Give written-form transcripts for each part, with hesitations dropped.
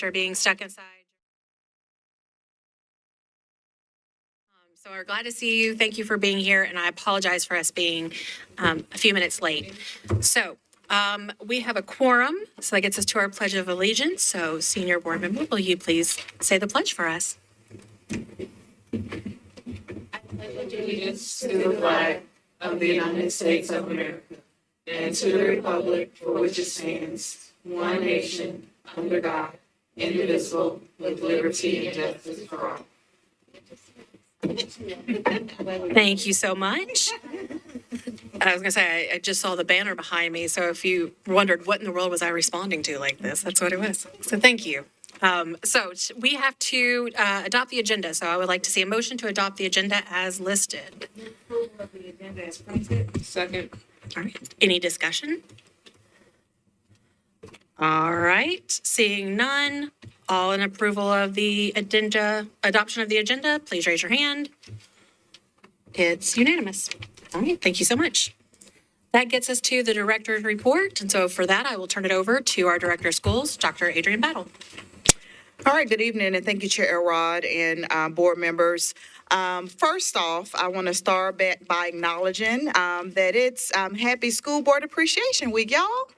after being stuck inside. So we're glad to see you. Thank you for being here, and I apologize for us being a few minutes late. So we have a quorum, so that gets us to our Pledge of Allegiance. So Senior Board Member, will you please say the pledge for us? Allegiance to the flag of the United States of America and to the republic for which it stands, one nation, under God, indivisible, with liberty and justice for all. Thank you so much. I was going to say, I just saw the banner behind me, so if you wondered what in the world was I responding to like this, that's what it was. So thank you. So we have to adopt the agenda, so I would like to see a motion to adopt the agenda as listed. The agenda is printed. Second. All right, any discussion? All right, seeing none, all in approval of the agenda, adoption of the agenda, please raise your hand. It's unanimous. All right, thank you so much. That gets us to the director's report, and so for that, I will turn it over to our director of schools, Dr. Adrian Battle. All right, good evening, and thank you, Chair Elrod and board members. First off, I want to start by acknowledging that it's Happy School Board Appreciation Week, y'all.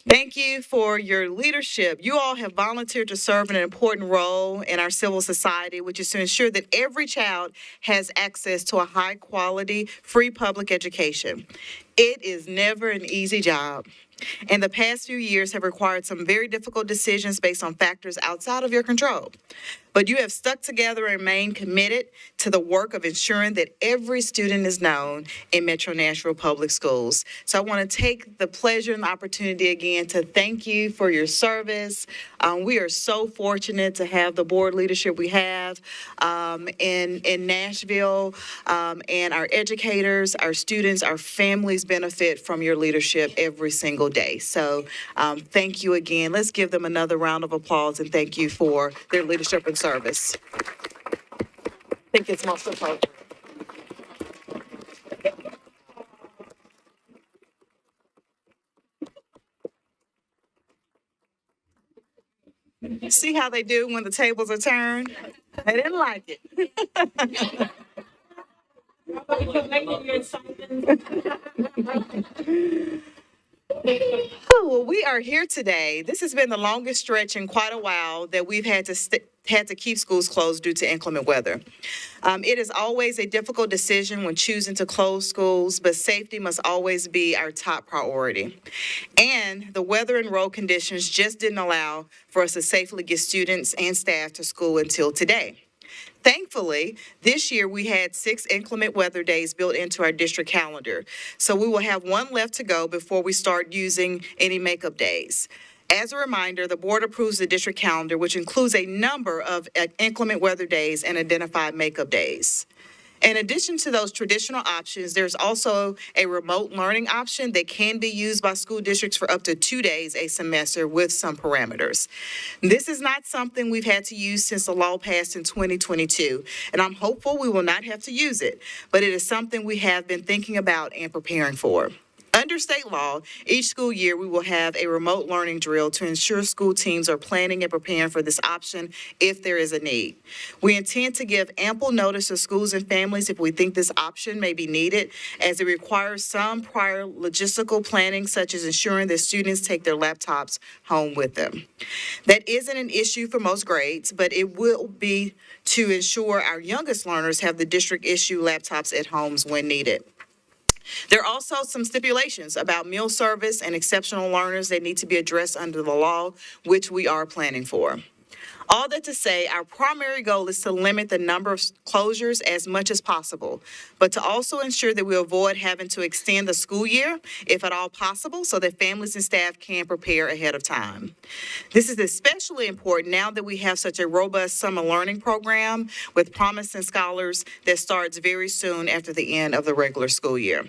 Thank you for your leadership. You all have volunteered to serve an important role in our civil society, which is to ensure that every child has access to a high-quality, free public education. It is never an easy job. And the past few years have required some very difficult decisions based on factors outside of your control. But you have stuck together and remained committed to the work of ensuring that every student is known in Metro Nashville Public Schools. So I want to take the pleasure and the opportunity again to thank you for your service. We are so fortunate to have the board leadership we have in Nashville, and our educators, our students, our families benefit from your leadership every single day. So thank you again. Let's give them another round of applause and thank you for their leadership and service. I think it's most appropriate. See how they do when the tables are turned? They didn't like it. Well, we are here today. This has been the longest stretch in quite a while that we've had to keep schools closed due to inclement weather. It is always a difficult decision when choosing to close schools, but safety must always be our top priority. And the weather and road conditions just didn't allow for us to safely get students and staff to school until today. Thankfully, this year we had 6 inclement weather days built into our district calendar. So we will have one left to go before we start using any makeup days. As a reminder, the board approves the district calendar, which includes a number of inclement weather days and identified makeup days. In addition to those traditional options, there's also a remote learning option that can be used by school districts for up to 2 days a semester with some parameters. This is not something we've had to use since the law passed in 2022, and I'm hopeful we will not have to use it, but it is something we have been thinking about and preparing for. Under state law, each school year we will have a remote learning drill to ensure school teams are planning and preparing for this option if there is a need. We intend to give ample notice to schools and families if we think this option may be needed, as it requires some prior logistical planning, such as ensuring that students take their laptops home with them. That isn't an issue for most grades, but it will be to ensure our youngest learners have the district issue laptops at homes when needed. There are also some stipulations about meal service and exceptional learners that need to be addressed under the law, which we are planning for. All that to say, our primary goal is to limit the number of closures as much as possible, but to also ensure that we avoid having to extend the school year, if at all possible, so that families and staff can prepare ahead of time. This is especially important now that we have such a robust summer learning program with promising scholars that starts very soon after the end of the regular school year.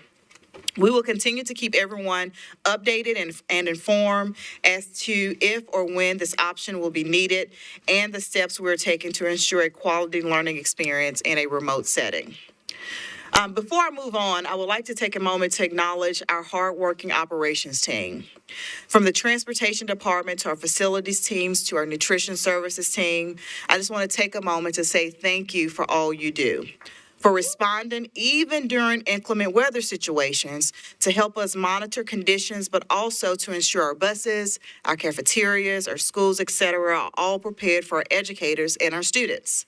We will continue to keep everyone updated and informed as to if or when this option will be needed and the steps we're taking to ensure a quality learning experience in a remote setting. Before I move on, I would like to take a moment to acknowledge our hardworking operations team. From the transportation department to our facilities teams to our nutrition services team, I just want to take a moment to say thank you for all you do, for responding even during inclement weather situations to help us monitor conditions, but also to ensure our buses, our cafeterias, our schools, etc., are all prepared for our educators and our students.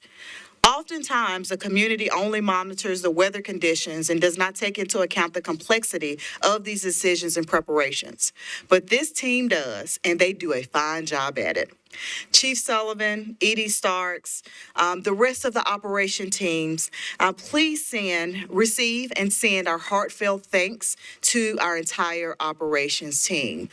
Oftentimes, the community only monitors the weather conditions and does not take into account the complexity of these decisions and preparations. But this team does, and they do a fine job at it. Chief Sullivan, Edie Starks, the rest of the operation teams, please receive and send our heartfelt thanks to our entire operations team.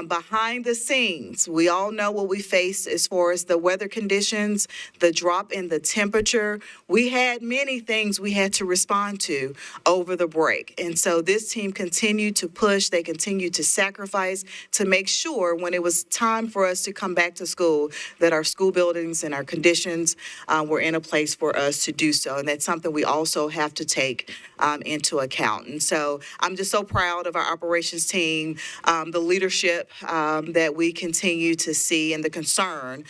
Behind the scenes, we all know what we faced as far as the weather conditions, the drop in the temperature. We had many things we had to respond to over the break. And so this team continued to push, they continued to sacrifice to make sure when it was time for us to come back to school, that our school buildings and our conditions were in a place for us to do so. And that's something we also have to take into account. And so I'm just so proud of our operations team, the leadership that we continue to see, and the concern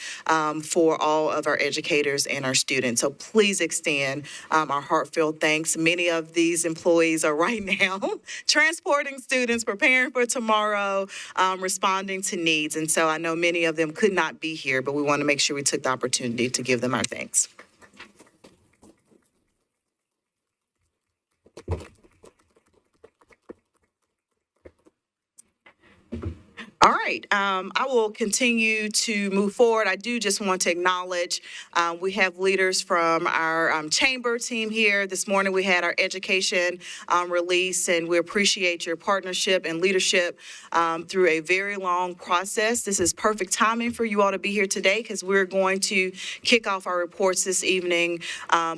for all of our educators and our students. So please extend our heartfelt thanks. Many of these employees are right now transporting students, preparing for tomorrow, responding to needs. And so I know many of them could not be here, but we want to make sure we took the opportunity to give them our thanks. All right, I will continue to move forward. I do just want to acknowledge we have leaders from our chamber team here. This morning we had our education release, and we appreciate your partnership and leadership through a very long process. This is perfect timing for you all to be here today because we're going to kick off our reports this evening,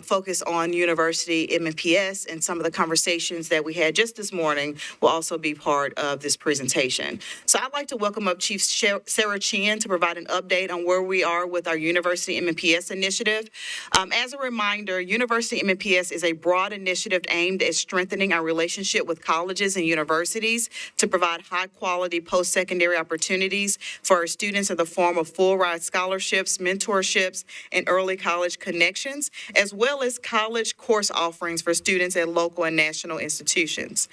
focus on university MNPS, and some of the conversations that we had just this morning will also be part of this presentation. So I'd like to welcome up Chief Sarah Chin to provide an update on where we are with our University MNPS initiative. As a reminder, University MNPS is a broad initiative aimed at strengthening our relationship with colleges and universities to provide high-quality post-secondary opportunities for our students in the form of full-ride scholarships, mentorships, and early college connections, as well as college course offerings for students at local and national institutions.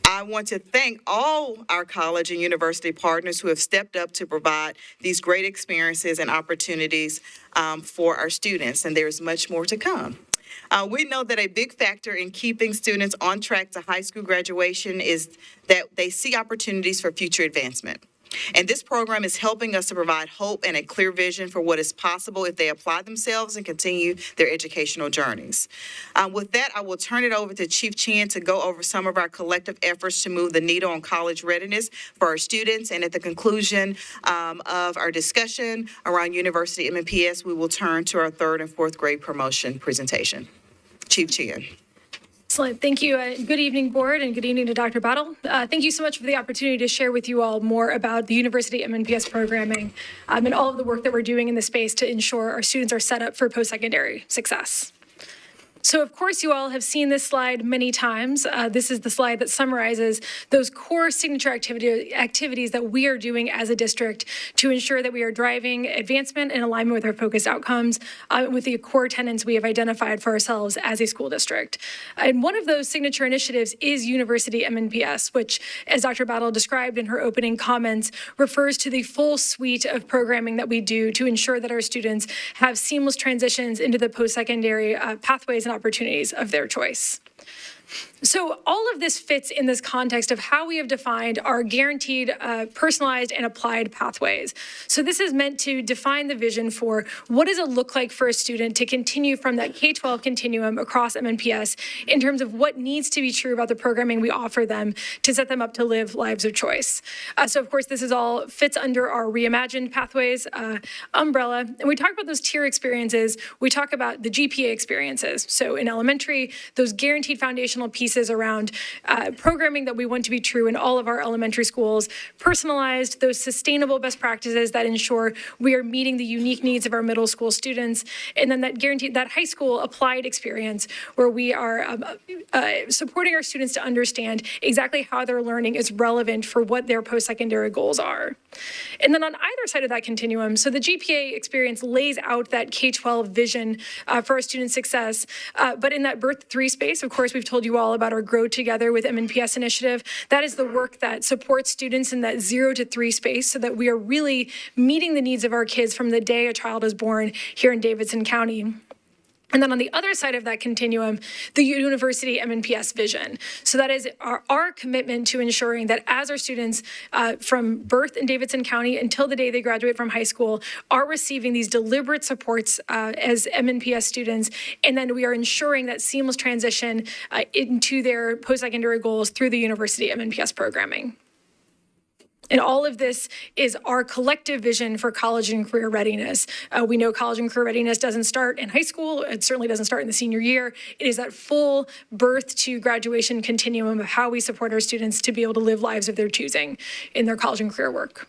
I want to thank all our college and university partners who have stepped up to provide these great experiences and opportunities for our students, and there's much more to come. We know that a big factor in keeping students on track to high school graduation is that they see opportunities for future advancement. And this program is helping us to provide hope and a clear vision for what is possible if they apply themselves and continue their educational journeys. With that, I will turn it over to Chief Chin to go over some of our collective efforts to move the needle on college readiness for our students. And at the conclusion of our discussion around University MNPS, we will turn to our 3rd and 4th grade promotion presentation. Chief Chin. Excellent. Thank you. Good evening, board, and good evening to Dr. Battle. Thank you so much for the opportunity to share with you all more about the University MNPS programming and all of the work that we're doing in the space to ensure our students are set up for post-secondary success. So, of course, you all have seen this slide many times. This is the slide that summarizes those core signature activities that we are doing as a district to ensure that we are driving advancement in alignment with our focused outcomes with the core tenets we have identified for ourselves as a school district. And one of those signature initiatives is University MNPS, which, as Dr. Battle described in her opening comments, refers to the full suite of programming that we do to ensure that our students have seamless transitions into the post-secondary pathways and opportunities of their choice. So all of this fits in this context of how we have defined our guaranteed, personalized, and applied pathways. So this is meant to define the vision for what does it look like for a student to continue from that K-12 continuum across MNPS in terms of what needs to be true about the programming we offer them to set them up to live lives of choice. So of course, this is all fits under our reimagined pathways umbrella. And we talk about those tier experiences. We talk about the GPA experiences. So in elementary, those guaranteed guaranteed foundational pieces around programming that we want to be true in all of our elementary schools, personalized, those sustainable best practices that ensure we are meeting the unique needs of our middle school students, and then that guaranteed that high school applied experience where we are supporting our students to understand exactly how their learning is relevant for what their post-secondary goals are. And then on either side of that continuum, so the GPA experience lays out that K-12 vision for our student success, but in that birth 3 space, of course, we've told you all about our Grow Together with MNPS initiative. That is the work that supports students in that 0 to 3 space so that we are really meeting the needs of our kids from the day a child is born here in Davidson County. And then on the other side of that continuum, the university MNPS vision. So that is our commitment to ensuring that as our students from birth in Davidson County until the day they graduate from high school are receiving these deliberate supports as MNPS students, and then we are ensuring that seamless transition into their post-secondary goals through the university MNPS programming. And all of this is our collective vision for college and career readiness. We know college and career readiness doesn't start in high school. It certainly doesn't start in the senior year. It is that full birth to graduation continuum of how we support our students to be able to live lives of their choosing in their college and career work.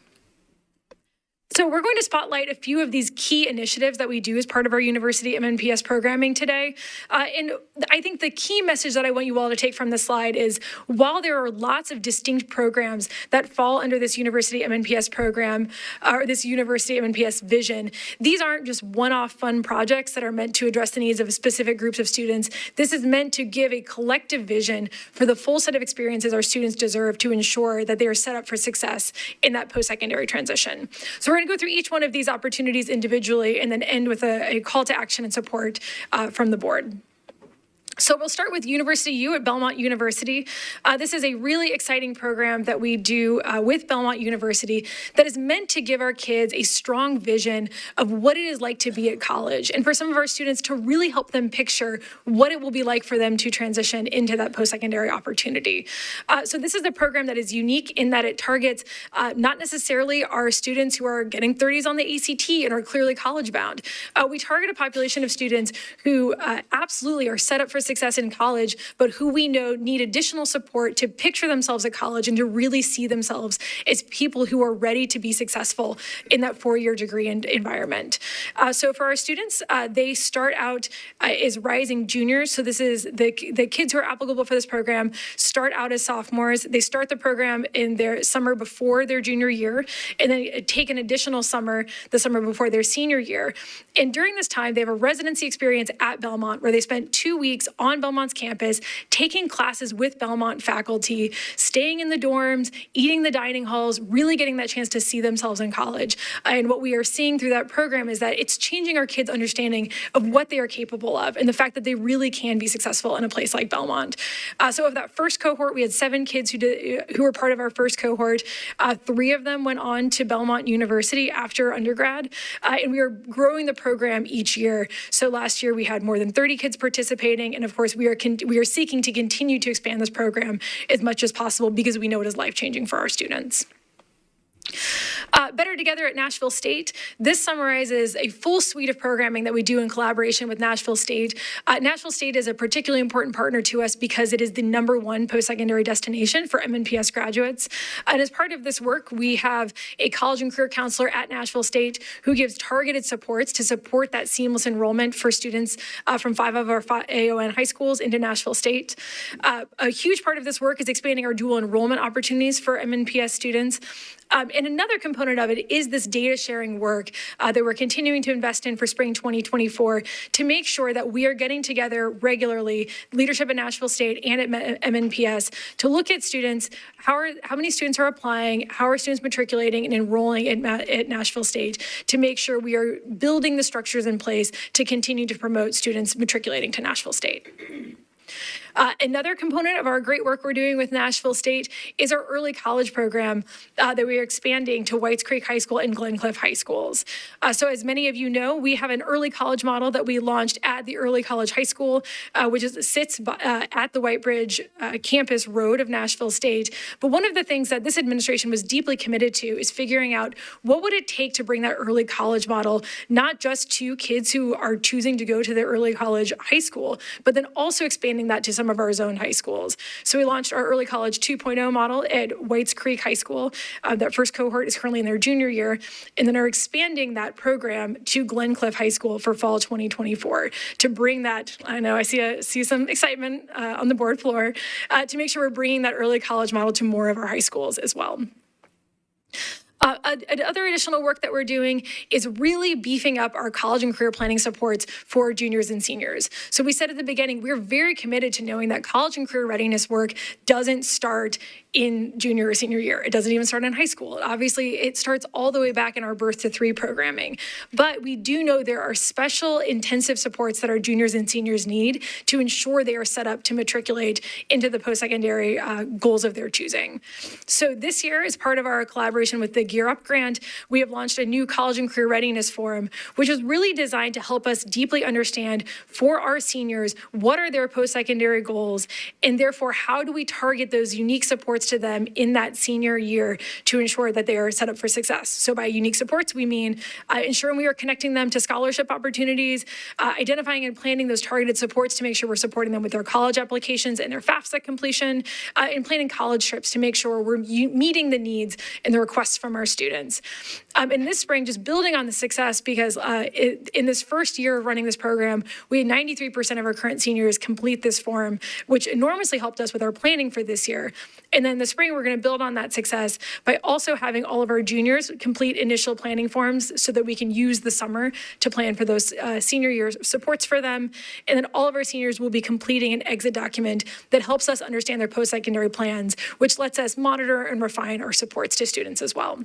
So we're going to spotlight a few of these key initiatives that we do as part of our university MNPS programming today. And I think the key message that I want you all to take from this slide is while there are lots of distinct programs that fall under this university MNPS program, or this university MNPS vision, these aren't just one-off fun projects that are meant to address the needs of specific groups of students. This is meant to give a collective vision for the full set of experiences our students deserve to ensure that they are set up for success in that post-secondary transition. So we're going to go through each one of these opportunities individually and then end with a call to action and support from the board. So we'll start with University U at Belmont University. This is a really exciting program that we do with Belmont University that is meant to give our kids a strong vision of what it is like to be at college, and for some of our students to really help them picture what it will be like for them to transition into that post-secondary opportunity. So this is a program that is unique in that it targets not necessarily our students who are getting 30s on the ACT and are clearly college bound. We target a population of students who absolutely are set up for success in college, but who we know need additional support to picture themselves at college and to really see themselves as people who are ready to be successful in that 4-year degree environment. So for our students, they start out as rising juniors. So this is the kids who are applicable for this program start out as sophomores. They start the program in their summer before their junior year, and then take an additional summer, the summer before their senior year. And during this time, they have a residency experience at Belmont where they spent 2 weeks on Belmont's campus, taking classes with Belmont faculty, staying in the dorms, eating the dining halls, really getting that chance to see themselves in college. And what we are seeing through that program is that it's changing our kids' understanding of what they are capable of and the fact that they really can be successful in a place like Belmont. So of that first cohort, we had 7 kids who were part of our first cohort. 3 of them went on to Belmont University after undergrad, and we are growing the program each year. So last year we had more than 30 kids participating, and of course we are seeking to continue to expand this program as much as possible because we know it is life-changing for our students. Better Together at Nashville State. This summarizes a full suite of programming that we do in collaboration with Nashville State. Nashville State is a particularly important partner to us because it is the #1 post-secondary destination for MNPS graduates. And as part of this work, we have a college and career counselor at Nashville State who gives targeted supports to support that seamless enrollment for students from 5 of our AON high schools into Nashville State. A huge part of this work is expanding our dual enrollment opportunities for MNPS students. And another component of it is this data sharing work that we're continuing to invest in for spring 2024 to make sure that we are getting together regularly, leadership at Nashville State and at MNPS, to look at students, how many students are applying, how are students matriculating and enrolling at Nashville State, to make sure we are building the structures in place to continue to promote students matriculating to Nashville State. Another component of our great work we're doing with Nashville State is our early college program that we are expanding to Whites Creek High School and Glencliff High Schools. So as many of you know, we have an early college model that we launched at the Early College High School, which sits at the White Bridge campus road of Nashville State. But one of the things that this administration was deeply committed to is figuring out what would it take to bring that early college model, not just to kids who are choosing to go to the early college high school, but then also expanding that to some some of our zone high schools. So we launched our Early College 2.0 model at Whites Creek High School. That first cohort is currently in their junior year, and then are expanding that program to Glencliff High School for fall 2024 to bring that, I know I see some excitement on the board floor, to make sure we're bringing that early college model to more of our high schools as well. Other additional work that we're doing is really beefing up our college and career planning supports for juniors and seniors. So we said at the beginning, we're very committed to knowing that college and career readiness work doesn't start in junior or senior year. It doesn't even start in high school. Obviously, it starts all the way back in our Birth to 3 programming. But we do know there are special intensive supports that our juniors and seniors need to ensure they are set up to matriculate into the post-secondary goals of their choosing. So this year, as part of our collaboration with the Gear Up grant, we have launched a new college and career readiness forum, which is really designed to help us deeply understand for our seniors what are their post-secondary goals, and therefore how do we target those unique supports to them in that senior year to ensure that they are set up for success. So by unique supports, we mean ensuring we are connecting them to scholarship opportunities, identifying and planning those targeted supports to make sure we're supporting them with their college applications and their FAFSA completion, and planning college trips to make sure we're meeting the needs and the requests from our students. And this spring, just building on the success, because in this first year of running this program, we had 93% of our current seniors complete this form, which enormously helped us with our planning for this year. And then this spring, we're going to build on that success by also having all of our juniors complete initial planning forms so that we can use the summer to plan for those senior year supports for them. And then all of our seniors will be completing an exit document that helps us understand their post-secondary plans, which lets us monitor and refine our supports to students as well.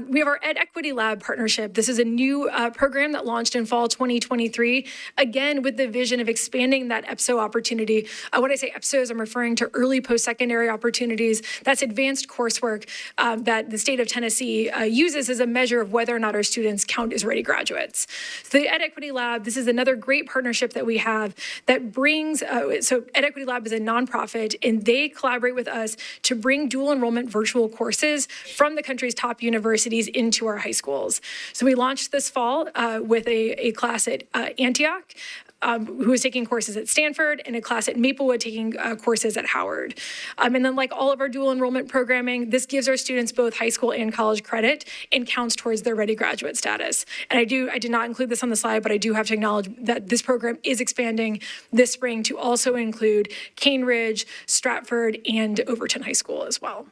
We have our Ed Equity Lab partnership. This is a new program that launched in fall 2023, again, with the vision of expanding that EPSO opportunity. When I say EPSOs, I'm referring to early post-secondary opportunities. That's advanced coursework that the state of Tennessee uses as a measure of whether or not our students count as ready graduates. So the Ed Equity Lab, this is another great partnership that we have that brings, so Ed Equity Lab is a nonprofit, and they collaborate with us to bring dual enrollment virtual courses from the country's top universities into our high schools. So we launched this fall with a class at Antioch, who is taking courses at Stanford, and a class at Maplewood taking courses at Howard. And then, like all of our dual enrollment programming, this gives our students both high school and college credit and counts towards their ready graduate status. And I did not include this on the slide, but I do have to acknowledge that this program is expanding this spring to also include Cane Ridge, Stratford, and Overton High School as well.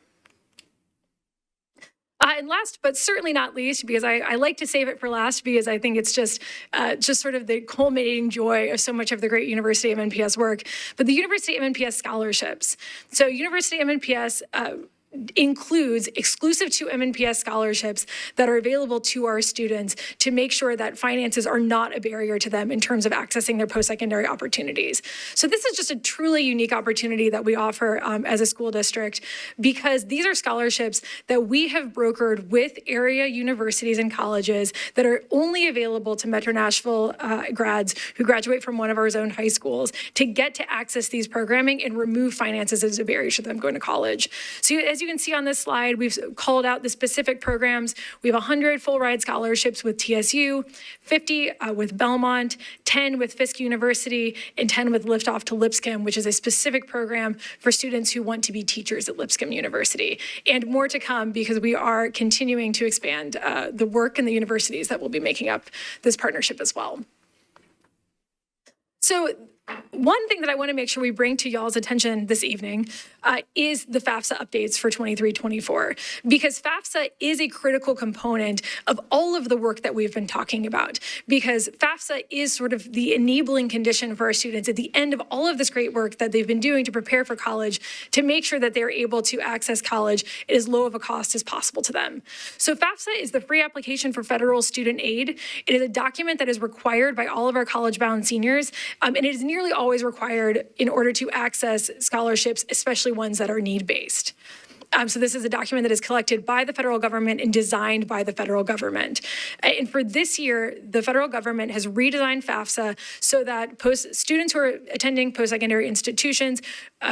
And last, but certainly not least, because I like to save it for last, because I think it's just sort of the culminating joy of so much of the great University of MNPS work, but the University of MNPS scholarships. So University of MNPS includes exclusive to MNPS scholarships that are available to our students to make sure that finances are not a barrier to them in terms of accessing their post-secondary opportunities. So this is just a truly unique opportunity that we offer as a school district, because these are scholarships that we have brokered with area universities and colleges that are only available to Metro Nashville grads who graduate from one of our zone high schools to get to access these programming and remove finances as a barrier to them going to college. So as you can see on this slide, we've called out the specific programs. We have 100 full ride scholarships with TSU, 50 with Belmont, 10 with Fisk University, and 10 with Liftoff to Lipscomb, which is a specific program for students who want to be teachers at Lipscomb University. And more to come, because we are continuing to expand the work and the universities that will be making up this partnership as well. So one thing that I want to make sure we bring to y'all's attention this evening is the FAFSA updates for 23-24, because FAFSA is a critical component of all of the work that we've been talking about, because FAFSA is sort of the enabling condition for our students at the end of all of this great work that they've been doing to prepare for college, to make sure that they're able to access college at as low of a cost as possible to them. So FAFSA is the free application for federal student aid. It is a document that is required by all of our college-bound seniors, and it is nearly always required in order to access scholarships, especially ones that are need-based. So this is a document that is collected by the federal government and designed by the federal government. And for this year, the federal government has redesigned FAFSA so that students who are attending post-secondary institutions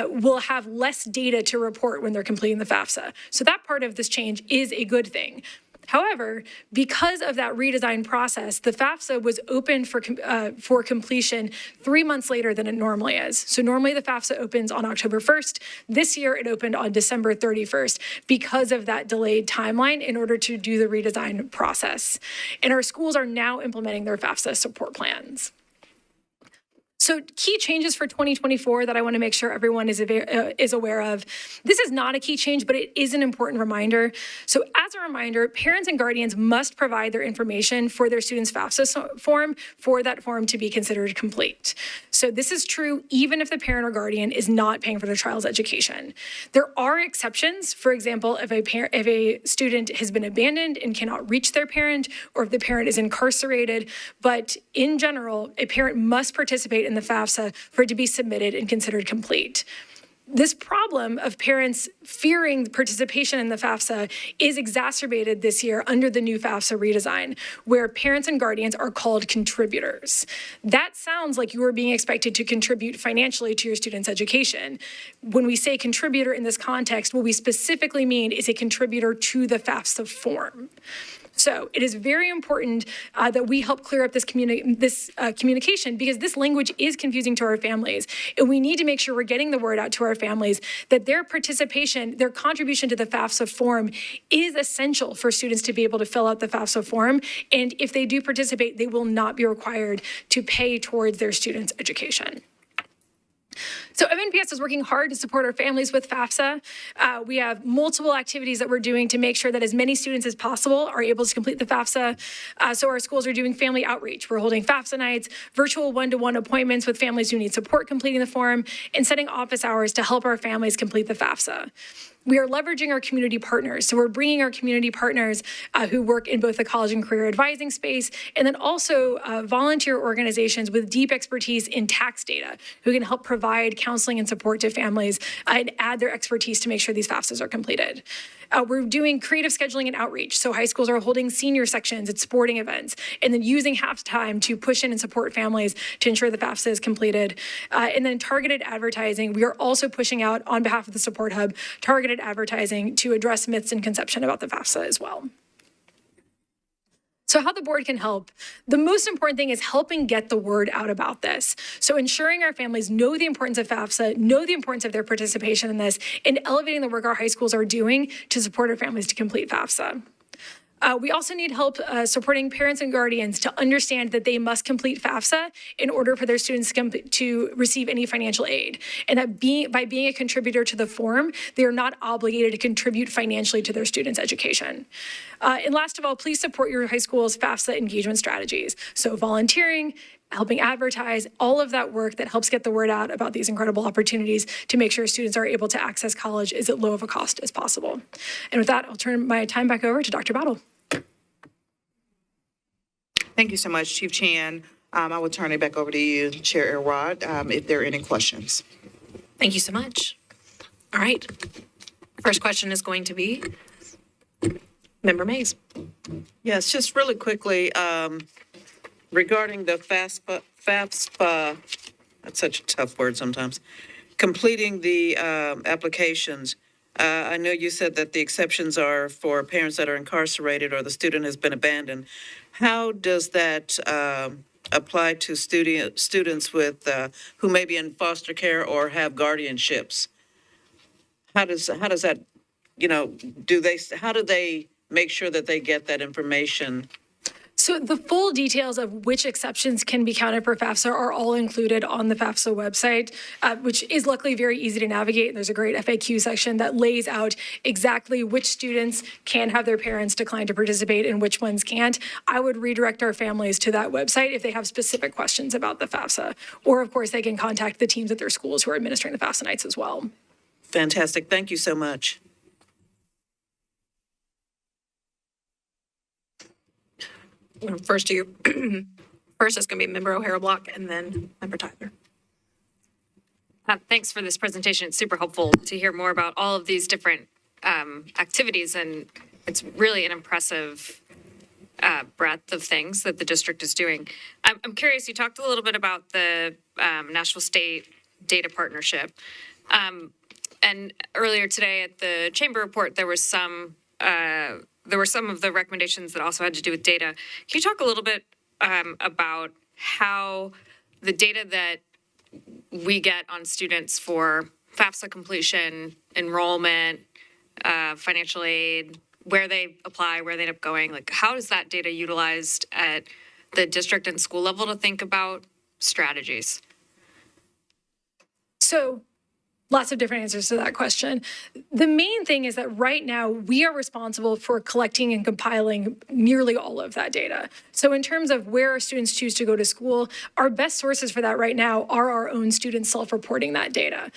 will have less data to report when they're completing the FAFSA. So that part of this change is a good thing. However, because of that redesign process, the FAFSA was open for completion 3 months later than it normally is. So normally the FAFSA opens on October 1st. This year it opened on December 31st because of that delayed timeline in order to do the redesign process. And our schools are now implementing their FAFSA support plans. So key changes for 2024 that I want to make sure everyone is aware of. This is not a key change, but it is an important reminder. So as a reminder, parents and guardians must provide their information for their students' FAFSA form for that form to be considered complete. So this is true even if the parent or guardian is not paying for their child's education. There are exceptions. For example, if a student has been abandoned and cannot reach their parent, or if the parent is incarcerated, but in general, a parent must participate in the FAFSA for it to be submitted and considered complete. This problem of parents fearing participation in the FAFSA is exacerbated this year under the new FAFSA redesign, where parents and guardians are called contributors. That sounds like you are being expected to contribute financially to your student's education. When we say contributor in this context, what we specifically mean is a contributor to the FAFSA form. So it is very important that we help clear up this communication, because this language is confusing to our families. And we need to make sure we're getting the word out to our families that their participation, their contribution to the FAFSA form is essential for students to be able to fill out the FAFSA form. And if they do participate, they will not be required to pay towards their students' education. So MNPS is working hard to support our families with FAFSA. We have multiple activities that we're doing to make sure that as many students as possible are able to complete the FAFSA. So our schools are doing family outreach. We're holding FAFSA nights, virtual one-to-one appointments with families who need support completing the form, and setting office hours to help our families complete the FAFSA. We are leveraging our community partners. So we're bringing our community partners who work in both the college and career advising space, and then also volunteer organizations with deep expertise in tax data who can help provide counseling and support to families and add their expertise to make sure these FAFSAs are completed. We're doing creative scheduling and outreach. So high schools are holding senior sections at sporting events, and then using halftime to push in and support families to ensure the FAFSA is completed. And then targeted advertising. We are also pushing out, on behalf of the Support Hub, targeted advertising to address myths and conception about the FAFSA as well. So how the board can help. The most important thing is helping get the word out about this. So ensuring our families know the importance of FAFSA, know the importance of their participation in this, and elevating the work our high schools are doing to support our families to complete FAFSA. We also need help supporting parents and guardians to understand that they must complete FAFSA in order for their students to receive any financial aid. And that by being a contributor to the form, they are not obligated to contribute financially to their students' education. And last of all, please support your high school's FAFSA engagement strategies. So volunteering, helping advertise, all of that work that helps get the word out about these incredible opportunities to make sure students are able to access college is at low of a cost as possible. And with that, I'll turn my time back over to Dr. Battle. Thank you so much, Chief Chan. I will turn it back over to you, Chair Elrod, if there are any questions. Thank you so much. All right. First question is going to be Member Mays. Yes, just really quickly, regarding the FAFSA, that's such a tough word sometimes, completing the applications. I know you said that the exceptions are for parents that are incarcerated or the student has been abandoned. How does that apply to students with who may be in foster care or have guardianships? How does that, how do they make sure that they get that information? So the full details of which exceptions can be counted for FAFSA are all included on the FAFSA website, which is luckily very easy to navigate. There's a great FAQ section that lays out exactly which students can have their parents decline to participate and which ones can't. I would redirect our families to that website if they have specific questions about the FAFSA. Or, of course, they can contact the teams at their schools who are administering the FAFSA nights as well. Fantastic. Thank you so much. First to you. First is going to be Member O'Hara Block and then Member Tyler. Thanks for this presentation. It's super helpful to hear more about all of these different activities, and it's really an impressive breadth of things that the district is doing. I'm curious, you talked a little bit about the Nashville State Data Partnership. And earlier today at the Chamber report, there was some there were some of the recommendations that also had to do with data. Can you talk a little bit about how the data that we get on students for FAFSA completion, enrollment, financial aid, where they apply, where they end up going, like how is that data utilized at the district and school level to think about strategies? So lots of different answers to that question. The main thing is that right now we are responsible for collecting and compiling nearly all of that data. So in terms of where our students choose to go to school, our best sources for that right now are our own students self-reporting that data.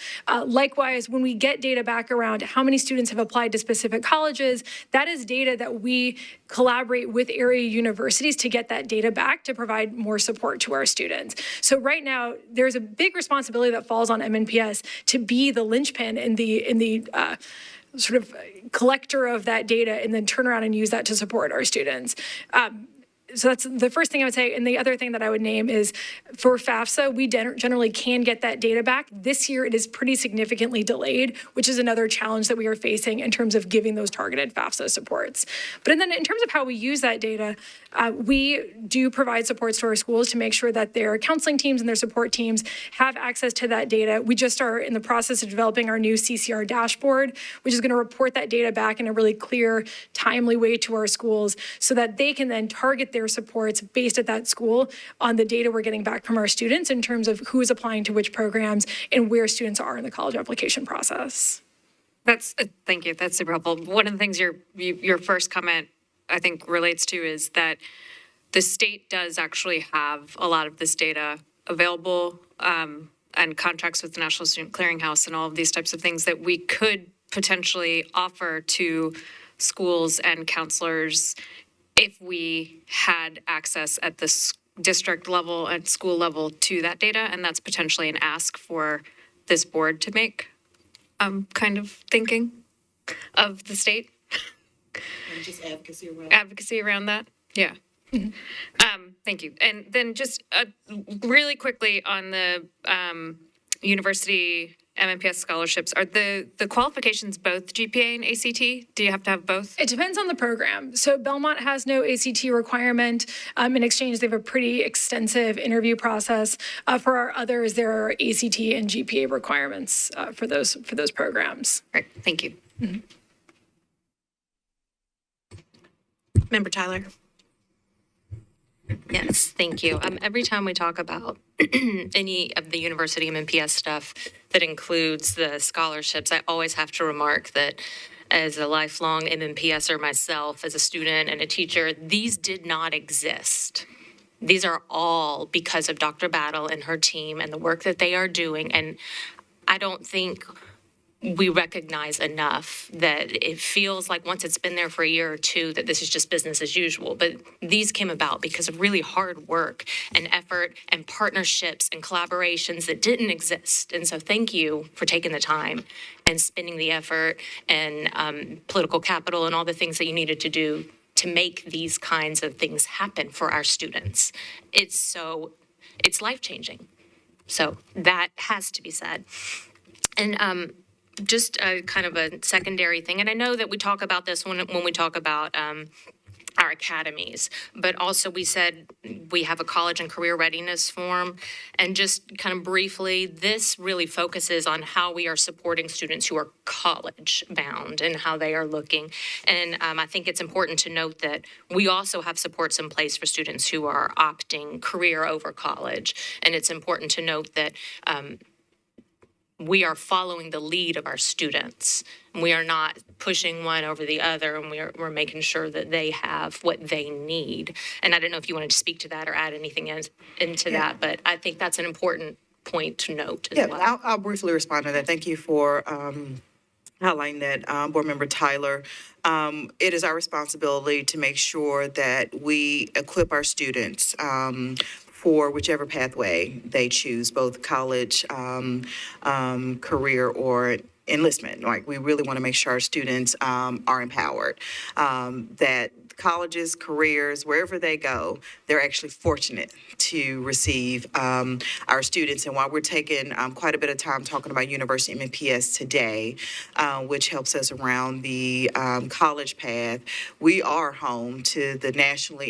Likewise, when we get data back around how many students have applied to specific colleges, that is data that we collaborate with area universities to get that data back to provide more support to our students. So right now, there's a big responsibility that falls on MNPS to be the linchpin in the sort of collector of that data and then turn around and use that to support our students. So that's the first thing I would say. And the other thing that I would name is for FAFSA, we generally can get that data back. This year, it is pretty significantly delayed, which is another challenge that we are facing in terms of giving those targeted FAFSA supports. But then in terms of how we use that data, we do provide supports to our schools to make sure that their counseling teams and their support teams have access to that data. We just are in the process of developing our new CCR dashboard, which is going to report that data back in a really clear, timely way to our schools so that they can then target their supports based at that school on the data we're getting back from our students in terms of who is applying to which programs and where students are in the college application process. That's thank you. That's super helpful. One of the things your first comment I think relates to is that the state does actually have a lot of this data available and contracts with the National Student Clearinghouse and all of these types of things that we could potentially offer to schools and counselors if we had access at the district level and school level to that data. And that's potentially an ask for this board to make, kind of thinking of the state. And just advocacy around Advocacy around that. Yeah. Thank you. And then just really quickly on the university MNPS scholarships, are the qualifications both GPA and ACT? Do you have to have both? It depends on the program. So Belmont has no ACT requirement. In exchange, they have a pretty extensive interview process. For our others, there are ACT and GPA requirements for those programs. Great. Thank you. Mm-hmm. Member Tyler. Yes, thank you. Every time we talk about any of the university MNPS stuff that includes the scholarships, I always have to remark that as a lifelong MNPSer myself, as a student and a teacher, these did not exist. These are all because of Dr. Battle and her team and the work that they are doing. And I don't think we recognize enough that it feels like once it's been there for a year or two that this is just business as usual. But these came about because of really hard work and effort and partnerships and collaborations that didn't exist. And so thank you for taking the time and spending the effort and political capital and all the things that you needed to do to make these kinds of things happen for our students. It's life-changing. So that has to be said. And just a kind of a secondary thing, and I know that we talk about this when we talk about our academies, but also we said we have a college and career readiness form, and just kind of briefly, this really focuses on how we are supporting students who are college bound and how they are looking. And I think it's important to note that we also have supports in place for students who are opting career over college, and it's important to note that we are following the lead of our students. We are not pushing one over the other, and we're making sure that they have what they need. And I don't know if you wanted to speak to that or add anything into that, but I think that's an important point to note as well. I'll briefly respond to that. Thank you for highlighting that, Board Member Tyler. It is our responsibility to make sure that we equip our students for whichever pathway they choose, both college, career, or enlistment. Like, we really want to make sure our students are empowered, that colleges, careers, wherever they go, they're actually fortunate to receive our students. And while we're taking quite a bit of time talking about University MNPS today, which helps us around the college path, we are home to the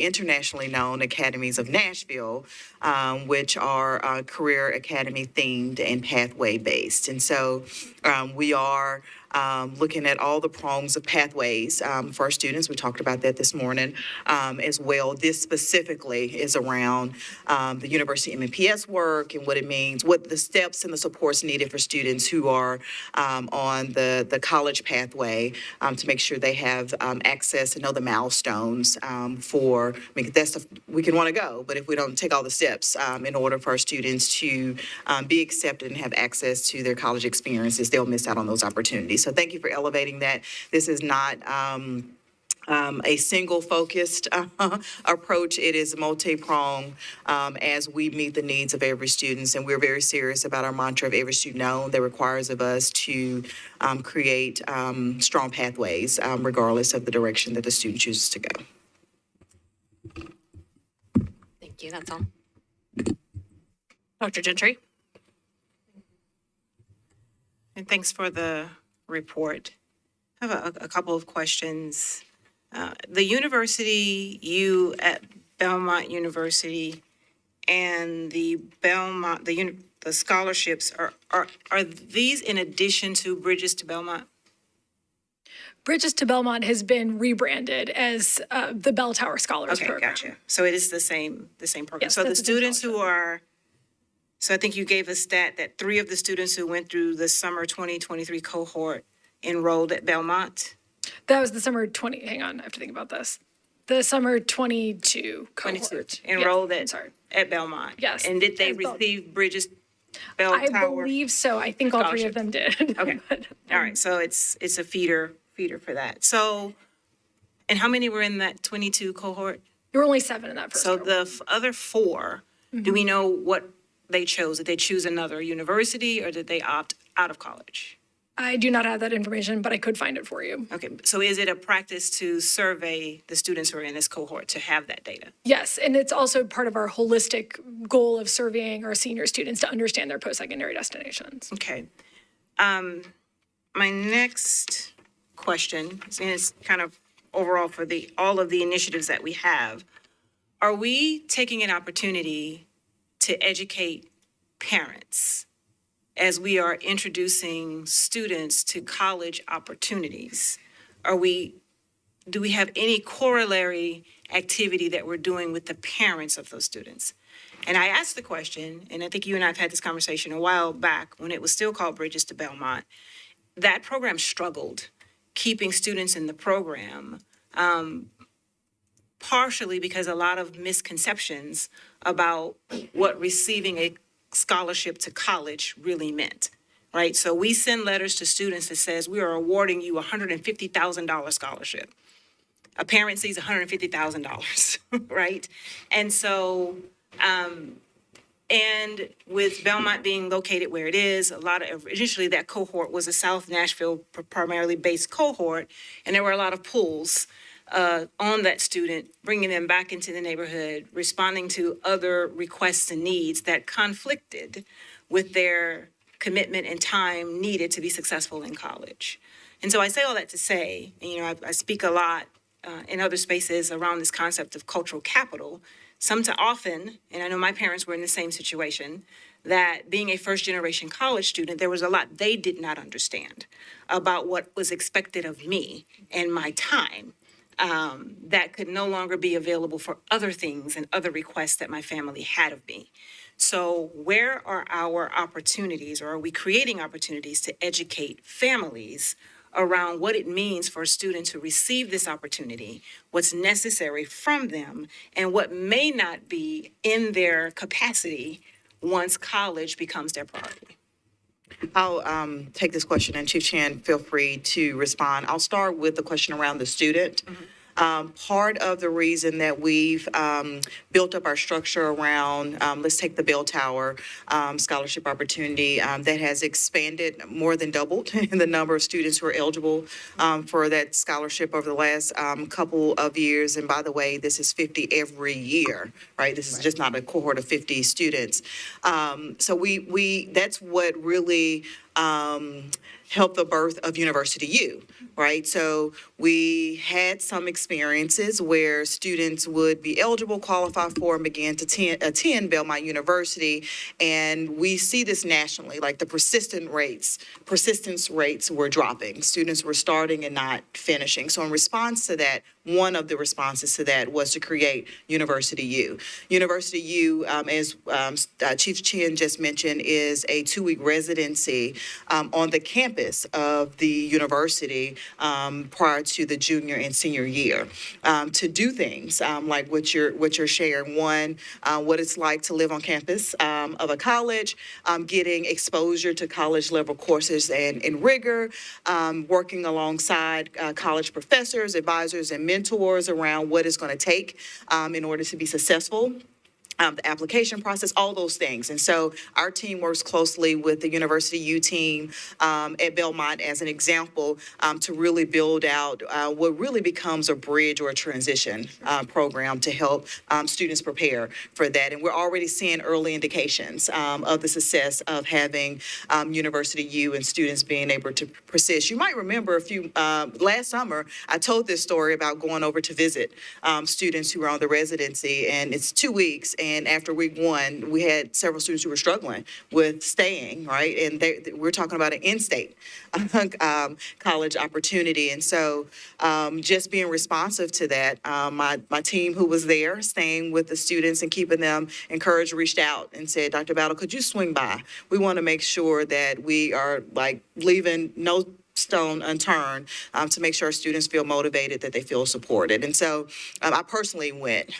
internationally known academies of Nashville, which are career academy themed and pathway based. And so we are looking at all the prongs of pathways for our students. We talked about that this morning as well. This specifically is around the University MNPS work and what it means, what the steps and the supports needed for students who are on the college pathway to make sure they have access and know the milestones we can want to go, but if we don't take all the steps in order for our students to be accepted and have access to their college experiences, they'll miss out on those opportunities. So thank you for elevating that. This is not a single focused approach. It is multi-pronged as we meet the needs of every student. And we're very serious about our mantra of every student known that requires of us to create strong pathways regardless of the direction that the student chooses to go. Thank you, that's all. Dr. Gentry? And thanks for the report. I have a couple of questions. The university, you at Belmont University, and the Belmont, the scholarships, are these in addition to Bridges to Belmont? Bridges to Belmont has been rebranded as the Bell Tower Scholars Okay, Program. gotcha. So it is the same program. Yes, So the that's a students different who are, so I think you gave a stat that 3 of the students who went through the summer 2023 cohort enrolled at Belmont? That was the summer 20, hang on, I have to think about this. The summer 22 cohort. 22 enrolled Yes, at Belmont? Yes, And did they as Bell- receive Bridges Bell I Tower? believe so. I think all 3 of them did. Okay, But, all right, so it's a feeder for that. So, and how many were in that 22 cohort? there were only 7 in that first So cohort. the other 4, do we know what they chose? Did they choose another university or did they opt out of college? I do not have that information, but I could find it for you. Okay, so is it a practice to survey the students who are in this cohort to have that data? Yes, and it's also part of our holistic goal of surveying our senior students to understand their post-secondary destinations. Okay. My next question, and it's kind of overall for all of the initiatives that we have, are we taking an opportunity to educate parents as we are introducing students to college opportunities? Do we have any corollary activity that we're doing with the parents of those students? And I asked the question, and I think you and I have had this conversation a while back when it was still called Bridges to Belmont. That program struggled keeping students in the program, partially because a lot of misconceptions about what receiving a scholarship to college really meant, right? So we send letters to students that says we are awarding you a $150,000 scholarship. A parent sees $150,000, right? And so, and with Belmont being located where it is, initially that cohort was a South Nashville primarily based cohort, and there were a lot of pulls on that student, bringing them back into the neighborhood, responding to other requests and needs that conflicted with their commitment and time needed to be successful in college. And so I say all that to say, I speak a lot in other spaces around this concept of cultural capital. Often, and I know my parents were in the same situation, that being a first-generation college student, there was a lot they did not understand about what was expected of me and my time that could no longer be available for other things and other requests that my family had of me. So where are our opportunities, or are we creating opportunities to educate families around what it means for a student to receive this opportunity, what's necessary from them, and what may not be in their capacity once college becomes their priority? I'll take this question, and Chief Chan, feel free to respond. I'll start with the question around the student. Part of the reason that we've built up our structure around, let's take the Bell Tower scholarship opportunity, that has expanded, more than doubled in the number of students who are eligible for that scholarship over the last couple of years. And by the way, this is 50 every year, right? This is just not a cohort of 50 students. So that's what really helped the birth of University U, right? So we had some experiences where students would be eligible, qualify for, and begin to attend Belmont University. And we see this nationally, like the persistence rates were dropping. Students were starting and not finishing. So in response to that, one of the responses to that was to create University U. University U, as Chief Chin just mentioned, is a 2-week residency on the campus of the university prior to the junior and senior year to do things like what you're sharing. One, what it's like to live on campus of a college, getting exposure to college level courses and rigor, working alongside college professors, advisors, and mentors around what it's going to take in order to be successful. The application process, all those things. And so our team works closely with the University U team at Belmont as an example to really build out what really becomes a bridge or a transition program to help students prepare for that. And we're already seeing early indications of the success of having University U and students being able to persist. You might remember last summer, I told this story about going over to visit students who were on the residency, and it's 2 weeks. And after week 1, we had several students who were struggling with staying, right? And we're talking about an in-state college opportunity. And so just being responsive to that, my team who was there, staying with the students and keeping them encouraged, reached out and said, Dr. Battle, could you swing by? We want to make sure that we are leaving no stone unturned to make sure students feel motivated, that they feel supported. And so I personally went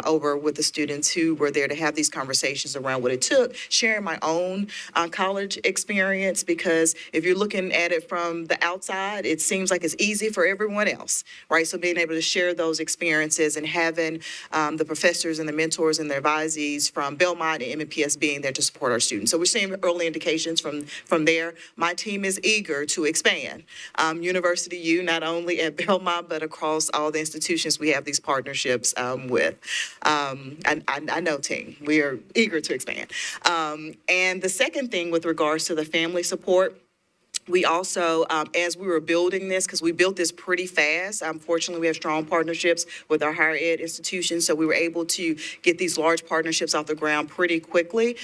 over with the students who were there to have these conversations around what it took, sharing my own college experience, because if you're looking at it from the outside, it seems like it's easy for everyone else, right? So being able to share those experiences and having the professors and the mentors and the advisees from Belmont and MNPS being there to support our students. So we're seeing early indications from there. My team is eager to expand University U, not only at Belmont, but across all the institutions we have these partnerships with. I know, team, we are eager to expand. And the second thing with regards to the family support, we also, as we were building this, because we built this pretty fast, fortunately, we have strong partnerships with our higher ed institutions, so we were able to get these large partnerships off the ground pretty quickly.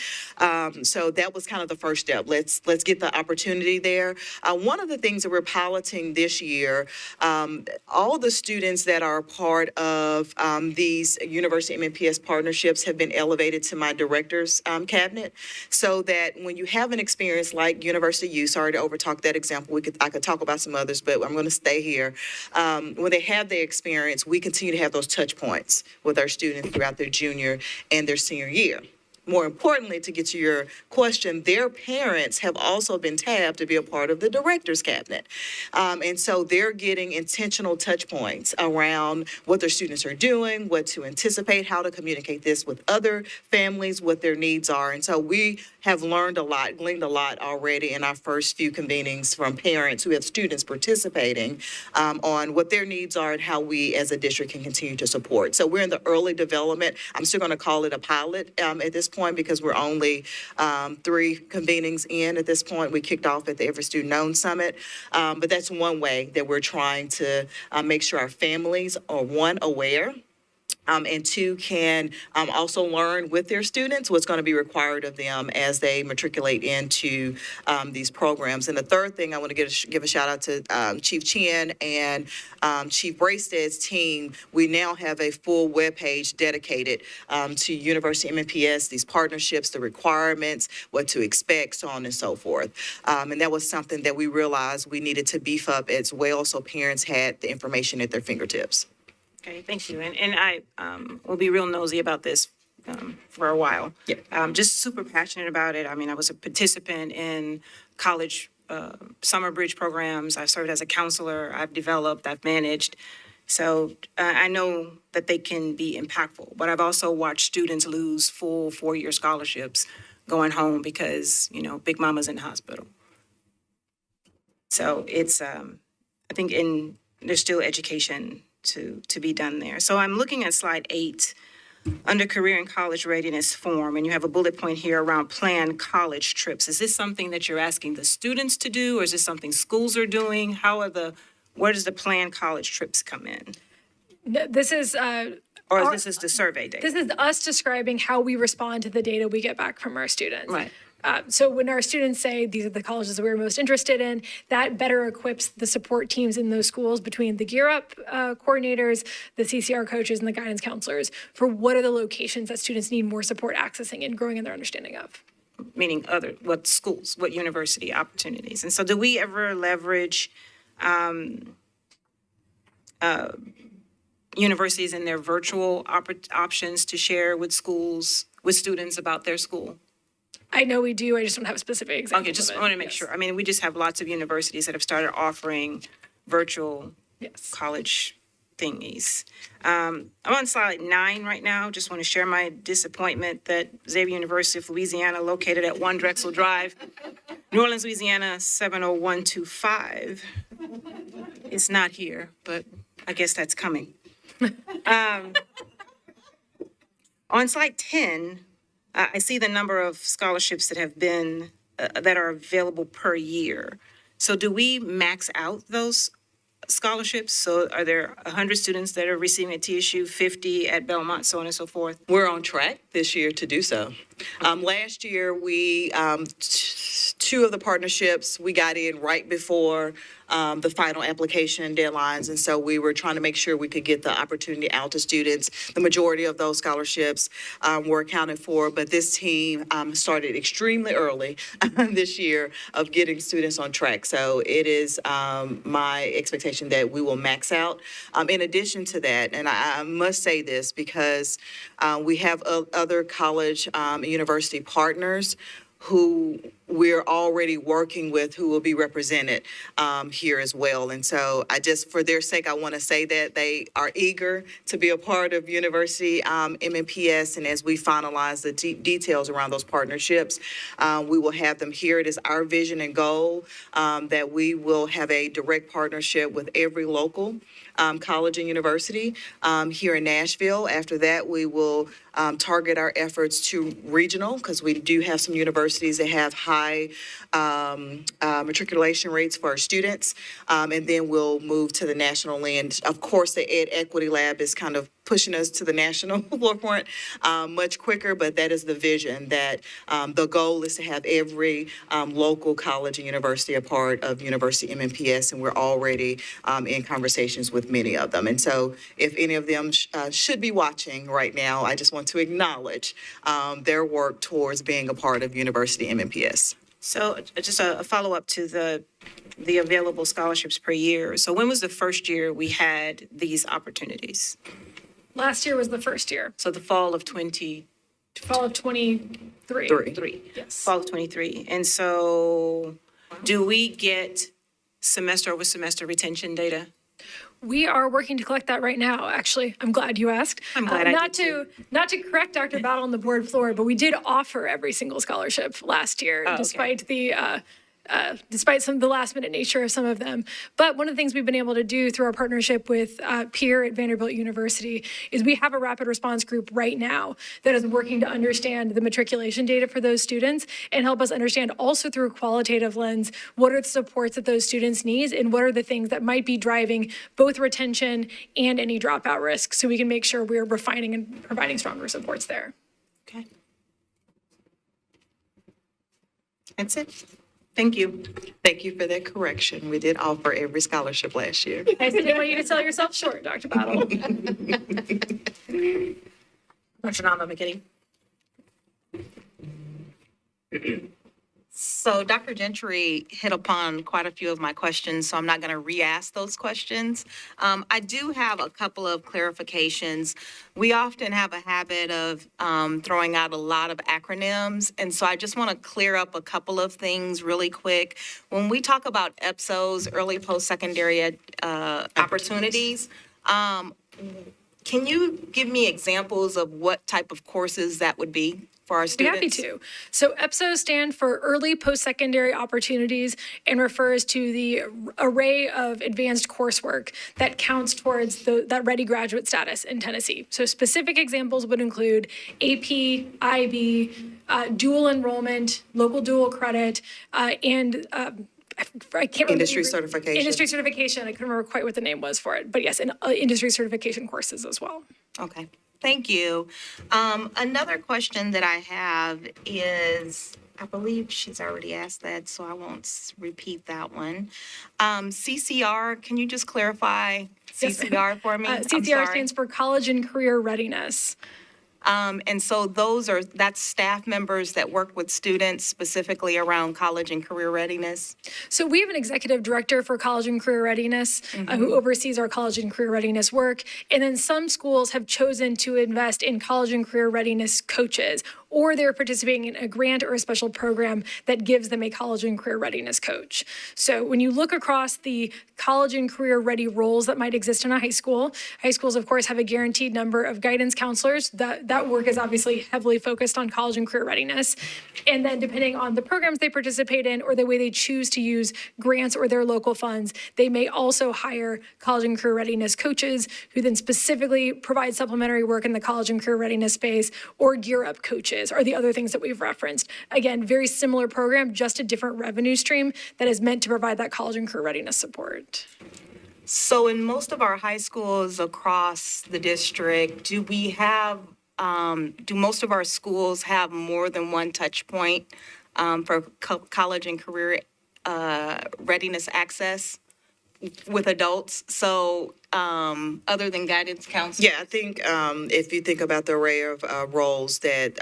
So that was kind of the first step. Let's get the opportunity there. One of the things that we're piloting this year, all the students that are part of these University MNPS partnerships have been elevated to my director's cabinet, so that when you have an experience like University U, sorry to overtalk that example, I could talk about some others, but I'm going to stay here. When they have their experience, we continue to have those touch points with our students throughout their junior and their senior year. More importantly, to get to your question, their parents have also been tabbed to be a part of the director's cabinet. And so they're getting intentional touch points around what their students are doing, what to anticipate, how to communicate this with other families, what their needs are. And so we have learned a lot, gleaned a lot already in our first few convenings from parents who have students participating on what their needs are and how we as a district can continue to support. So we're in the early development. I'm still going to call it a pilot at this point because we're only 3 convenings in at this point. We kicked off at the Every Student Known Summit, but that's one way that we're trying to make sure our families are, 1, aware, and 2, can also learn with their students what's going to be required of them as they matriculate into these programs. And the third thing I want to give a shout out to Chief Chin and Chief Braystead's team. We now have a full webpage dedicated to University MNPS, these partnerships, the requirements, what to expect, so on and so forth. And that was something that we realized we needed to beef up as well, so parents had the information at their fingertips. Okay, thank you. And I will be real nosy about this for a while. Yep. Just super passionate about it. I mean, I was a participant in college summer bridge programs. I've served as a counselor. I've developed, I've managed. So I know that they can be impactful, but I've also watched students lose full 4-year scholarships going home because, Big Mama's in the hospital. So it's, I think there's still education to be done there. So I'm looking at slide 8 under career and college readiness form, and you have a bullet point here around planned college trips. Is this something that you're asking the students to do, or is this something schools are doing? Where does the planned college trips come in? This is, Or this is the survey data? this is us describing how we respond to the data we get back from our students. Right. So when our students say these are the colleges that we're most interested in, that better equips the support teams in those schools between the Gear Up coordinators, the CCR coaches, and the guidance counselors for what are the locations that students need more support accessing and growing in their understanding of. Meaning what schools, what university opportunities. And so do we ever leverage universities and their virtual options to share with students about their school? I know we do, I just don't have a specific example. Okay, just of it. want to make Yes. sure. I mean, we just have lots of universities that have started offering virtual Yes. college thingies. I'm on slide 9 right now. Just want to share my disappointment that Xavier University of Louisiana, located at 1 Drexel Drive, New Orleans, Louisiana, 70125, is not here, but I guess that's coming. On slide 10, I see the number of scholarships that have been, that are available per year. So do we max out those scholarships? So are there 100 students that are receiving at TSU, 50 at Belmont, so on and so forth? We're on track this year to do so. Last year, we, 2 of the partnerships, we got in right before the final application deadlines. And so we were trying to make sure we could get the opportunity out to students. The majority of those scholarships were accounted for, but this team started extremely early this year of getting students on track. So it is my expectation that we will max out. In addition to that, and I must say this because we have other college and university partners who we're already working with who will be represented here as well. And so for their sake, I want to say that they are eager to be a part of University MNPS. And as we finalize the details around those partnerships, we will have them here. It is our vision and goal that we will have a direct partnership with every local college and university here in Nashville. After that, we will target our efforts to regional, because we do have some universities that have high matriculation rates for our students. And then we'll move to the national end. Of course, the Ed Equity Lab is kind of pushing us to the national forefront much quicker, but that is the vision, that the goal is to have every local college and university a part of University MNPS, and we're already in conversations with many of them. And so if any of them should be watching right now, I just want to acknowledge their work towards being a part of University MNPS. So just a follow-up to the available scholarships per year. So when was the first year we had these opportunities? Last year was the first year, So the fall of 23. fall of 23. Yes. Fall of 23. And so do we get semester over semester retention data? We are working to collect that right now, actually. I'm glad you asked. I'm glad I not did too. Not to correct Dr. Battle on the board floor, but we did offer every single scholarship last year, okay. despite some of the last minute nature of some of them. But one of the things we've been able to do through our partnership with Peer at Vanderbilt University is we have a rapid response group right now that is working to understand the matriculation data for those students and help us understand also through a qualitative lens, what are the supports that those students need and what are the things that might be driving both retention and any dropout risk, so we can make sure we're refining and providing stronger supports there. Okay. That's it. Thank you. Thank you for that correction. We did offer every scholarship last year. I didn't want you to sell yourself short, Dr. Battle. Dr. Nama McKinney. So Dr. Gentry hit upon quite a few of my questions, so I'm not going to re-ask those questions. I do have a couple of clarifications. We often have a habit of throwing out a lot of acronyms, and so I just want to clear up a couple of things really quick. When we talk about EPSOs, early post-secondary opportunities, Can you give me examples of what type of courses that would be for our Be students? happy to. So EPSO stands for Early Post-Secondary Opportunities and refers to the array of advanced coursework that counts towards that ready graduate status in Tennessee. So specific examples would include AP, IB, dual enrollment, local dual credit, and I can't remember. Industry certification. Industry certification. I couldn't remember quite what the name was for it. But yes, and industry certification courses as well. Okay, thank you. Another question that I have is, I believe she's already asked that, so I won't repeat that one. CCR, can you just clarify Yes, ma'am. CCR for me? I'm CCR sorry. stands for College and Career Readiness. And so that's staff members that work with students specifically around college and career readiness? So we have an executive director for college and career readiness who oversees our college and career readiness work. And then some schools have chosen to invest in college and career readiness coaches, or they're participating in a grant or a special program that gives them a college and career readiness coach. So when you look across the college and career ready roles that might exist in a high schools, of course, have a guaranteed number of guidance counselors. That work is obviously heavily focused on college and career readiness. And then depending on the programs they participate in or the way they choose to use grants or their local funds, they may also hire college and career readiness coaches who then specifically provide supplementary work in the college and career readiness space, or gear up coaches are the other things that we've referenced. Again, very similar program, just a different revenue stream that is meant to provide that college and career readiness support. So in most of our high schools across the district, do most of our schools have more than one touch point for college and career readiness access with adults? So other than guidance counselors? Yeah, I think if you think about the array of roles that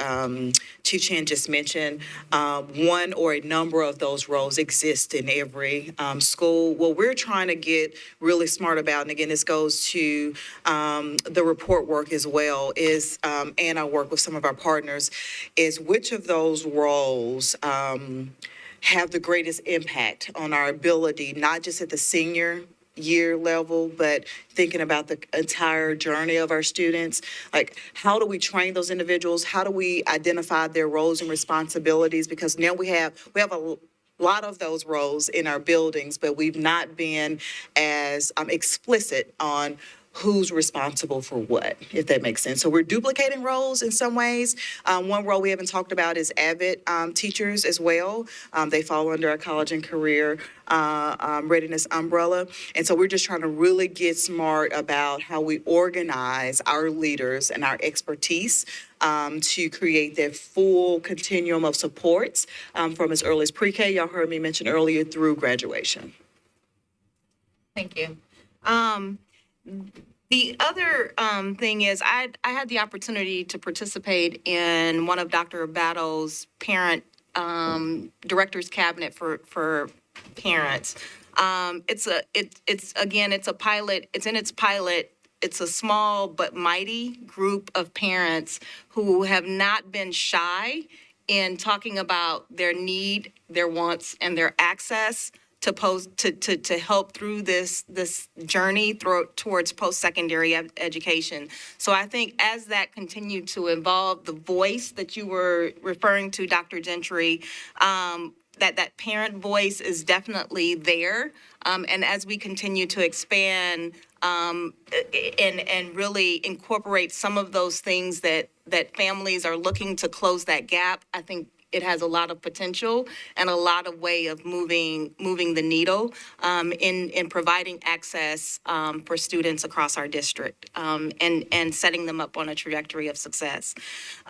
Chief Chan just mentioned, one or a number of those roles exist in every school. What we're trying to get really smart about, and again, this goes to the report work as well, is, and our work with some of our partners, is which of those roles have the greatest impact on our ability, not just at the senior year level, but thinking about the entire journey of our students. Like, how do we train those individuals? How do we identify their roles and responsibilities? Because now we have a lot of those roles in our buildings, but we've not been as explicit on who's responsible for what, if that makes sense. So we're duplicating roles in some ways. One role we haven't talked about is AVID teachers as well. They fall under our college and career readiness umbrella. And so we're just trying to really get smart about how we organize our leaders and our expertise to create that full continuum of supports from as early as pre-K, y'all heard me mention earlier, through graduation. Thank you. The other thing is I had the opportunity to participate in one of Dr. Battle's parent director's cabinet for parents. It's a pilot. It's in its pilot. It's a small but mighty group of parents who have not been shy in talking about their need, their wants, and their access to help through this journey towards post-secondary education. So I think as that continued to evolve, the voice that you were referring to, Dr. Gentry, that parent voice is definitely there. And as we continue to expand and really incorporate some of those things that families are looking to close that gap, I think it has a lot of potential and a lot of way of moving the needle in providing access for students across our district and setting them up on a trajectory of success.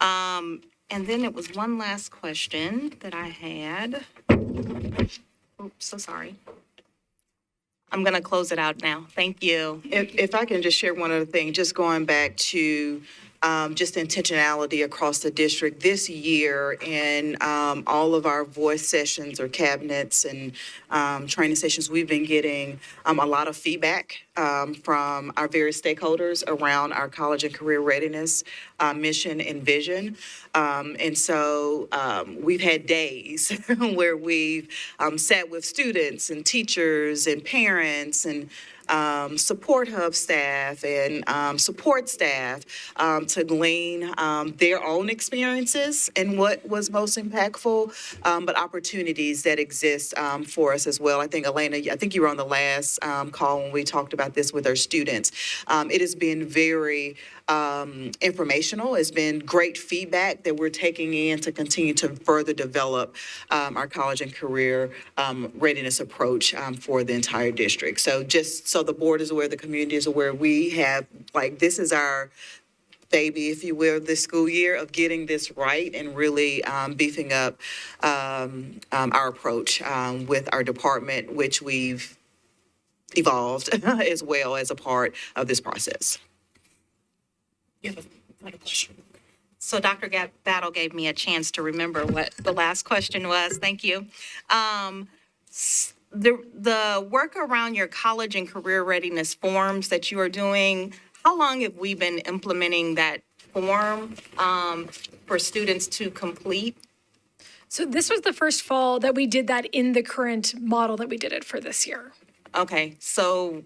And then it was one last question that I had. Oops, so sorry. I'm going to close it out now. Thank you. If I can just share one other thing, just going back to just intentionality across the district this year in all of our voice sessions or cabinets and training sessions, we've been getting a lot of feedback from our various stakeholders around our college and career readiness mission and vision. And so we've had days where we've sat with students and teachers and parents and support hub staff and support staff to glean their own experiences and what was most impactful, but opportunities that exist for us as well. I think, Elena, I think you were on the last call when we talked about this with our students. It has been very informational. It's been great feedback that we're taking in to continue to further develop our college and career readiness approach for the entire district. So just so the board is aware, the community is aware, we have, like, this is our baby, if you will, this school year of getting this right and really beefing up our approach with our department, which we've evolved as well as a part of this process. You have a final question. So Dr. Battle gave me a chance to remember what the last question was. Thank you. The work around your college and career readiness forms that you are doing, how long have we been implementing that form for students to complete? So this was the first fall that we did that in the current model that we did it for this year. Okay, so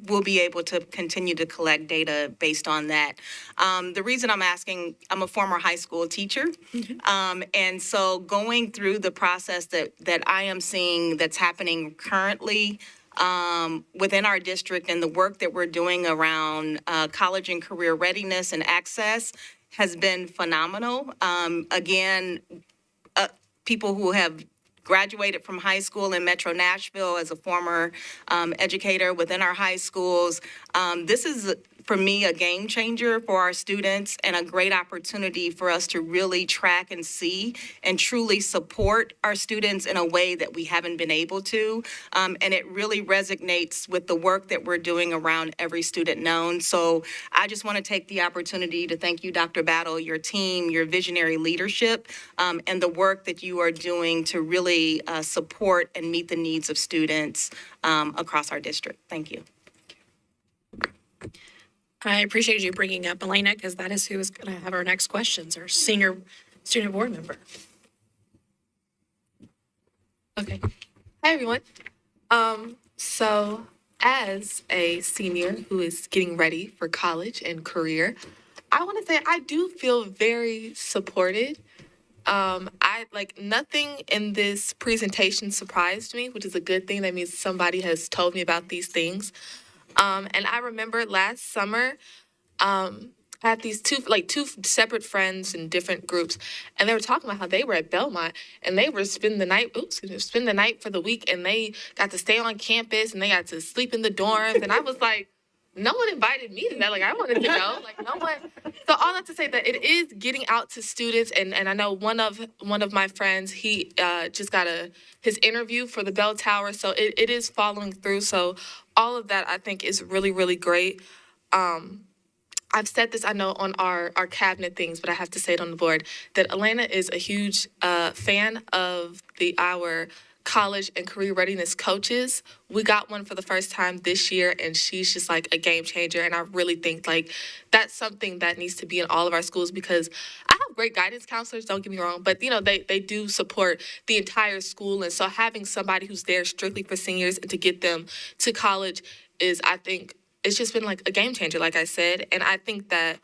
we'll be able to continue to collect data based on that. The reason I'm asking, I'm a former high school teacher. And so going through the process that I am seeing that's happening currently within our district and the work that we're doing around college and career readiness and access has been phenomenal. Again, people who have graduated from high school in Metro Nashville as a former educator within our high schools. This is, for me, a game changer for our students and a great opportunity for us to really track and see and truly support our students in a way that we haven't been able to. And it really resonates with the work that we're doing around every student known. So I just want to take the opportunity to thank you, Dr. Battle, your team, your visionary leadership, and the work that you are doing to really support and meet the needs of students across our district. Thank you. I appreciate you bringing up Elena, because that is who is going to have our next questions, our senior student board member. Okay. Hi, everyone. So as a senior who is getting ready for college and career, I want to say I do feel very supported. Nothing in this presentation surprised me, which is a good thing. That means somebody has told me about these things. And I remember last summer, I had these two separate friends in different groups, and they were talking about how they were at Belmont and they were spend the night for the week, and they got to stay on campus and they got to sleep in the dorms. And I was like, no one invited me to that. Like, I wanted to go. Like, no one. So all that to say that it is getting out to students, and I know one of my friends, he just got his interview for the Bell Tower, so it is following through. So all of that, I think, is really, really great. I've said this, I know, on our cabinet things, but I have to say it on the board, that Elena is a huge fan of our college and career readiness coaches. We got one for the first time this year, and she's just like a game changer. And I really think like that's something that needs to be in all of our schools, because I have great guidance counselors, don't get me wrong, but you know, they do support the entire school. And so having somebody who's there strictly for seniors and to get them to college is, I think, it's just been like a game changer, like I said. And I think that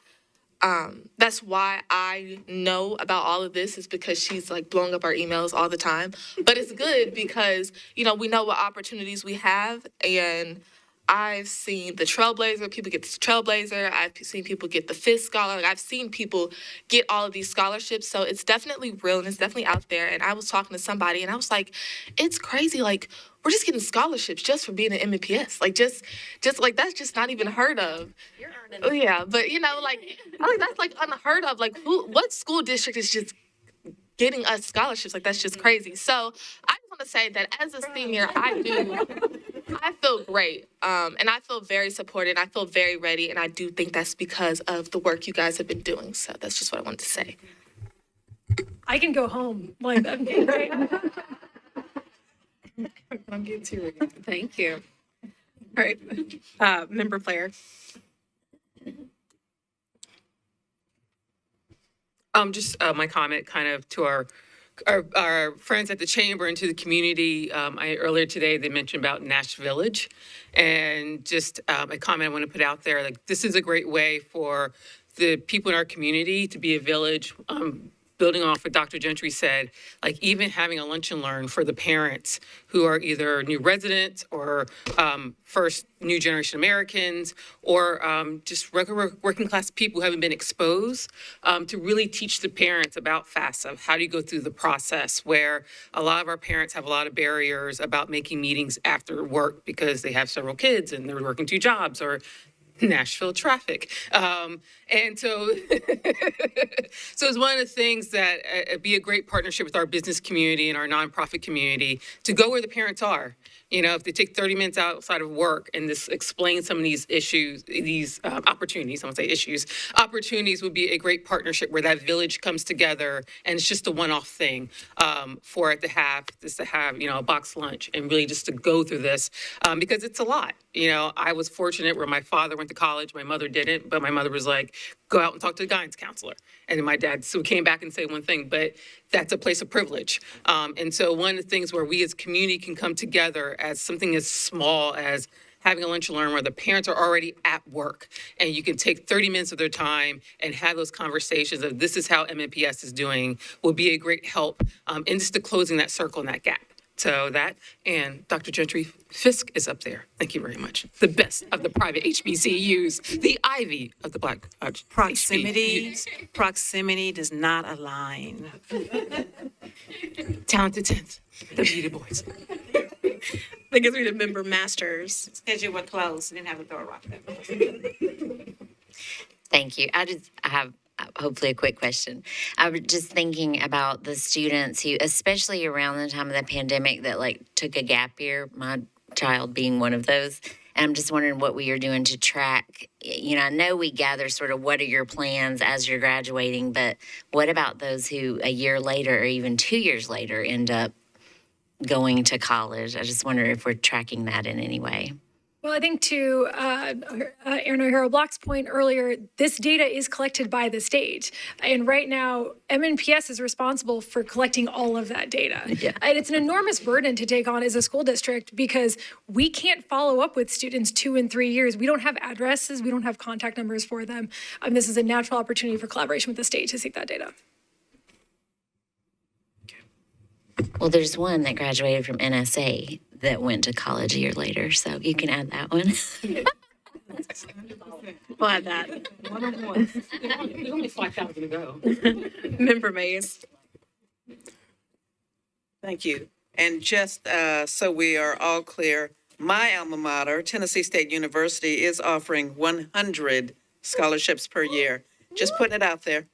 that's why I know about all of this, is because she's like blowing up our emails all the time. But it's good because, you know, we know what opportunities we have. And I've seen the Trailblazer, people get the Trailblazer. I've seen people get the FISC Scholar. Like, I've seen people get all of these scholarships. So it's definitely real and it's definitely out there. And I was talking to somebody and I was like, it's crazy. Like, we're just getting scholarships just for being an MNPS. Like, just like, that's just not even heard of. You're earning. Oh, yeah. But, you know, like, I think that's like unheard of. Like, what school district is just getting us scholarships? Like, that's just crazy. So I just want to say that as a senior, I feel great. And I feel very supported. I feel very ready. And I do think that's because of the work you guys have been doing. So that's just what I wanted to say. I can go home. Like, I'm getting great. I'm getting too ready. Thank you. All right, member Player. Just my comment kind of to our our friends at the chamber and to the community. Earlier today, they mentioned about Nashville Village, and just a comment I want to put out there, like this is a great way for the people in our community to be a village. Building off what Dr. Gentry said, like even having a lunch and learn for the parents who are either new residents or first new generation Americans or just regular working class people who haven't been exposed to really teach the parents about FAFSA. How do you go through the process, where a lot of our parents have a lot of barriers about making meetings after work because they have several kids and they're working 2 jobs or Nashville traffic. And so, so it's one of the things that be a great partnership with our business community and our nonprofit community to go where the parents are. You know, if they take 30 minutes outside of work and just explain some of these issues, these opportunities, I won't say issues, opportunities would be a great partnership where that village comes together and it's just a one-off thing for it to have, you know, a box lunch and really just to go through this because it's a lot. You know, I was fortunate where my father went to college, my mother didn't, but my mother was like, go out and talk to the guidance counselor. And then my dad came back and said one thing, but that's a place of privilege. And so one of the things where we as community can come together as something as small as having a lunch and learn where the parents are already at work and you can take 30 minutes of their time and have those conversations of this is how MNPS is doing will be a great help in just to closing that circle and that gap. So that, and Dr. Gentry, Fisk is up there. Thank you very much. The best of the private HBCUs, the Ivy of the Black Proximity does not align. Talented 10th, the Beauty Boys. I guess we remember masters. Because you were close, you didn't have to throw a rock there. Thank you. I have hopefully a quick question. I was just thinking about the students who, especially around the time of the pandemic, that like took a gap year, my child being one of those. And I'm just wondering what we are doing to track, you know, I know we gather sort of what are your plans as you're graduating, but what about those who a year later or even 2 years later end up going to college? I just wonder if we're tracking that in any way. Well, I think to Aaron O'Hara Block's point earlier, this data is collected by the state. And right now, MNPS is responsible for collecting all of that data. Yeah. And it's an enormous burden to take on as a school district because we can't follow up with students 2 and 3 years. We don't have addresses. We don't have contact numbers for them. This is a natural opportunity for collaboration with the state to seek that data. Well, there's one that graduated from NSA that went to college a year later, so you can add that one. We'll add that. One. There's only 5,000 to go. Member Mays. Thank you. And just so we are all clear, my alma mater, Tennessee State University, is offering 100 scholarships per year. Just putting it out there.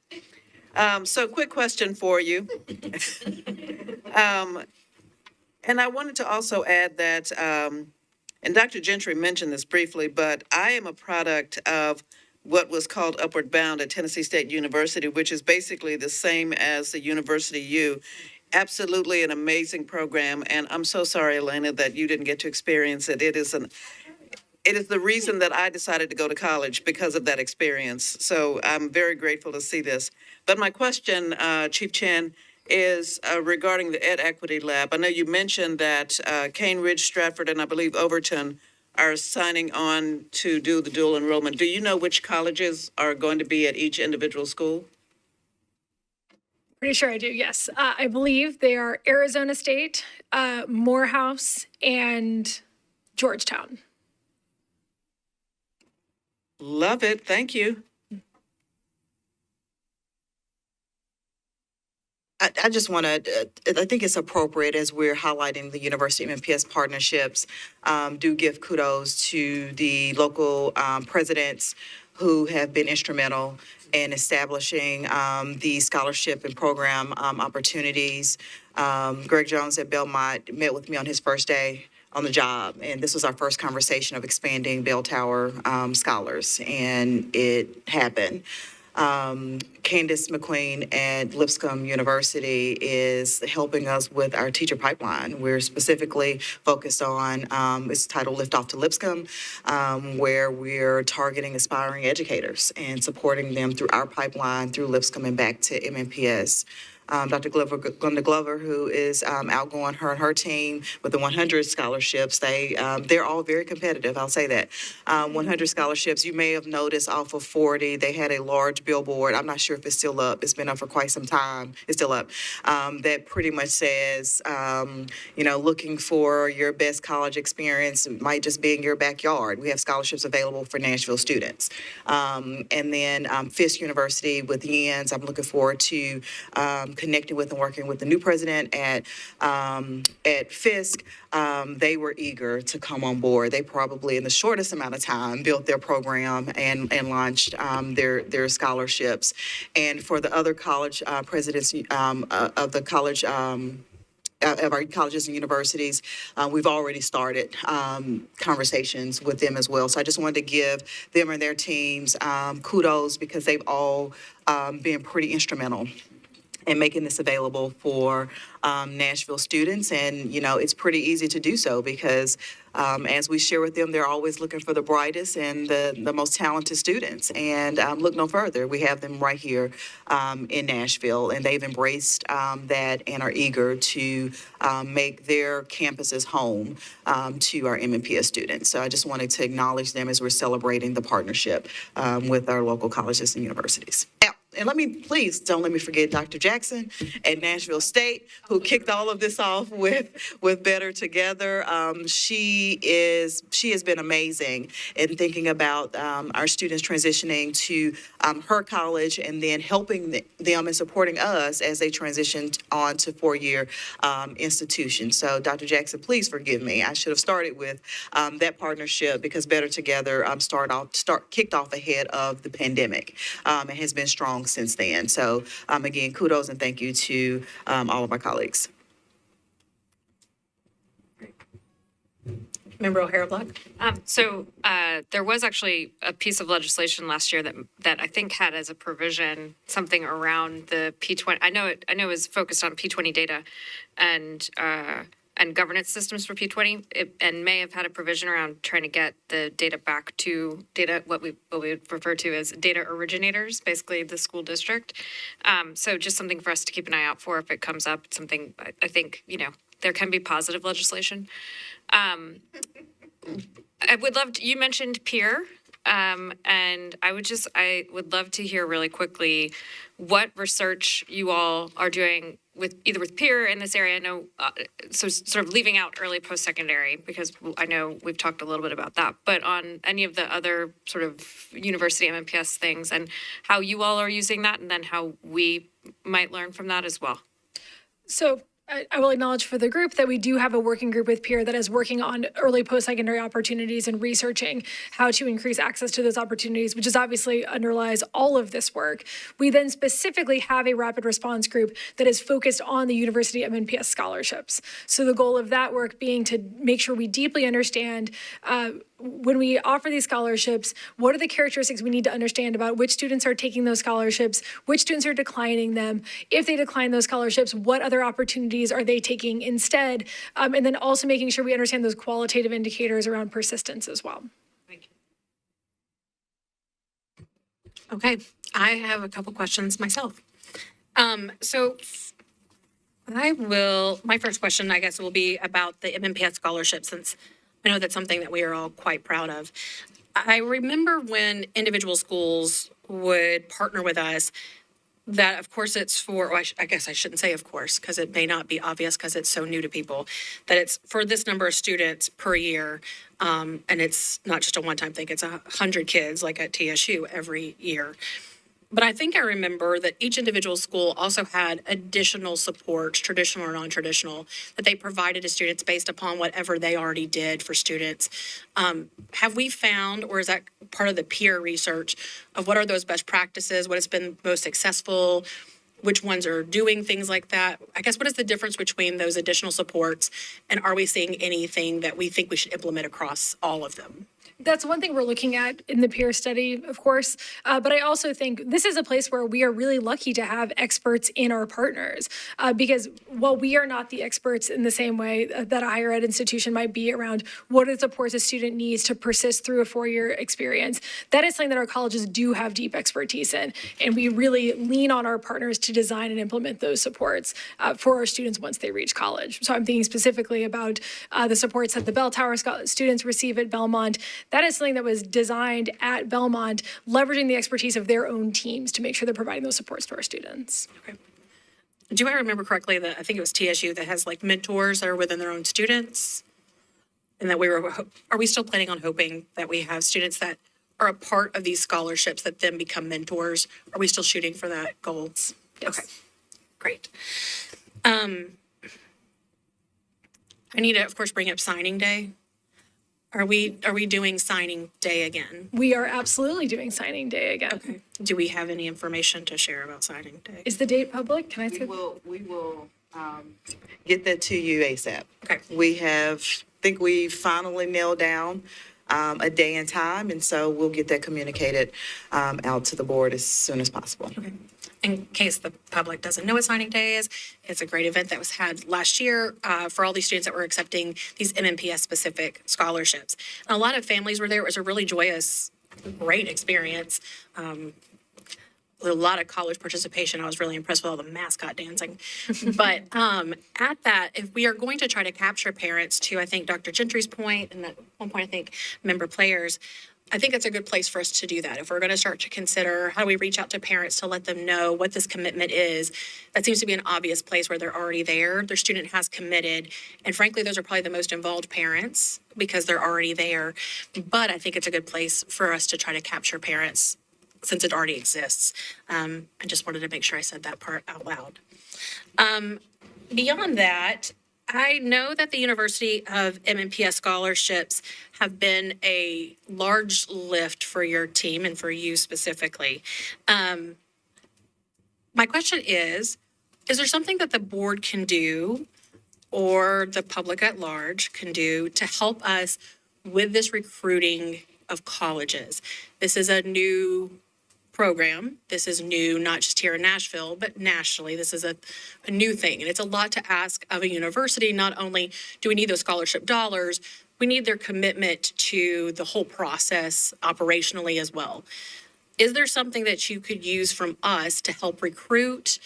So quick question for you. And I wanted to also add that, and Dr. Gentry mentioned this briefly, but I am a product of what was called Upward Bound at Tennessee State University, which is basically the same as the University U. Absolutely an amazing program, and I'm so sorry, Elena, that you didn't get to experience it. It is the reason that I decided to go to college because of that experience. So I'm very grateful to see this. But my question, Chief Chen, is regarding the Ed Equity Lab. I know you mentioned that Cane Ridge, Stratford, and I believe Overton are signing on to do the dual enrollment. Do you know which colleges are going to be at each individual school? Pretty sure I do, yes. I believe they are Arizona State, Morehouse, and Georgetown. Love it. Thank you. I just want to, I think it's appropriate as we're highlighting the University MNPS partnerships, do give kudos to the local presidents who have been instrumental in establishing the scholarship and program opportunities. Greg Jones at Belmont met with me on his first day on the job, and this was our first conversation of expanding Bell Tower scholars, and it happened. Candace McQueen at Lipscomb University is helping us with our teacher pipeline. We're specifically focused on, it's titled Lift Off to Lipscomb, where we're targeting aspiring educators and supporting them through our pipeline, through Lipscomb and back to MNPS. Dr. Glenda Glover, who is outgoing, her and her team with the 100 scholarships. They're all very competitive, I'll say that. 100 scholarships, you may have noticed off of 40, they had a large billboard. I'm not sure if it's still up. It's been up for quite some time. It's still up. That pretty much says, looking for your best college experience. It might just be in your backyard. We have scholarships available for Nashville students. And then Fisk University with Jens, I'm looking forward to connecting with and working with the new president at Fisk. They were eager to come on board. They probably, in the shortest amount of time, built their program and launched their scholarships. And for the other college presidents of the college of our colleges and universities, we've already started conversations with them as well. So I just wanted to give them and their teams kudos, because they've all been pretty instrumental in making this available for Nashville students. And, it's pretty easy to do so, because as we share with them, they're always looking for the brightest and the most talented students. And look no further. We have them right here in Nashville, and they've embraced that and are eager to make their campuses home to our MNPS students. So I just wanted to acknowledge them as we're celebrating the partnership with our local colleges and universities. And please don't let me forget Dr. Jackson at Nashville State, who kicked all of this off with Better Together. She has been amazing in thinking about our students transitioning to her college, and then helping them and supporting us as they transitioned on to four-year institutions. So Dr. Jackson, please forgive me. I should have started with that partnership, because Better Together kicked off ahead of the pandemic and has been strong since then. So again, kudos and thank you to all of my colleagues. Member O'Hara Block. So there was actually a piece of legislation last year that I think had as a provision something around the P20. I know it was focused on P20 data and governance systems for P20, and may have had a provision around trying to get the data back to what we would refer to as data originators, basically the school district. So just something for us to keep an eye out for if it comes up. It's something I think there can be positive legislation. I would love to, you mentioned peer, and I would love to hear really quickly what research you all are doing with either with peer in this area. I know, so sort of leaving out early post-secondary, because I know we've talked a little bit about that, but on any of the other sort of university MNPS things and how you all are using that, and then how we might learn from that as well. So I will acknowledge for the group that we do have a working group with peer that is working on early post-secondary opportunities and researching how to increase access to those opportunities, which is obviously underlies all of this work. We then specifically have a rapid response group that is focused on the university MNPS scholarships. So the goal of that work being to make sure we deeply understand when we offer these scholarships, what are the characteristics we need to understand about which students are taking those scholarships, which students are declining them. If they decline those scholarships, what other opportunities are they taking instead? And then also making sure we understand those qualitative indicators around persistence as well. Thank you. Okay, I have a couple questions myself. My first question, I guess, will be about the MNPS scholarship, since I know that's something that we are all quite proud of. I remember when individual schools would partner with us, that of course it's for, I guess I shouldn't say of course, because it may not be obvious because it's so new to people, that it's for this number of students per year. And it's not just a one-time thing, it's 100 kids like at TSU every year. But I think I remember that each individual school also had additional supports, traditional or non-traditional, that they provided to students based upon whatever they already did for students. Have we found, or is that part of the peer research, of what are those best practices, what has been most successful, which ones are doing things like that? I guess, what is the difference between those additional supports, and are we seeing anything that we think we should implement across all of them? That's one thing we're looking at in the peer study, of course. But I also think this is a place where we are really lucky to have experts in our partners. Because while we are not the experts in the same way that a higher ed institution might be around what are the supports a student needs to persist through a 4-year experience, that is something that our colleges do have deep expertise in. And we really lean on our partners to design and implement those supports for our students once they reach college. So I'm thinking specifically about the supports that the Bell Tower students receive at Belmont. That is something that was designed at Belmont, leveraging the expertise of their own teams to make sure they're providing those supports to our students. Okay. Do I remember correctly that I think it was TSU that has like mentors that are within their own students? And that are we still planning on hoping that we have students that are a part of these scholarships that then become mentors? Are we still shooting for that goal? Yes. Okay, great. I need to, of course, bring up signing day. Are we doing signing day again? We are absolutely doing signing day again. Okay. Do we have any information to share about signing day? Is the date public? Can I say? We will get that to you ASAP. Okay. Think we finally nailed down a day and time, and so we'll get that communicated out to the board as soon as possible. Okay. In case the public doesn't know what signing day is, it's a great event that was had last year for all these students that were accepting these MNPS specific scholarships. And a lot of families were there. It was a really joyous, great experience. A lot of college participation. I was really impressed with all the mascot dancing. But at that, if we are going to try to capture parents to, I think, Dr. Gentry's point, and at one point, I think, member players, I think it's a good place for us to do that. If we're going to start to consider how do we reach out to parents to let them know what this commitment is, that seems to be an obvious place where they're already there. Their student has committed. And frankly, those are probably the most involved parents because they're already there. But I think it's a good place for us to try to capture parents since it already exists. I just wanted to make sure I said that part out loud. Beyond that, I know that the University of MNPS scholarships have been a large lift for your team and for you specifically. My question is there something that the board can do or the public at large can do to help us with this recruiting of colleges? This is a new program. This is new, not just here in Nashville, but nationally. This is a new thing. And it's a lot to ask of a university. Not only do we need those scholarship dollars, we need their commitment to the whole process operationally as well. Is there something that you could use from us to help recruit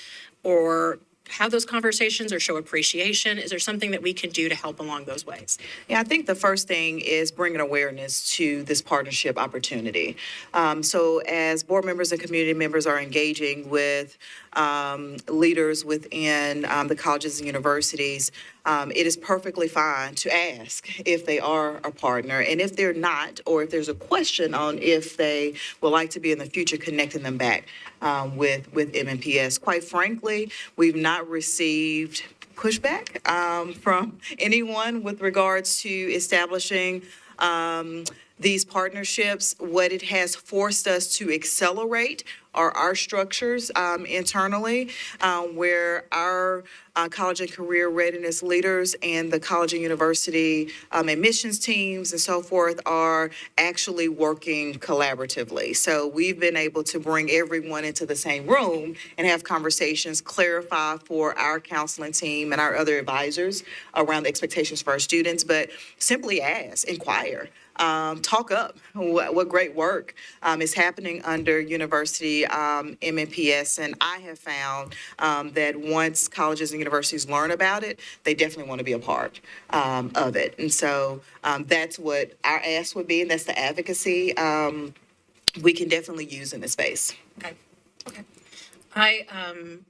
or have those conversations or show appreciation? Is there something that we can do to help along those ways? Yeah, I think the first thing is bringing awareness to this partnership opportunity. So as board members and community members are engaging with leaders within the colleges and universities, it is perfectly fine to ask if they are a partner. And if they're not, or if there's a question on if they would like to be in the future, connecting them back with MNPS. Quite frankly, we've not received pushback from anyone with regards to establishing these partnerships. What it has forced us to accelerate are our structures internally, where our college and career readiness leaders and the college and university admissions teams and so forth are actually working collaboratively. So we've been able to bring everyone into the same room and have conversations, clarify for our counseling team and our other advisors around the expectations for our students, but simply ask, inquire. Talk up what great work is happening under University MNPS. And I have found that once colleges and universities learn about it, they definitely want to be a part of it. And so that's what our ask would be, and that's the advocacy we can definitely use in this space. Okay. I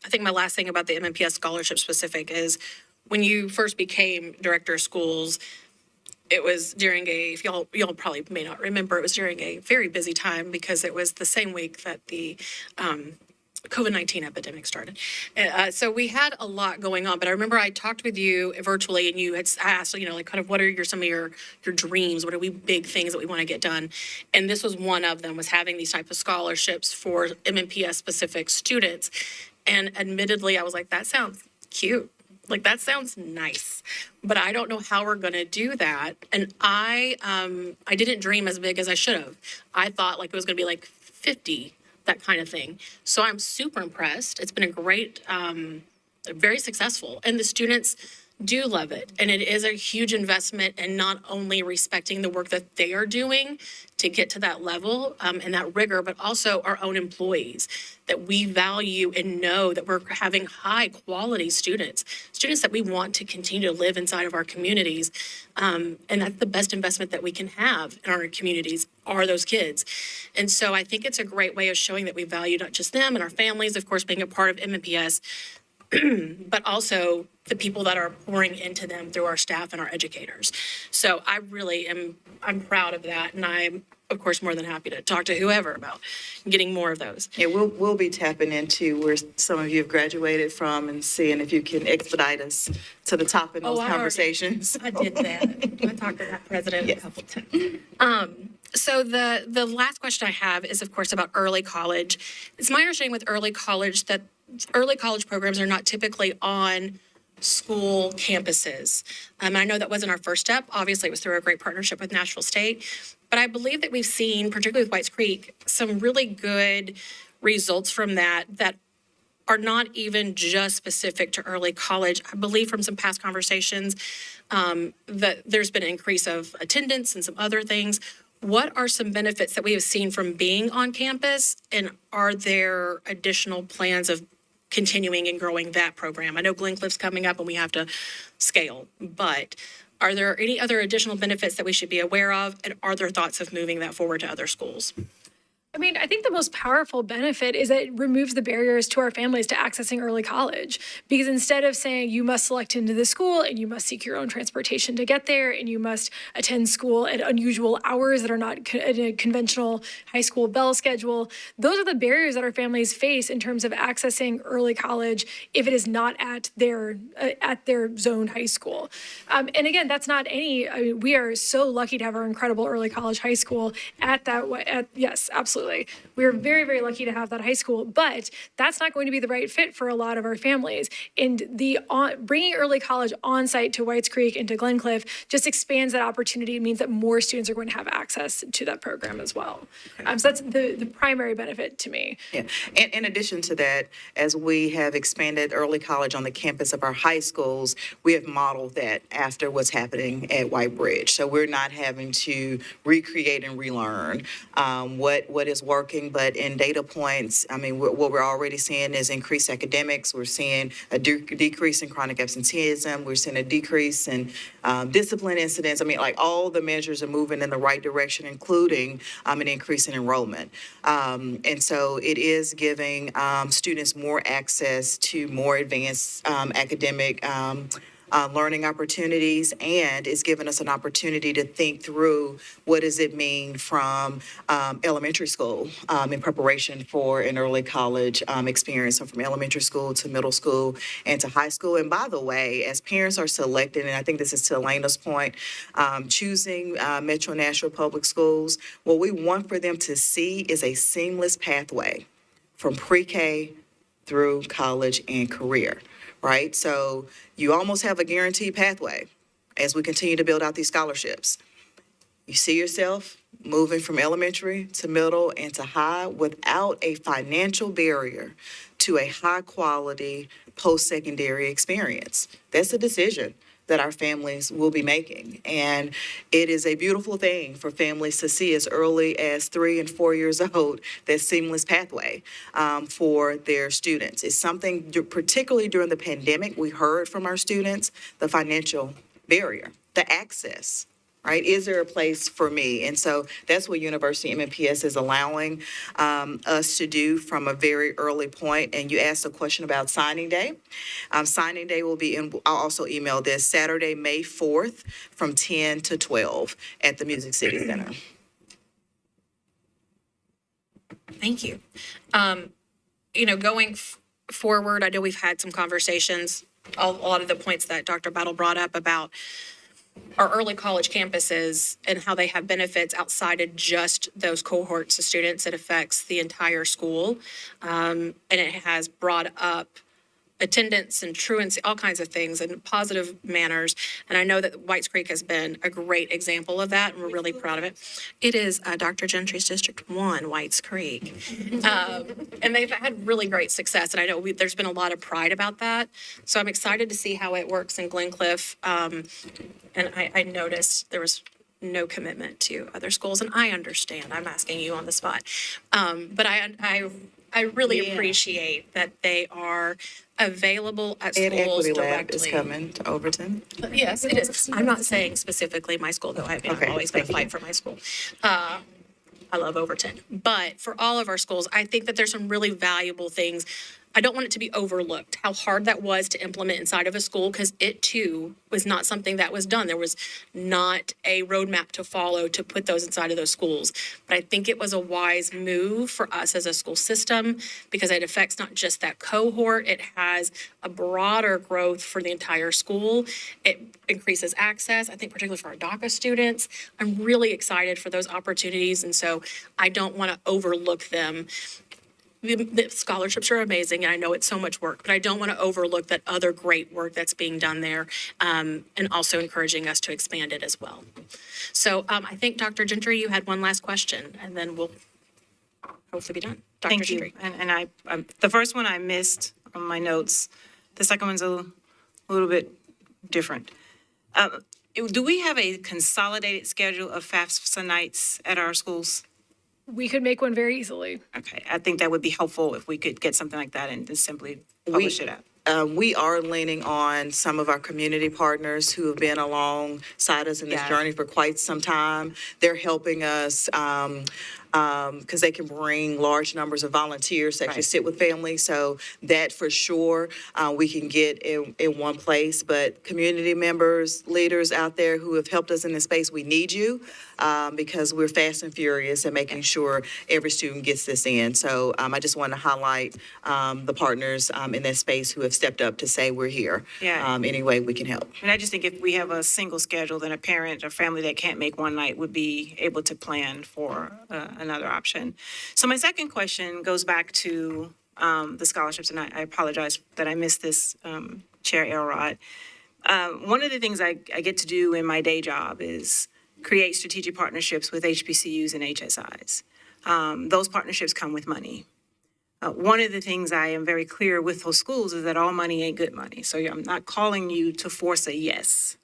think my last thing about the MNPS scholarship specific is when you first became director of schools, it was during if y'all probably may not remember, it was during a very busy time because it was the same week that the COVID-19 epidemic started. So we had a lot going on, but I remember I talked with you virtually and you had asked, like kind of what are some of your dreams? What are big things that we want to get done? And this was one of them, was having these type of scholarships for MNPS specific students. And admittedly, I was like, that sounds cute. Like, that sounds nice, but I don't know how we're going to do that. And I didn't dream as big as I should have. I thought like it was going to be like 50, that kind of thing. So I'm super impressed. It's been a great, very successful, and the students do love it. And it is a huge investment in not only respecting the work that they are doing to get to that level and that rigor, but also our own employees, that we value and know that we're having high quality students that we want to continue to live inside of our communities. And that's the best investment that we can have in our communities are those kids. And so I think it's a great way of showing that we value not just them and our families, of course, being a part of MNPS, but also the people that are pouring into them through our staff and our educators. So I really I'm proud of that. And I'm, of course, more than happy to talk to whoever about getting more of those. Yeah, we'll be tapping into where some of you have graduated from and seeing if you can expedite us to the top in those conversations. I did that. I talked to that president a couple times. So the last question I have is, of course, about early college. It's my understanding with early college that early college programs are not typically on school campuses. I know that wasn't our first step. Obviously, it was through a great partnership with Nashville State. But I believe that we've seen, particularly with Whites Creek, some really good results from that are not even just specific to early college. I believe from some past conversations that there's been an increase of attendance and some other things. What are some benefits that we have seen from being on campus, and are there additional plans of continuing and growing that program? I know Glencliffe's coming up and we have to scale, but are there any other additional benefits that we should be aware of, and are there thoughts of moving that forward to other schools? I mean, I think the most powerful benefit is that it removes the barriers to our families to accessing early college. Because instead of saying you must select into the school and you must seek your own transportation to get there and you must attend school at unusual hours that are not in a conventional high school bell schedule, those are the barriers that our families face in terms of accessing early college if it is not at their zoned high school. And again, that's not we are so lucky to have our incredible early college high school yes, absolutely. We are very, very lucky to have that high school, but that's not going to be the right fit for a lot of our families. And bringing early college on site to Whites Creek and to Glencliff just expands that opportunity. It means that more students are going to have access to that program as well. So that's the primary benefit to me. Yeah. And in addition to that, as we have expanded early college on the campus of our high schools, we have modeled that after what's happening at White Bridge. So we're not having to recreate and relearn what is working, but in data points, I mean, what we're already seeing is increased academics. We're seeing a decrease in chronic absenteeism. We're seeing a decrease in discipline incidents. I mean, like, all the measures are moving in the right direction, including an increase in enrollment. And so it is giving students more access to more advanced academic learning opportunities, and it's given us an opportunity to think through what does it mean from elementary school in preparation for an early college experience, so from elementary school to middle school and to high school. And by the way, as parents are selected, and I think this is to Elena's point, choosing Metro Nashville Public Schools, what we want for them to see is a seamless pathway from pre-K through college and career. Right? So you almost have a guaranteed pathway as we continue to build out these scholarships. You see yourself moving from elementary to middle and to high without a financial barrier to a high quality post-secondary experience. That's a decision that our families will be making. And it is a beautiful thing for families to see as early as 3 and 4 years old, that seamless pathway for their students. It's something, particularly during the pandemic, we heard from our students, the financial barrier, the access. Right? Is there a place for me? And so that's what University MNPS is allowing us to do from a very early point. And you asked a question about signing day. Signing day will be I'll also email this, Saturday, May 4th from 10 to 12 at the Music City Center. Thank you. Going forward, I know we've had some conversations, a lot of the points that Dr. Battle brought up about our early college campuses and how they have benefits outside of just those cohorts of students. It affects the entire school. And it has brought up attendance and truancy, all kinds of things and positive manners. And I know that Whites Creek has been a great example of that, and we're really proud of it. It is Dr. Gentry's District 1, Whites Creek. And they've had really great success, and I know there's been a lot of pride about that. So I'm excited to see how it works in Glencliff. And I noticed there was no commitment to other schools, and I understand. I'm asking you on the spot. But I really appreciate that they are available at Ed schools Equity directly. Lab is coming to Overton. Yes, it is. I'm not saying specifically my school, though. I'm Okay, always going to fight for my school. I love Overton. But for all of our schools, I think that there's some really valuable things. I don't want it to be overlooked, how hard that was to implement inside of a school, because it too was not something that was done. There was not a roadmap to follow to put those inside of those schools. But I think it was a wise move for us as a school system, because it affects not just that cohort, it has a broader growth for the entire school. It increases access, I think particularly for our DACA students. I'm really excited for those opportunities, and so I don't want to overlook them. The scholarships are amazing, and I know it's so much work, but I don't want to overlook that other great work that's being done there, and also encouraging us to expand it as well. So I think, Dr. Gentry, you had one last question, and then we'll hopefully be done. Dr. Thank you. Gentry. And I, the first one I missed on my notes. The second one's a little bit different. Do we have a consolidated schedule of FAFSA nights at our schools? We could make one very easily. Okay, I think that would be helpful if we could get something like that and just simply publish it out. We are leaning on some of our community partners who have been alongside us in this journey for quite some time. They're helping us because they can bring large numbers of volunteers to actually sit with families. So that for sure we can get in one place. But community members, leaders out there who have helped us in this space, we need you because we're fast and furious at making sure every student gets this in. So I just want to highlight the partners in that space who have stepped up to say we're here. Any way we can help. And I just think if we have a single schedule, then a parent or family that can't make one night would be able to plan for another option. So my second question goes back to the scholarships, and I apologize that I missed this, Chair Elrod. One of the things I get to do in my day job is create strategic partnerships with HBCUs and HSIs. Those partnerships come with money. One of the things I am very clear with those schools is that all money ain't good money. So I'm not calling you to force a yes.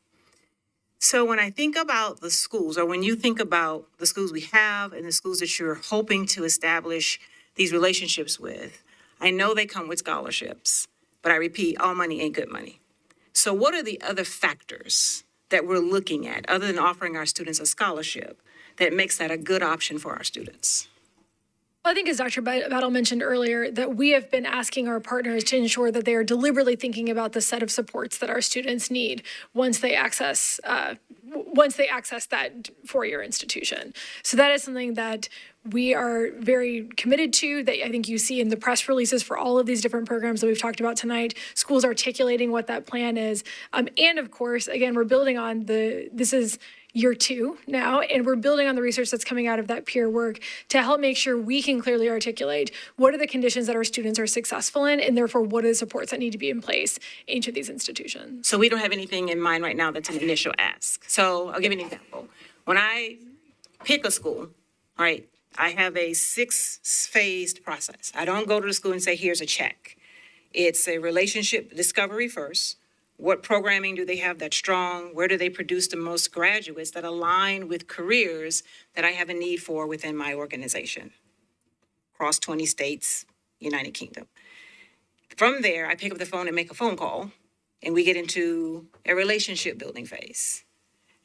So when I think about the schools, or when you think about the schools we have and the schools that you're hoping to establish these relationships with, I know they come with scholarships, but I repeat, all money ain't good money. So what are the other factors that we're looking at, other than offering our students a scholarship, that makes that a good option for our students? Well, I think as Dr. Battle mentioned earlier, that we have been asking our partners to ensure that they are deliberately thinking about the set of supports that our students need once they access that four-year institution. So that is something that we are very committed to, that I think you see in the press releases for all of these different programs that we've talked about tonight, schools articulating what that plan is. And of course, again, we're building on this is year 2 now, and we're building on the research that's coming out of that peer work to help make sure we can clearly articulate what are the conditions that our students are successful in, and therefore what are the supports that need to be in place in each of these institutions. So we don't have anything in mind right now that's an initial ask. So I'll give you an example. When I pick a school, all right, I have a 6-phased process. I don't go to the school and say, here's a check. It's a relationship discovery first. What programming do they have that's strong? Where do they produce the most graduates that align with careers that I have a need for within my organization? Across 20 states, United Kingdom. From there, I pick up the phone and make a phone call, and we get into a relationship building phase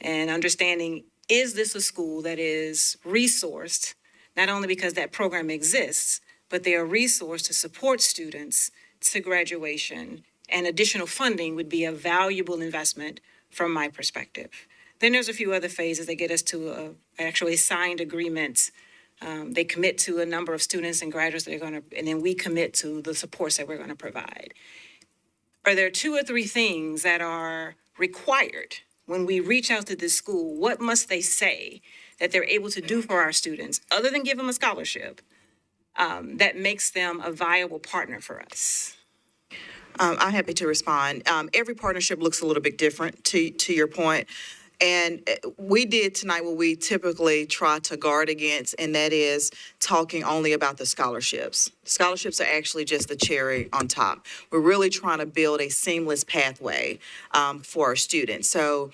and understanding, is this a school that is resourced, not only because that program exists, but they are resourced to support students to graduation, and additional funding would be a valuable investment from my perspective. Then there's a few other phases that get us to actually signed agreements. They commit to a number of students and graduates that they're going to, and then we commit to the supports that we're going to provide. Are there 2 or 3 things that are required when we reach out to this school? What must they say that they're able to do for our students, other than give them a scholarship, that makes them a viable partner for us? I'm happy to respond. Every partnership looks a little bit different, to your point. And we did tonight what we typically try to guard against, and that is talking only about the scholarships. Scholarships are actually just the cherry on top. We're really trying to build a seamless pathway for our students. So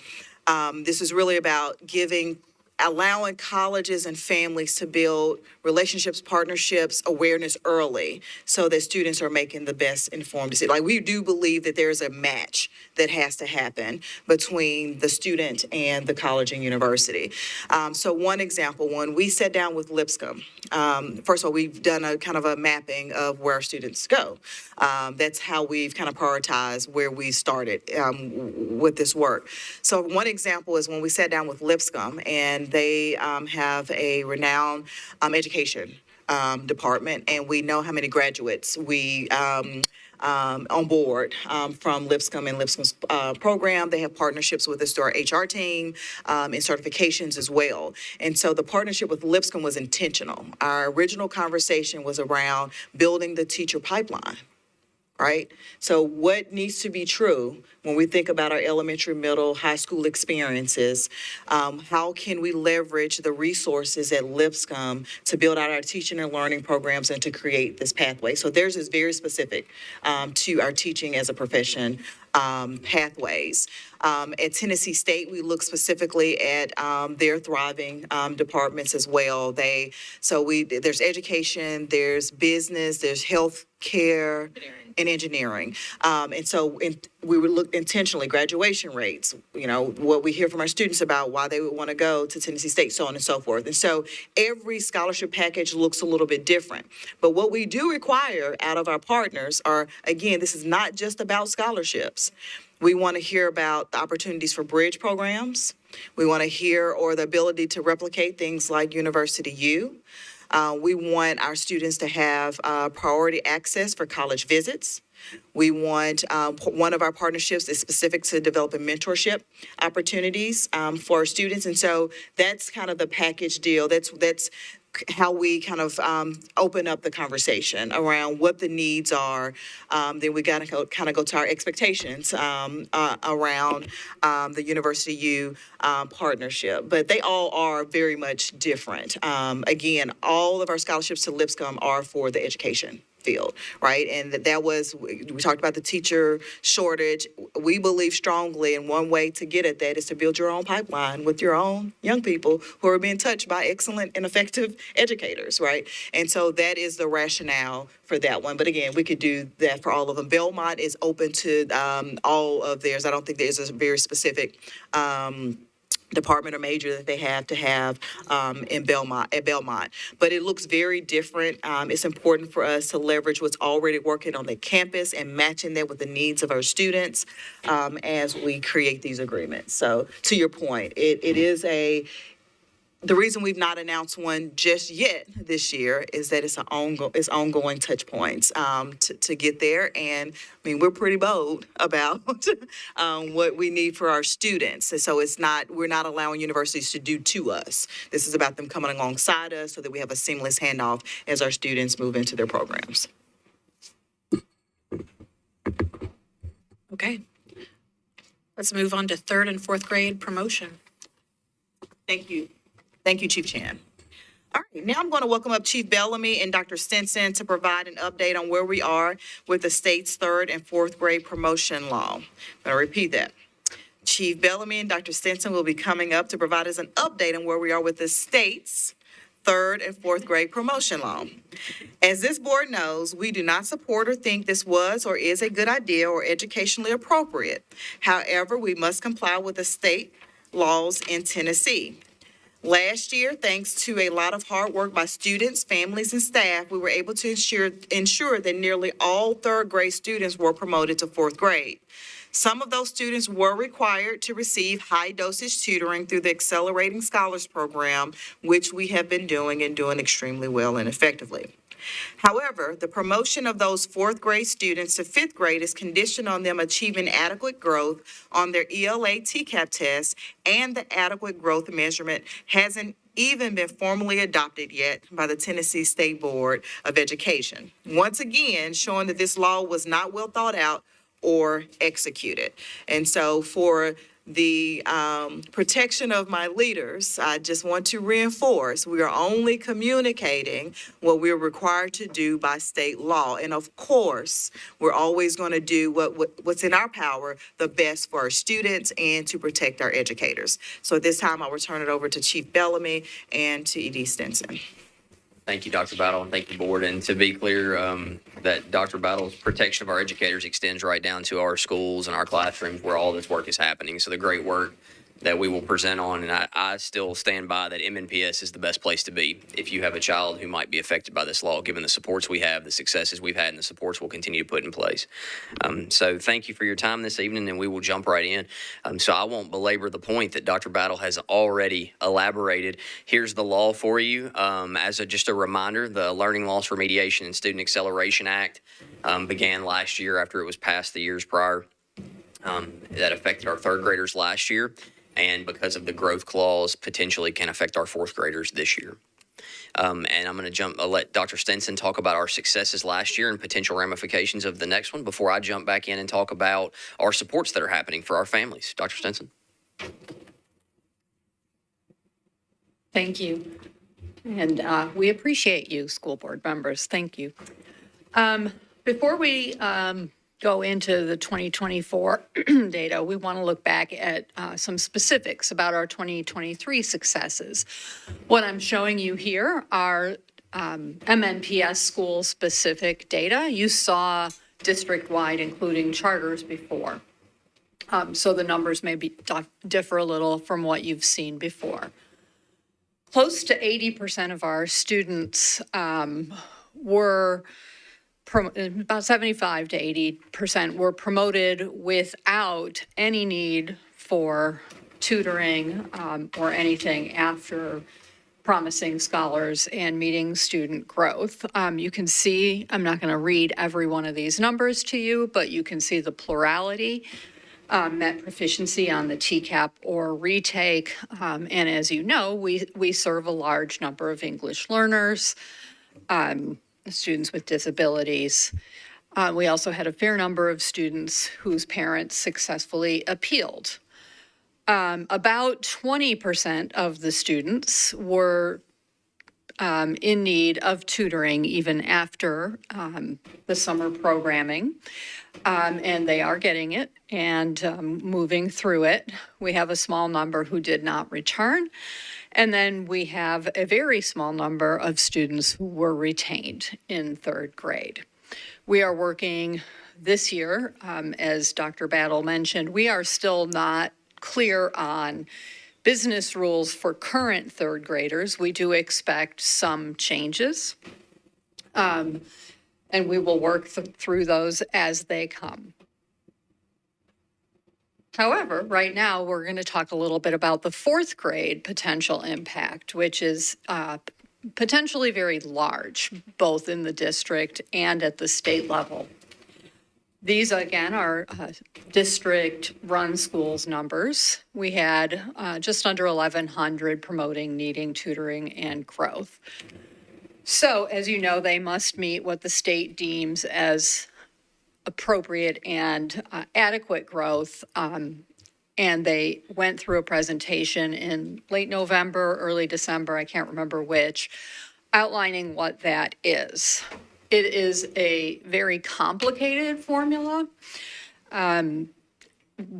this is really about allowing colleges and families to build relationships, partnerships, awareness early so that students are making the best informed decision. Like, we do believe that there's a match that has to happen between the student and the college and university. So one example, when we sat down with Lipscomb, first of all, we've done a kind of a mapping of where our students go. That's how we've kind of prioritized where we started with this work. So one example is when we sat down with Lipscomb, and they have a renowned education department, and we know how many graduates we on board from Lipscomb and Lipscomb's program. They have partnerships with us through our HR team and certifications as well. And so the partnership with Lipscomb was intentional. Our original conversation was around building the teacher pipeline. Right? So what needs to be true when we think about our elementary, middle, high school experiences? How can we leverage the resources at Lipscomb to build out our teaching and learning programs and to create this pathway? So theirs is very specific to our teaching as a profession pathways. At Tennessee State, we look specifically at their thriving departments as well. There's education, there's business, there's health care, and engineering. We would look intentionally, graduation rates, what we hear from our students about why they would want to go to Tennessee State, so on and so forth. And so every scholarship package looks a little bit different. But what we do require out of our partners are, again, this is not just about scholarships. We want to hear about the opportunities for bridge programs. We want to hear or the ability to replicate things like University U. We want our students to have priority access for college visits. We want, one of our partnerships is specific to developing mentorship opportunities for our students. And so that's kind of the package deal. That's how we kind of open up the conversation around what the needs are. Then we got to kind of go to our expectations around the University U partnership. But they all are very much different. Again, all of our scholarships to Lipscomb are for the education field, right? And we talked about the teacher shortage. We believe strongly in one way to get at that is to build your own pipeline with your own young people who are being touched by excellent and effective educators, right? And so that is the rationale for that one. But again, we could do that for all of them. Belmont is open to all of theirs. I don't think there's a very specific department or major that they have to have at Belmont. But it looks very different. It's important for us to leverage what's already working on the campus and matching that with the needs of our students as we create these agreements. So to your point, it is the reason we've not announced one just yet this year is that it's ongoing touch points to get there. And I mean, we're pretty bold about what we need for our students. And so we're not allowing universities to do to us. This is about them coming alongside us so that we have a seamless handoff as our students move into their programs. Okay. Let's move on to third and fourth grade promotion. Thank you. Thank you, Chief Chan. All right, now I'm going to welcome up Chief Bellamy and Dr. Stinson to provide an update on where we are with the state's third and fourth grade promotion law. I'm going to repeat that. Chief Bellamy and Dr. Stinson will be coming up to provide us an update on where we are with the state's third and fourth grade promotion law. As this board knows, we do not support or think this was or is a good idea or educationally appropriate. However, we must comply with the state laws in Tennessee. Last year, thanks to a lot of hard work by students, families, and staff, we were able to ensure that nearly all third grade students were promoted to fourth grade. Some of those students were required to receive high-dosage tutoring through the Accelerating Scholars Program, which we have been doing and doing extremely well and effectively. However, the promotion of those fourth grade students to fifth grade is conditioned on them achieving adequate growth on their ELA TCAP test, and the adequate growth measurement hasn't even been formally adopted yet by the Tennessee State Board of Education. Once again, showing that this law was not well thought out or executed. And so for the protection of my leaders, I just want to reinforce, we are only communicating what we're required to do by state law. And of course, we're always going to do what's in our power, the best for our students and to protect our educators. So at this time, I'll return it over to Chief Bellamy and to E.D. Stinson. Thank you, Dr. Battle, and thank you, Board. And to be clear, that Dr. Battle's protection of our educators extends right down to our schools and our classrooms where all this work is happening. So the great work that we will present on, and I still stand by that MNPS is the best place to be if you have a child who might be affected by this law, given the supports we have, the successes we've had, and the supports we'll continue to put in place. So thank you for your time this evening, and we will jump right in. So I won't belabor the point that Dr. Battle has already elaborated. Here's the law for you. Just a reminder, the Learning Loss Remediation and Student Acceleration Act began last year after it was passed the years prior. That affected our third graders last year, and because of the growth clause, potentially can affect our fourth graders this year. And I'm going to let Dr. Stinson talk about our successes last year and potential ramifications of the next one before I jump back in and talk about our supports that are happening for our families. Dr. Stinson. Thank you. And we appreciate you, school board members. Thank you. Before we go into the 2024 data, we want to look back at some specifics about our 2023 successes. What I'm showing you here are MNPS school-specific data. You saw district-wide, including charters, before. So the numbers may differ a little from what you've seen before. Close to 80% of our students were about 75 to 80% were promoted without any need for tutoring or anything after promising scholars and meeting student growth. You can see, I'm not going to read every one of these numbers to you, but you can see the plurality met proficiency on the TCAP or retake. And as you know, we serve a large number of English learners, students with disabilities. We also had a fair number of students whose parents successfully appealed. About 20% of the students were in need of tutoring even after the summer programming, and they are getting it and moving through it. We have a small number who did not return. And then we have a very small number of students who were retained in third grade. We are working this year, as Dr. Battle mentioned, we are still not clear on business rules for current third graders. We do expect some changes, and we will work through those as they come. However, right now, we're going to talk a little bit about the fourth grade potential impact, which is potentially very large, both in the district and at the state level. These, again, are district-run schools numbers. We had just under 1,100 promoting, needing, tutoring, and growth. So, as you know, they must meet what the state deems as appropriate and adequate growth. And they went through a presentation in late November, early December, I can't remember which, outlining what that is. It is a very complicated formula.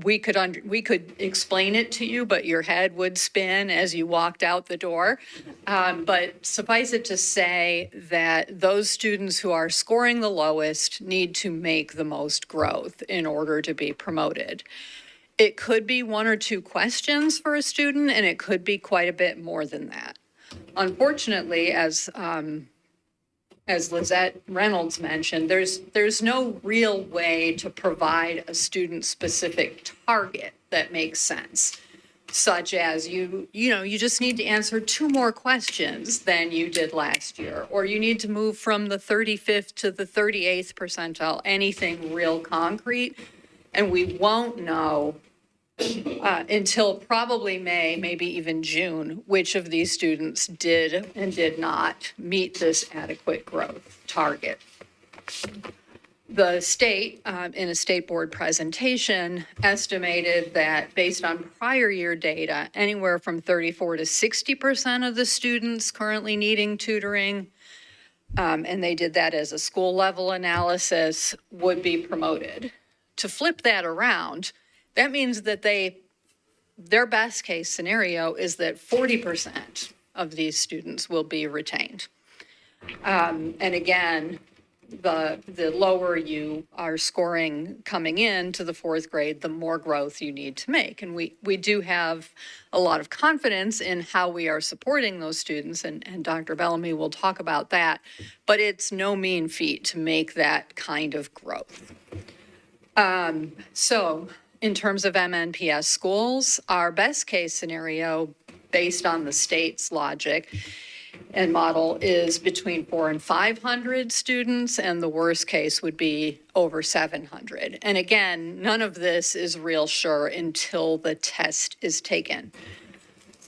We could explain it to you, but your head would spin as you walked out the door. But suffice it to say that those students who are scoring the lowest need to make the most growth in order to be promoted. It could be one or two questions for a student, and it could be quite a bit more than that. Unfortunately, as Lizette Reynolds mentioned, there's no real way to provide a student-specific target that makes sense, such as you just need to answer 2 more questions than you did last year, or you need to move from the 35th to the 38th percentile, anything real concrete, and we won't know until probably May, maybe even June, which of these students did and did not meet this adequate growth target. The state, in a state board presentation, estimated that based on prior year data, anywhere from 34 to 60% of the students currently needing tutoring, and they did that as a school level analysis, would be promoted. To flip that around, that means that their best case scenario is that 40% of these students will be retained. And again, the lower you are scoring coming in to the fourth grade, the more growth you need to make. And we do have a lot of confidence in how we are supporting those students, and Dr. Bellamy will talk about that, but it's no mean feat to make that kind of growth. So in terms of MNPS schools, our best case scenario, based on the state's logic and model, is between 400 and 500 students, and the worst case would be over 700. And again, none of this is real sure until the test is taken.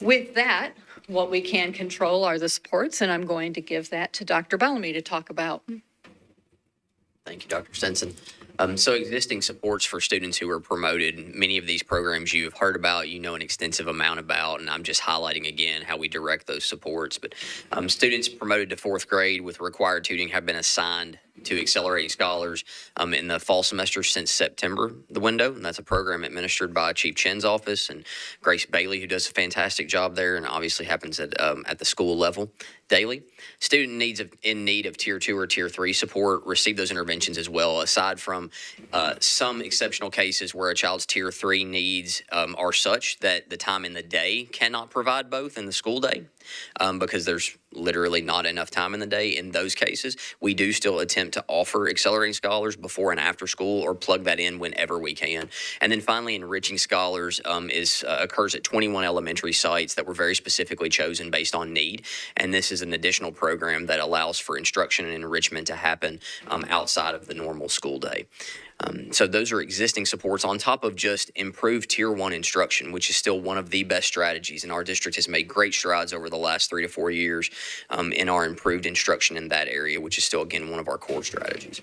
With that, what we can control are the supports, and I'm going to give that to Dr. Bellamy to talk about. Thank you, Dr. Stinson. So existing supports for students who are promoted, many of these programs you've heard about, you know an extensive amount about, and I'm just highlighting again how we direct those supports. But students promoted to fourth grade with required tutoring have been assigned to accelerating scholars in the fall semester since September, the window, and that's a program administered by Chief Chen's office and Grace Bailey, who does a fantastic job there, and obviously happens at the school level daily. Student in need of Tier 2 or Tier 3 support receive those interventions as well, aside from some exceptional cases where a child's Tier 3 needs are such that the time in the day cannot provide both in the school day. Because there's literally not enough time in the day. In those cases, we do still attempt to offer accelerating scholars before and after school, or plug that in whenever we can. And then finally, enriching scholars occurs at 21 elementary sites that were very specifically chosen based on need. And this is an additional program that allows for instruction and enrichment to happen outside of the normal school day. So those are existing supports on top of just improved Tier 1 instruction, which is still one of the best strategies. And our district has made great strides over the last 3 to 4 years in our improved instruction in that area, which is still, again, one of our core strategies.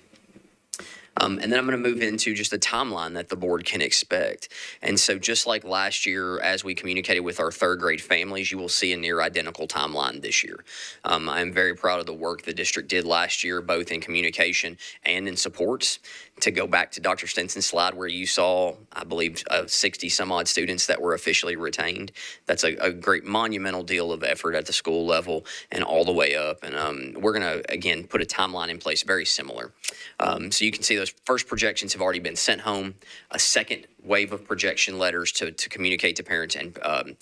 And then I'm going to move into just a timeline that the board can expect. And so just like last year, as we communicated with our third grade families, you will see a near identical timeline this year. I'm very proud of the work the district did last year, both in communication and in supports. To go back to Dr. Stinson's slide where you saw, I believe, 60 some odd students that were officially retained. That's a great monumental deal of effort at the school level and all the way up. And we're going to, again, put a timeline in place very similar. So you can see those first projections have already been sent home. A second wave of projection letters to communicate to parents and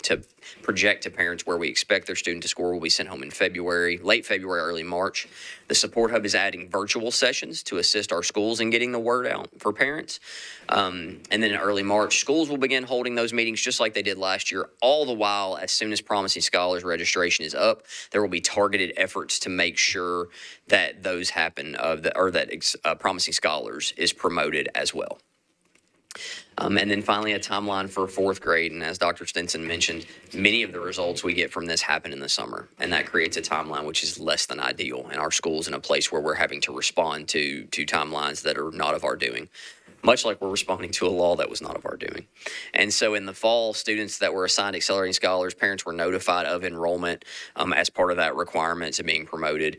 to project to parents where we expect their student to score will be sent home in February, late February, early March. The Support Hub is adding virtual sessions to assist our schools in getting the word out for parents. And then in early March, schools will begin holding those meetings just like they did last year. All the while, as soon as Promising Scholars registration is up, there will be targeted efforts to make sure that those happen, that Promising Scholars is promoted as well. And then finally, a timeline for fourth grade. And as Dr. Stinson mentioned, many of the results we get from this happen in the summer. And that creates a timeline which is less than ideal. And our school's in a place where we're having to respond to timelines that are not of our doing. Much like we're responding to a law that was not of our doing. And so in the fall, students that were assigned accelerating scholars, parents were notified of enrollment as part of that requirement to being promoted.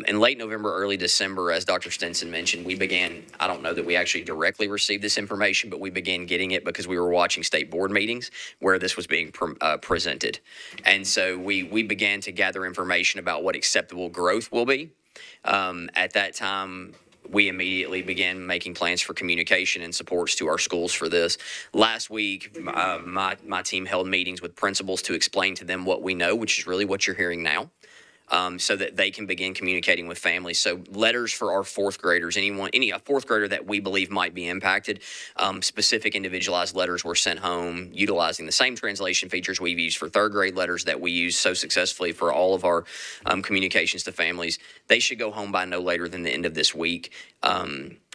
In late November, early December, as Dr. Stinson mentioned, we began, I don't know that we actually directly received this information, but we began getting it because we were watching state board meetings where this was being presented. And so we began to gather information about what acceptable growth will be. At that time, we immediately began making plans for communication and supports to our schools for this. Last week, my team held meetings with principals to explain to them what we know, which is really what you're hearing now, so that they can begin communicating with families. So letters for our fourth graders, any fourth grader that we believe might be impacted, specific individualized letters were sent home utilizing the same translation features we've used for third grade letters that we use so successfully for all of our communications to families. They should go home by no later than the end of this week.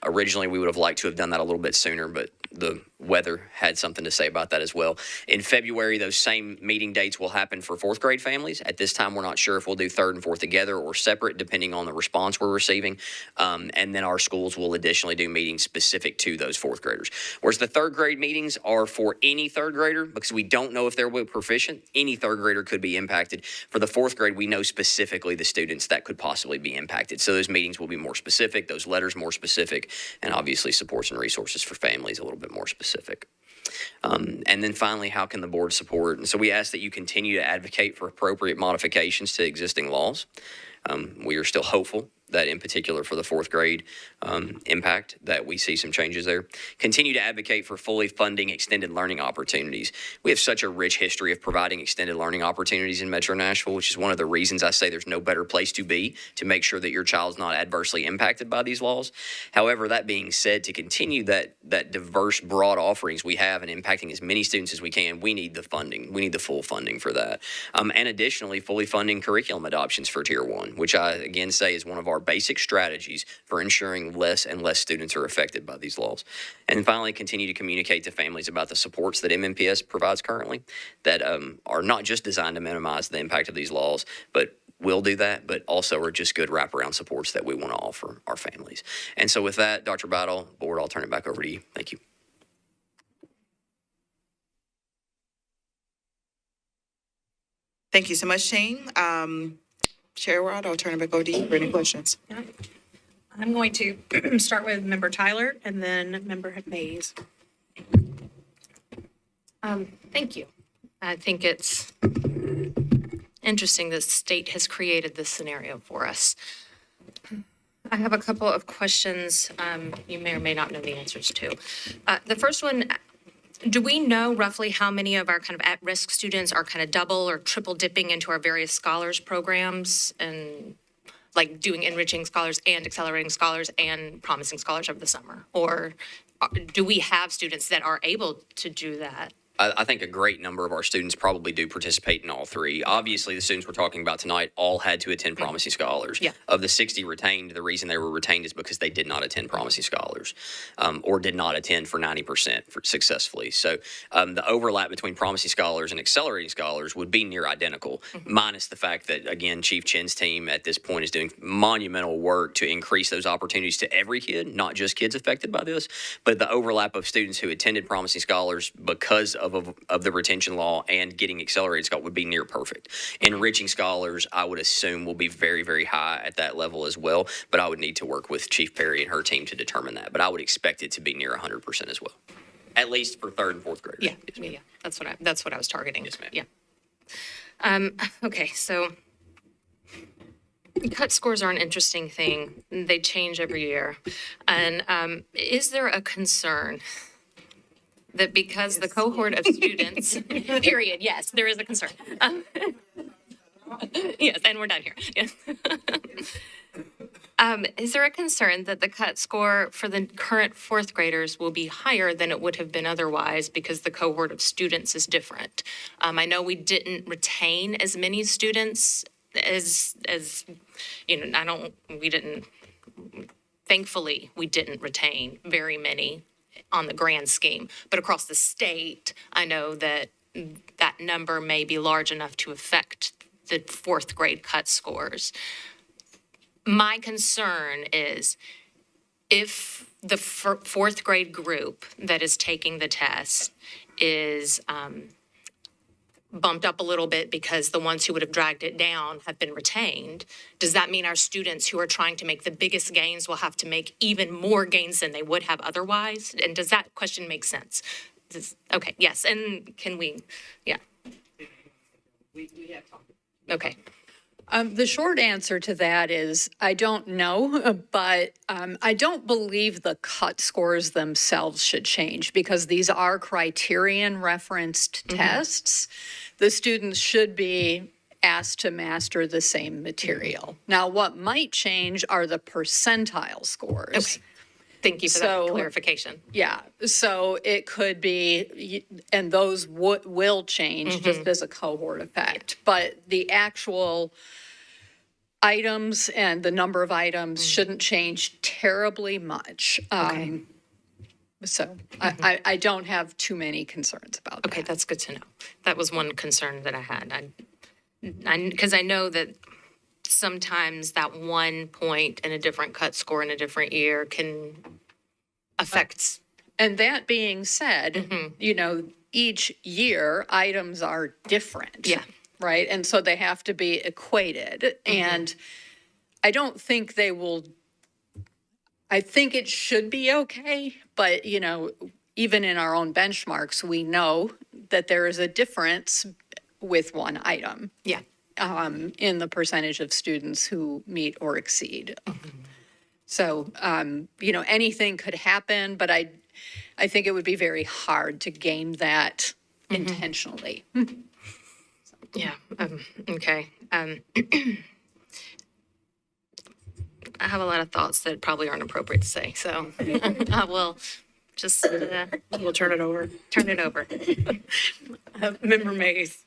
Originally, we would have liked to have done that a little bit sooner, but the weather had something to say about that as well. In February, those same meeting dates will happen for fourth grade families. At this time, we're not sure if we'll do third and fourth together or separate, depending on the response we're receiving. And then our schools will additionally do meetings specific to those fourth graders. Whereas the third grade meetings are for any third grader, because we don't know if they're proficient. Any third grader could be impacted. For the fourth grade, we know specifically the students that could possibly be impacted. So those meetings will be more specific, those letters more specific, and obviously supports and resources for families a little bit more specific. And then finally, how can the board support? And so we ask that you continue to advocate for appropriate modifications to existing laws. We are still hopeful that in particular for the fourth grade impact, that we see some changes there. Continue to advocate for fully funding extended learning opportunities. We have such a rich history of providing extended learning opportunities in Metro Nashville, which is one of the reasons I say there's no better place to be to make sure that your child's not adversely impacted by these laws. However, that being said, to continue that diverse, broad offerings we have and impacting as many students as we can, we need the funding. We need the full funding for that. And additionally, fully funding curriculum adoptions for Tier 1, which I again say is one of our basic strategies for ensuring less and less students are affected by these laws. And finally, continue to communicate to families about the supports that MNPS provides currently that are not just designed to minimize the impact of these laws, but will do that, but also are just good wraparound supports that we want to offer our families. And so with that, Dr. Battle, board, I'll turn it back over to you. Thank you. Thank you so much, Shane. Chair Rod, I'll turn it back over to you for any questions. I'm going to start with Member Tyler and then Member Mays. Thank you. I think it's interesting the state has created this scenario for us. I have a couple of questions you may or may not know the answers to. The first one, do we know roughly how many of our kind of at-risk students are kind of double or triple dipping into our various scholars programs and like doing enriching scholars and accelerating scholars and promising scholars over the summer? Or do we have students that are able to do that? I think a great number of our students probably do participate in all three. Obviously, the students we're talking about tonight all had to attend Promising Scholars. Yeah. Of the 60 retained, the reason they were retained is because they did not attend Promising Scholars or did not attend for 90% successfully. So the overlap between Promising Scholars and Accelerating Scholars would be near identical, minus the fact that, again, Chief Chin's team at this point is doing monumental work to increase those opportunities to every kid, not just kids affected by this, but the overlap of students who attended Promising Scholars because of the retention law and getting accelerated scholar would be near perfect. Enriching scholars, I would assume, will be very, very high at that level as well, but I would need to work with Chief Perry and her team to determine that. But I would expect it to be near 100% as well, at least for third and fourth graders. Yeah, yeah, that's what I was targeting. Yes, ma'am. Yeah. Okay, so cut scores are an interesting thing. They change every year. And is there a concern that because the cohort of students, period, yes, there is a concern. Yes, and we're done here. Yes. Is there a concern that the cut score for the current fourth graders will be higher than it would have been otherwise because the cohort of students is different? I know we didn't retain as many students as thankfully, we didn't retain very many on the grand scheme. But across the state, I know that that number may be large enough to affect the fourth grade cut scores. My concern is if the fourth grade group that is taking the test is bumped up a little bit because the ones who would have dragged it down have been retained, does that mean our students who are trying to make the biggest gains will have to make even more gains than they would have otherwise? And does that question make sense? Okay, yes, and can we, yeah. We have talked. Okay. The short answer to that is I don't know, but I don't believe the cut scores themselves should change because these are criterion referenced tests. The students should be asked to master the same material. Now, what might change are the percentile scores. Okay. Thank you for that clarification. Yeah, so it could be, and those will change just as a cohort effect. But the actual items and the number of items shouldn't change terribly much. So I don't have too many concerns about that. Okay, that's good to know. That was one concern that I had. Because I know that sometimes that 1 point and a different cut score in a different year can affect. And that being said, you know, each year items are different. Yeah. Right? And so they have to be equated. And I don't think they will, I think it should be okay. But, you know, even in our own benchmarks, we know that there is a difference with one item. Yeah. In the percentage of students who meet or exceed. So, you know, anything could happen, but I think it would be very hard to game that intentionally. Yeah, okay. I have a lot of thoughts that probably aren't appropriate to say, so I will just We'll turn it over. turn it over. Member Mays.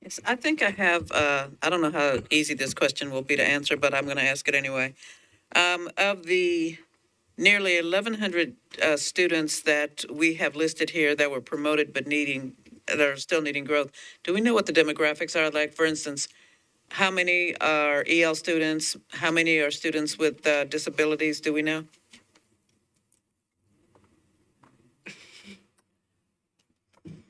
Yes, I think I have, I don't know how easy this question will be to answer, but I'm going to ask it anyway. Of the nearly 1,100 students that we have listed here that were promoted but that are still needing growth, do we know what the demographics are? Like, for instance, how many are EL students? How many are students with disabilities? Do we know?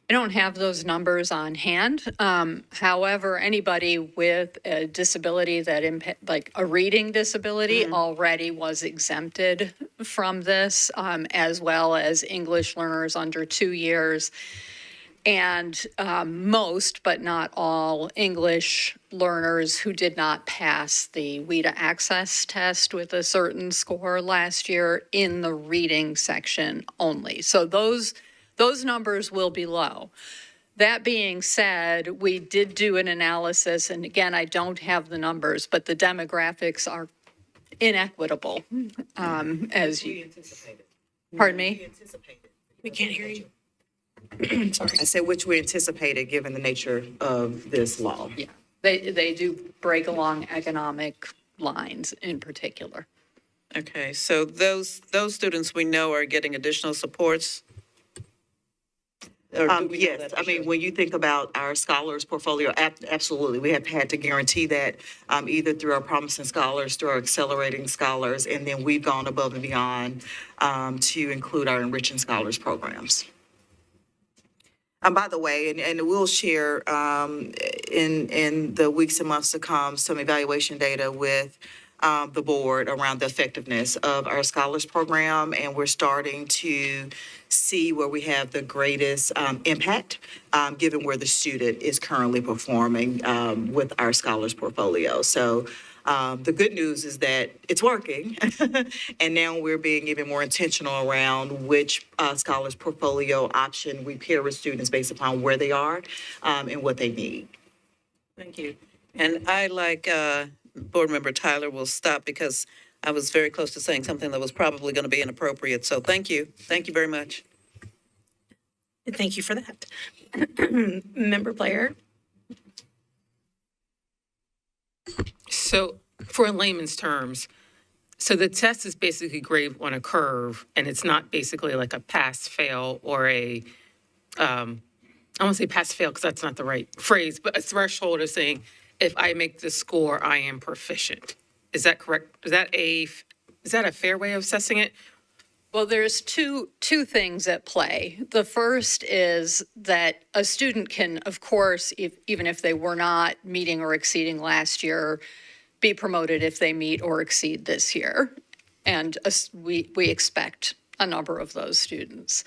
I don't have those numbers on hand. However, anybody with a disability that like a reading disability already was exempted from this, as well as English learners under 2 years. And most, but not all, English learners who did not pass the WIDA access test with a certain score last year in the reading section only. So those numbers will be low. That being said, we did do an analysis, and again, I don't have the numbers, but the demographics are inequitable, as you. Pardon me? We can't hear you. I said which we anticipated, given the nature of this law. Yeah, they do break along economic lines in particular. Okay, so those students we know are getting additional supports? Or do we know Yes, that I for mean, sure? when you think about our scholars portfolio, absolutely, we have had to guarantee that either through our promising scholars, through our accelerating scholars, and then we've gone above and beyond to include our enriching scholars programs. By the way, and we'll share in the weeks and months to come some evaluation data with the board around the effectiveness of our scholars program, and we're starting to see where we have the greatest impact, given where the student is currently performing with our scholars portfolio. So the good news is that it's working, and now we're being even more intentional around which scholars portfolio option we pair with students based upon where they are and what they need. Thank you. And I, like Board Member Tyler, will stop because I was very close to saying something that was probably going to be inappropriate. So thank you. Thank you very much. Thank you for that. Member Blair. So for layman's terms, so the test is basically graded on a curve, and it's not basically like a pass, fail, or I won't say pass, fail, because that's not the right phrase, but a threshold of saying, if I make this score, I am proficient. Is that correct? Is that a fair way of assessing it? Well, there's two things at play. The first is that a student can, of course, even if they were not meeting or exceeding last year, be promoted if they meet or exceed this year. And we expect a number of those students.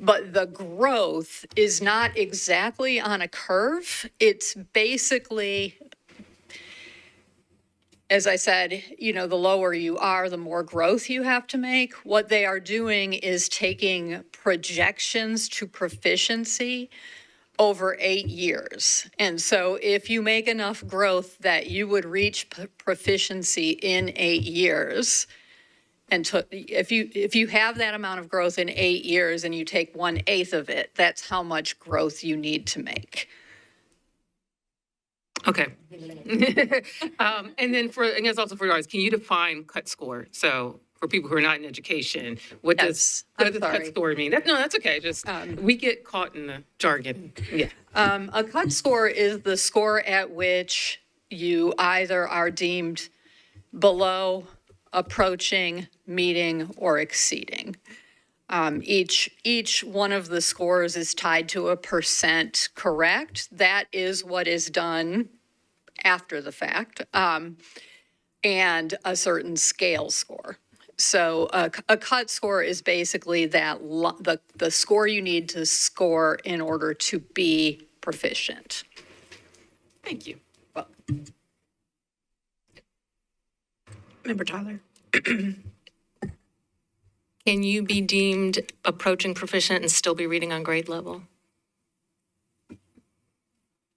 But the growth is not exactly on a curve. It's basically, as I said, you know, the lower you are, the more growth you have to make. What they are doing is taking projections to proficiency over 8 years. And so if you make enough growth that you would reach proficiency in 8 years, and if you have that amount of growth in 8 years and you take 1/8 of it, that's how much growth you need to make. Okay. And then and that's also for yours, can you define cut score? So for people who are not in education, what Yes, does I'm cut sorry. score mean? That's okay. Just we get caught in the jargon. Yeah. A cut score is the score at which you either are deemed below, approaching, meeting, or exceeding. Each one of the scores is tied to a percent correct. That is what is done after the fact, and a certain scale score. So a cut score is basically that the score you need to score in order to be proficient. Thank you. Member Tyler. Can you be deemed approaching proficient and still be reading on grade level?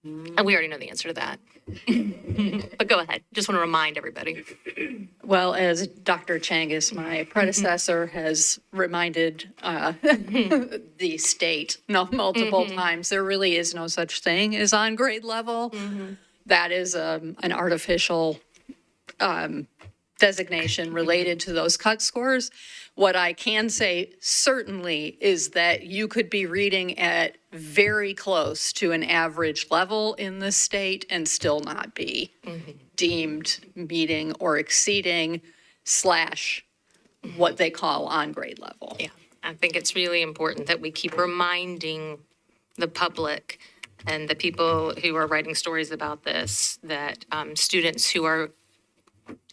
And we already know the answer to that. But go ahead. Just want to remind everybody. Well, as Dr. Changus, my predecessor, has reminded the state multiple times, there really is no such thing as on grade level. That is an artificial designation related to those cut scores. What I can say certainly is that you could be reading at very close to an average level in the state and still not be deemed meeting or exceeding / what they call on grade level. Yeah, I think it's really important that we keep reminding the public and the people who are writing stories about this that students who are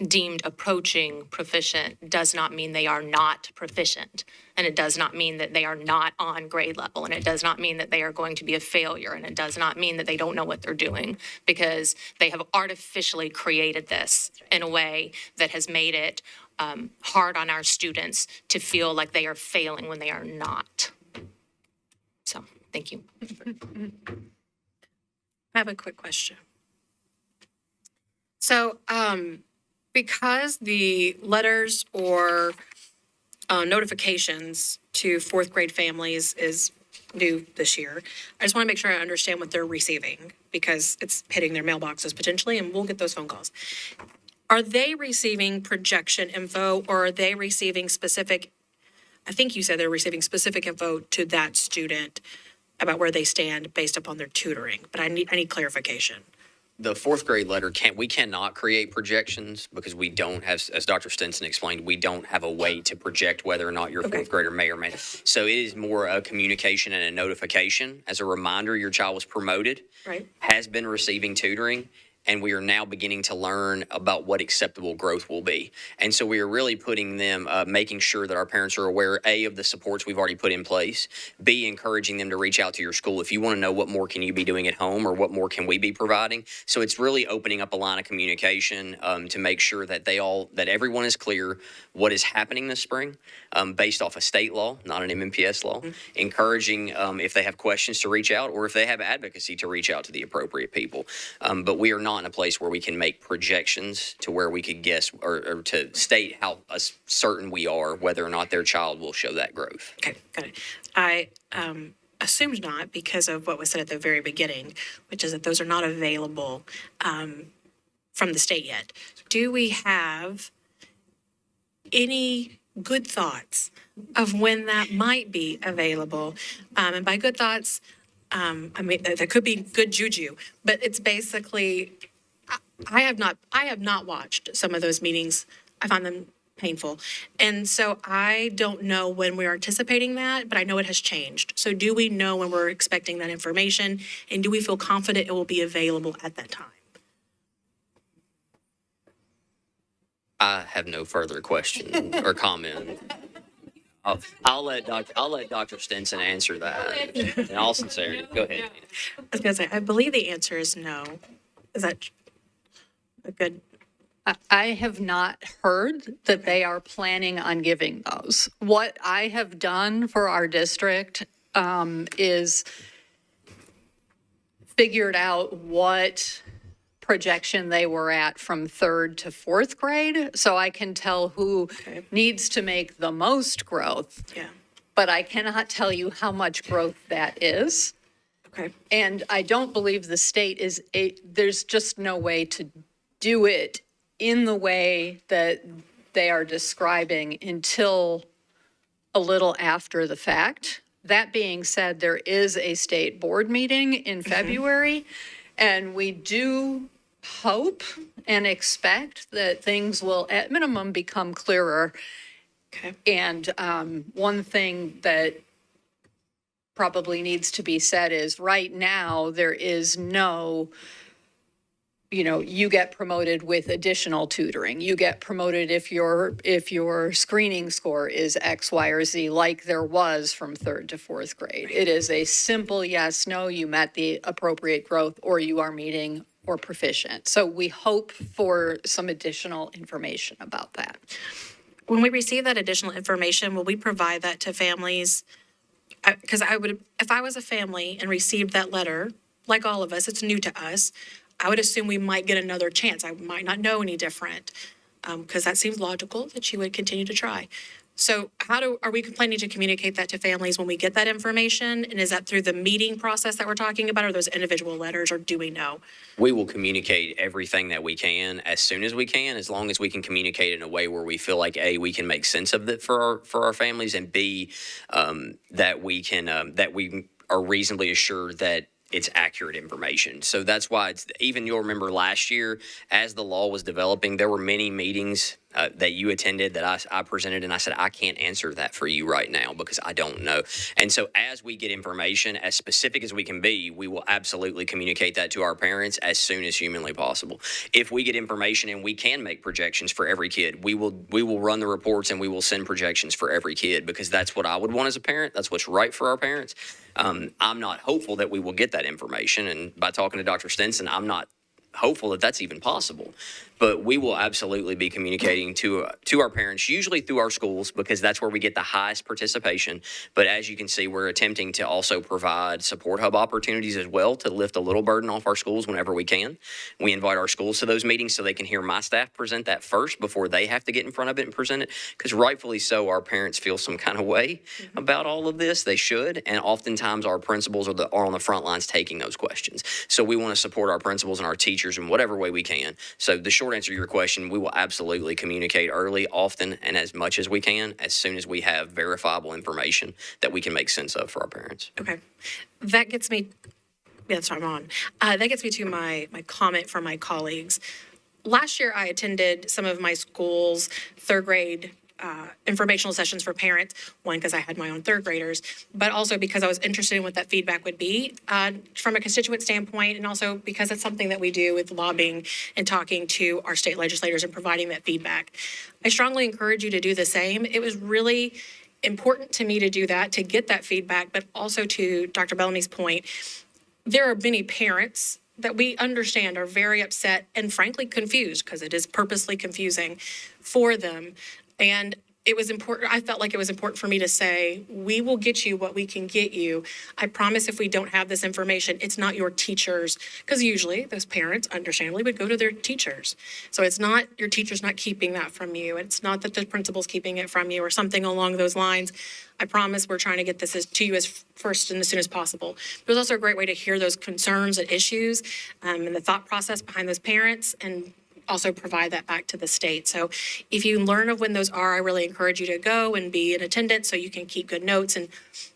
deemed approaching proficient does not mean they are not proficient. And it does not mean that they are not on grade level. And it does not mean that they are going to be a failure. And it does not mean that they don't know what they're doing, because they have artificially created this in a way that has made it hard on our students to feel like they are failing when they are not. So, thank you. I have a quick question. So, because the letters or notifications to fourth grade families is new this year, I just want to make sure I understand what they're receiving, because it's hitting their mailboxes potentially, and we'll get those phone calls. Are they receiving projection info, or are they receiving specific, I think you said they're receiving specific info to that student about where they stand based upon their tutoring, but I need clarification. The fourth grade letter we cannot create projections because we don't have, as Dr. Stinson explained, we don't have a way to project whether or not your fourth grader may or may not. So it is more a communication and a notification as a reminder your child was promoted, Right. has been receiving tutoring, and we are now beginning to learn about what acceptable growth will be. And so we are really putting them, making sure that our parents are aware, A, of the supports we've already put in place, B, encouraging them to reach out to your school. If you want to know what more can you be doing at home, or what more can we be providing. So it's really opening up a line of communication to make sure that that everyone is clear what is happening this spring based off a state law, not an MNPS law, encouraging if they have questions to reach out, or if they have advocacy to reach out to the appropriate people. But we are not in a place where we can make projections to where we could guess or to state how certain we are whether or not their child will show that growth. Okay, got it. I assumed not, because of what was said at the very beginning, which is that those are not available from the state yet. Do we have any good thoughts of when that might be available? And by good thoughts, I mean, that could be good juju, but it's basically, I have not watched some of those meetings. I find them painful. And so I don't know when we're anticipating that, but I know it has changed. So do we know when we're expecting that information, and do we feel confident it will be available at that time? I have no further question or comment. I'll let Dr. Stinson answer that in all sincerity. Go ahead. I was going to say, I believe the answer is no. Is that a good? I have not heard that they are planning on giving those. What I have done for our district is figured out what projection they were at from third to fourth grade, so I can tell who needs to make the most growth. Yeah. But I cannot tell you how much growth that is. Okay. And I don't believe the state there's just no way to do it in the way that they are describing until a little after the fact. That being said, there is a state board meeting in February, and we do hope and expect that things will, at minimum, become clearer. Okay. And one thing that probably needs to be said is right now, there is no, you get promoted with additional tutoring. You get promoted if your screening score is X, Y, or Z, like there was from 3rd to 4th grade. It is a simple yes, no, you met the appropriate growth, or you are meeting or proficient. So we hope for some additional information about that. When we receive that additional information, will we provide that to families? Because if I was a family and received that letter, like all of us, it's new to us, I would assume we might get another chance. I might not know any different, because that seems logical that you would continue to try. So are we planning to communicate that to families when we get that information? And is that through the meeting process that we're talking about, or those individual letters, or do we know? We will communicate everything that we can as soon as we can, as long as we can communicate in a way where we feel like, A, we can make sense of it for our families, and B, that we are reasonably assured that it's accurate information. So that's why even you'll remember last year, as the law was developing, there were many meetings that you attended that I presented, and I said, I can't answer that for you right now because I don't know. And so as we get information, as specific as we can be, we will absolutely communicate that to our parents as soon as humanly possible. If we get information and we can make projections for every kid, we will run the reports and we will send projections for every kid, because that's what I would want as a parent. That's what's right for our parents. I'm not hopeful that we will get that information. And by talking to Dr. Stinson, I'm not hopeful that that's even possible. But we will absolutely be communicating to our parents, usually through our schools, because that's where we get the highest participation. But as you can see, we're attempting to also provide support hub opportunities as well to lift a little burden off our schools whenever we can. We invite our schools to those meetings so they can hear my staff present that first before they have to get in front of it and present it. Because rightfully so, our parents feel some kind of way about all of this. They should. And oftentimes our principals are on the front lines taking those questions. So we want to support our principals and our teachers in whatever way we can. So the short answer to your question, we will absolutely communicate early, often, and as much as we can, as soon as we have verifiable information that we can make sense of for our parents. Okay. That gets me, that's what I'm on. That gets me to my comment from my colleagues. Last year, I attended some of my school's 3rd grade informational sessions for parents, one, because I had my own 3rd graders, but also because I was interested in what that feedback would be from a constituent standpoint, and also because it's something that we do with lobbying and talking to our state legislators and providing that feedback. I strongly encourage you to do the same. It was really important to me to do that, to get that feedback, but also to Dr. Bellamy's point, there are many parents that we understand are very upset and frankly confused, because it is purposely confusing for them. And it was important, I felt like it was important for me to say, we will get you what we can get you. I promise if we don't have this information, it's not your teachers, because usually those parents understandably would go to their teachers. So it's not your teacher's not keeping that from you. It's not that the principal's keeping it from you or something along those lines. I promise we're trying to get this to you as first and as soon as possible. It was also a great way to hear those concerns and issues and the thought process behind those parents, and also provide that back to the state. So if you learn of when those are, I really encourage you to go and be in attendance so you can keep good notes and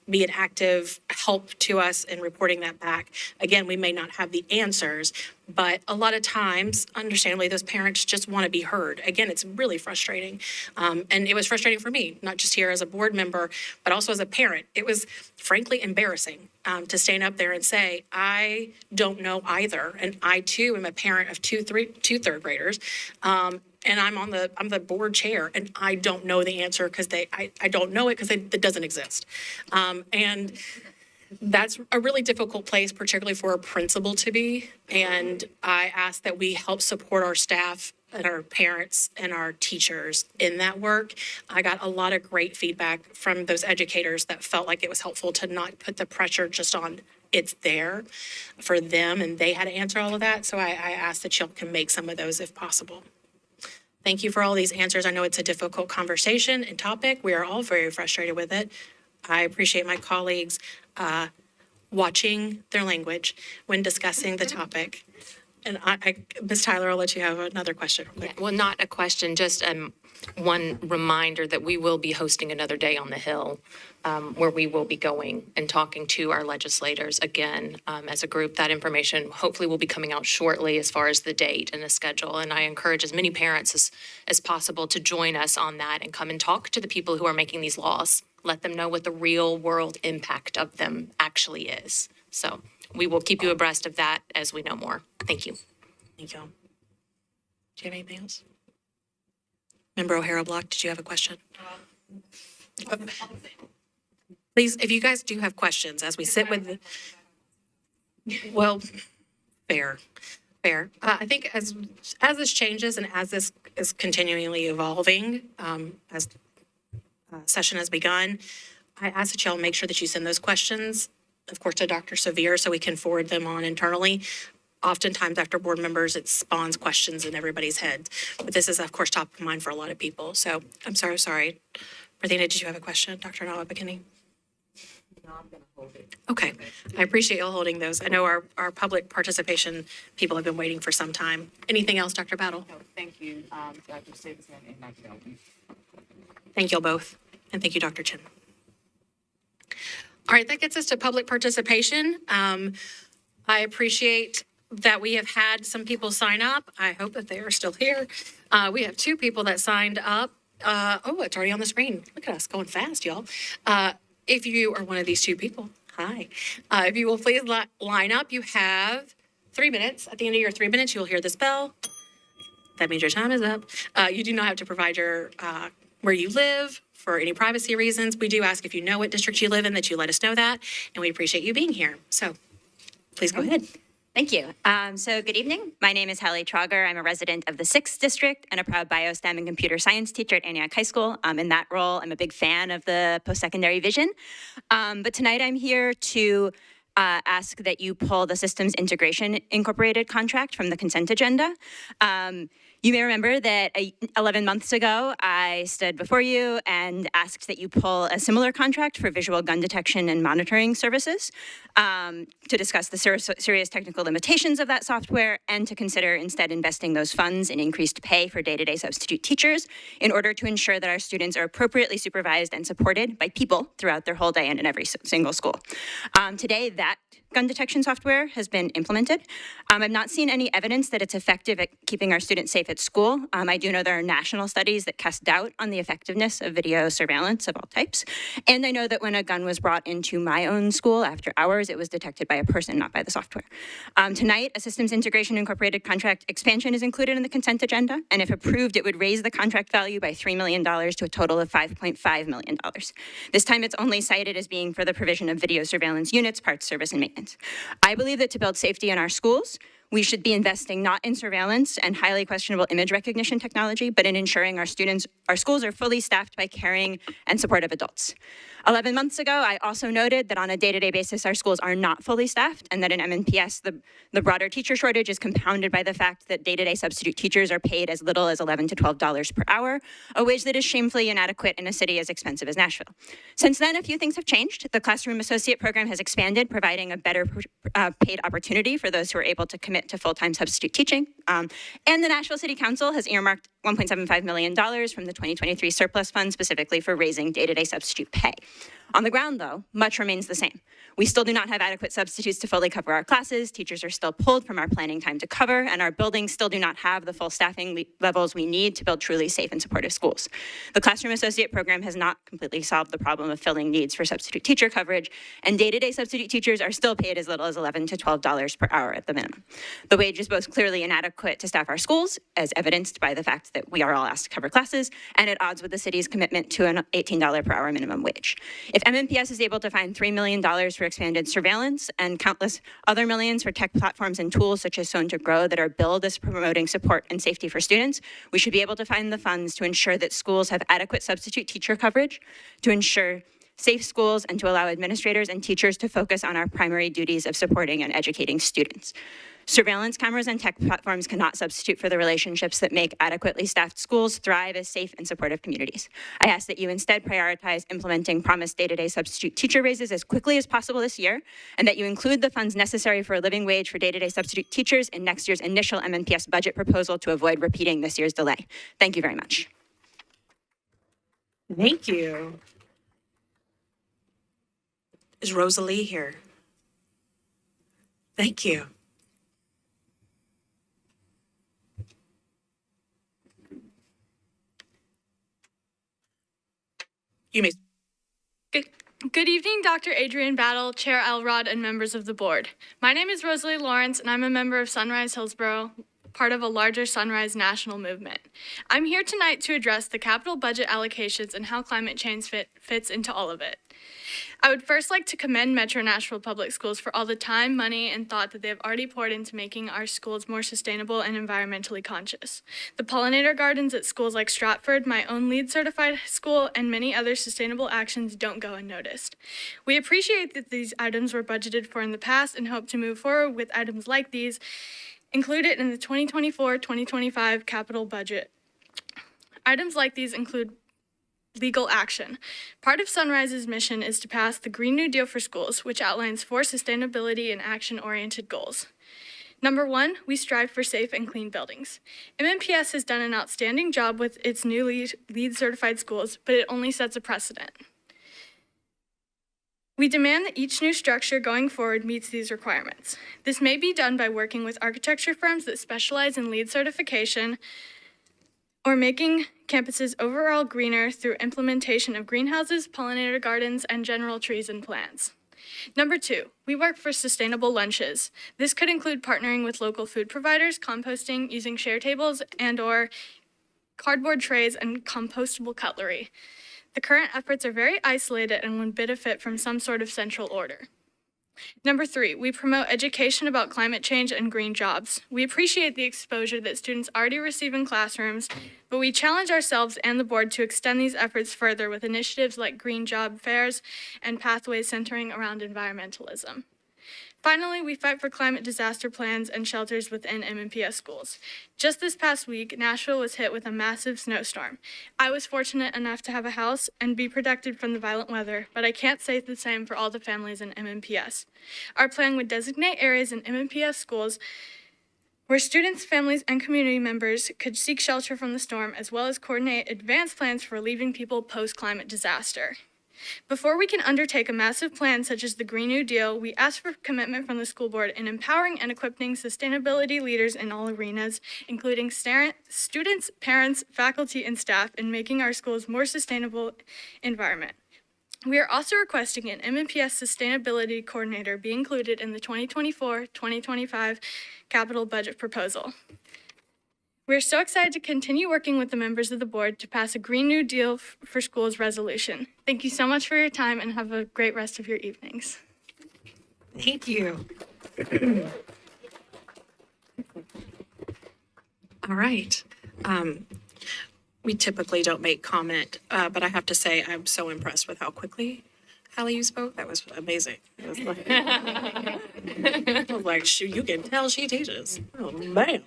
be an active help to us in reporting that back. Again, we may not have the answers, but a lot of times, understandably, those parents just want to be heard. Again, it's really frustrating. And it was frustrating for me, not just here as a board member, but also as a parent. It was frankly embarrassing to stand up there and say, I don't know either. And I too am a parent of two 3rd graders. And I'm the board chair, and I don't know the answer because I don't know it because it doesn't exist. And that's a really difficult place, particularly for a principal to be. And I ask that we help support our staff and our parents and our teachers in that work. I got a lot of great feedback from those educators that felt like it was helpful to not put the pressure just on it's there for them, and they had to answer all of that. So I ask that y'all can make some of those if possible. Thank you for all these answers. I know it's a difficult conversation and topic. We are all very frustrated with it. I appreciate my colleagues watching their language when discussing the topic. And Ms. Tyler, I'll let you have another question real quick. Well, not a question, just one reminder that we will be hosting another day on the Hill, where we will be going and talking to our legislators again as a group. That information hopefully will be coming out shortly as far as the date and the schedule. And I encourage as many parents as possible to join us on that and come and talk to the people who are making these laws. Let them know what the real world impact of them actually is. So we will keep you abreast of that as we know more. Thank you. Thank you. Do you have anything else? Member O'Hara Block, did you have a question? Please, if you guys do have questions as we sit with, well, fair. I think as this changes and as this is continually evolving, as session has begun, I ask that y'all make sure that you send those questions, of course, to Dr. Sevier so we can forward them on internally. Oftentimes after board members, it spawns questions in everybody's head. But this is, of course, top of mind for a lot of people. So I'm sorry. Martina, did you have a question? Dr. Nawabakini? No, I'm gonna hold it. Okay. I appreciate y'all holding those. I know our public participation people have been waiting for some time. Anything else, Dr. Battle? No, thank you, Dr. Stevenson and Dr. Elton. Thank y'all both. And thank you, Dr. Chin. All right, that gets us to public participation. I appreciate that we have had some people sign up. I hope that they are still here. We have 2 people that signed up. It's already on the screen. Look at us going fast, y'all. If you are one of these 2 people, hi. If you will please line up, you have 3 minutes. At the end of your 3 minutes, you'll hear this bell. That means your time is up. You do not have to provide your where you live for any privacy reasons. We do ask if you know what district you live in that you let us know that, and we appreciate you being here. So please go ahead. Thank you. So good evening. My name is Hallie Trauger. I'm a resident of the 6th District and a proud bio, STEM, and computer science teacher at Antioch High School. In that role, I'm a big fan of the post-secondary vision. But tonight I'm here to ask that you pull the Systems Integration Incorporated contract from the consent agenda. You may remember that 11 months ago, I stood before you and asked that you pull a similar contract for visual gun detection and monitoring services to discuss the serious technical limitations of that software and to consider instead investing those funds in increased pay for day-to-day substitute teachers in order to ensure that our students are appropriately supervised and supported by people throughout their whole day and in every single school. Today, that gun detection software has been implemented. I've not seen any evidence that it's effective at keeping our students safe at school. I do know there are national studies that cast doubt on the effectiveness of video surveillance of all types. And I know that when a gun was brought into my own school after hours, it was detected by a person, not by the software. Tonight, a Systems Integration Incorporated contract expansion is included in the consent agenda. And if approved, it would raise the contract value by $3 million to a total of $5.5 million. This time, it's only cited as being for the provision of video surveillance units, parts, service, and maintenance. I believe that to build safety in our schools, we should be investing not in surveillance and highly questionable image recognition technology, but in ensuring our schools are fully staffed by caring and supportive adults. 11 months ago, I also noted that on a day-to-day basis, our schools are not fully staffed and that in MNPS, the broader teacher shortage is compounded by the fact that day-to-day substitute teachers are paid as little as $11 to $12 per hour, a wage that is shamefully inadequate in a city as expensive as Nashville. Since then, a few things have changed. The Classroom Associate program has expanded, providing a better paid opportunity for those who are able to commit to full-time substitute teaching. And the Nashville City Council has earmarked $1.75 million from the 2023 surplus fund specifically for raising day-to-day substitute pay. On the ground, though, much remains the same. We still do not have adequate substitutes to fully cover our classes, teachers are still pulled from our planning time to cover, and our buildings still do not have the full staffing levels we need to build truly safe and supportive schools. The Classroom Associate program has not completely solved the problem of filling needs for substitute teacher coverage, and day-to-day substitute teachers are still paid as little as $11 to $12 per hour at the minimum. The wage is both clearly inadequate to staff our schools, as evidenced by the fact that we are all asked to cover classes, and at odds with the city's commitment to an $18 per hour minimum wage. If MNPS is able to find $3 million for expanded surveillance and countless other millions for tech platforms and tools such as Sown to Grow that are billed as promoting support and safety for students, we should be able to find the funds to ensure that schools have adequate substitute teacher coverage, to ensure safe schools, and to allow administrators and teachers to focus on our primary duties of supporting and educating students. Surveillance cameras and tech platforms cannot substitute for the relationships that make adequately staffed schools thrive as safe and supportive communities. I ask that you instead prioritize implementing promised day-to-day substitute teacher raises as quickly as possible this year, and that you include the funds necessary for a living wage for day-to-day substitute teachers in next year's initial MNPS budget proposal to avoid repeating this year's delay. Thank you very much. Thank you. Is Rosalie here? Thank you. You may. Good evening, Dr. Adrian Battle, Chair Elrod, and members of the board. My name is Rosalie Lawrence, and I'm a member of Sunrise Hillsborough, part of a larger Sunrise national movement. I'm here tonight to address the capital budget allocations and how climate change fits into all of it. I would first like to commend Metro Nashville Public Schools for all the time, money, and thought that they have already poured into making our schools more sustainable and environmentally conscious. The pollinator gardens at schools like Stratford, my own LEED certified school, and many other sustainable actions don't go unnoticed. We appreciate that these items were budgeted for in the past and hope to move forward with items like these included in the 2024-2025 capital budget. Items like these include legal action. Part of Sunrise's mission is to pass the Green New Deal for schools, which outlines 4 sustainability and action-oriented goals. Number 1, we strive for safe and clean buildings. MNPS has done an outstanding job with its new LEED certified schools, but it only sets a precedent. We demand that each new structure going forward meets these requirements. This may be done by working with architecture firms that specialize in LEED certification, or making campuses overall greener through implementation of greenhouses, pollinator gardens, and general trees and plants. Number 2, we work for sustainable lunches. This could include partnering with local food providers, composting, using share tables, and/or cardboard trays and compostable cutlery. The current efforts are very isolated and would benefit from some sort of central order. Number 3, we promote education about climate change and green jobs. We appreciate the exposure that students already receive in classrooms, but we challenge ourselves and the board to extend these efforts further with initiatives like green job fairs and pathways centering around environmentalism. Finally, we fight for climate disaster plans and shelters within MNPS schools. Just this past week, Nashville was hit with a massive snowstorm. I was fortunate enough to have a house and be protected from the violent weather, but I can't say the same for all the families in MNPS. Our plan would designate areas in MNPS schools where students, families, and community members could seek shelter from the storm, as well as coordinate advanced plans for relieving people post-climate disaster. Before we can undertake a massive plan such as the Green New Deal, we ask for commitment from the school board in empowering and equipping sustainability leaders in all arenas, including students, parents, faculty, and staff, in making our schools more sustainable environment. We are also requesting an MNPS sustainability coordinator be included in the 2024-2025 capital budget proposal. We are so excited to continue working with the members of the board to pass a Green New Deal for Schools resolution. Thank you so much for your time and have a great rest of your evenings. Thank you. All right. We typically don't make comment, but I have to say I'm so impressed with how quickly, Hallie, you spoke. That was amazing. It was like, I was like, shoot, you can tell she teaches. Oh, man.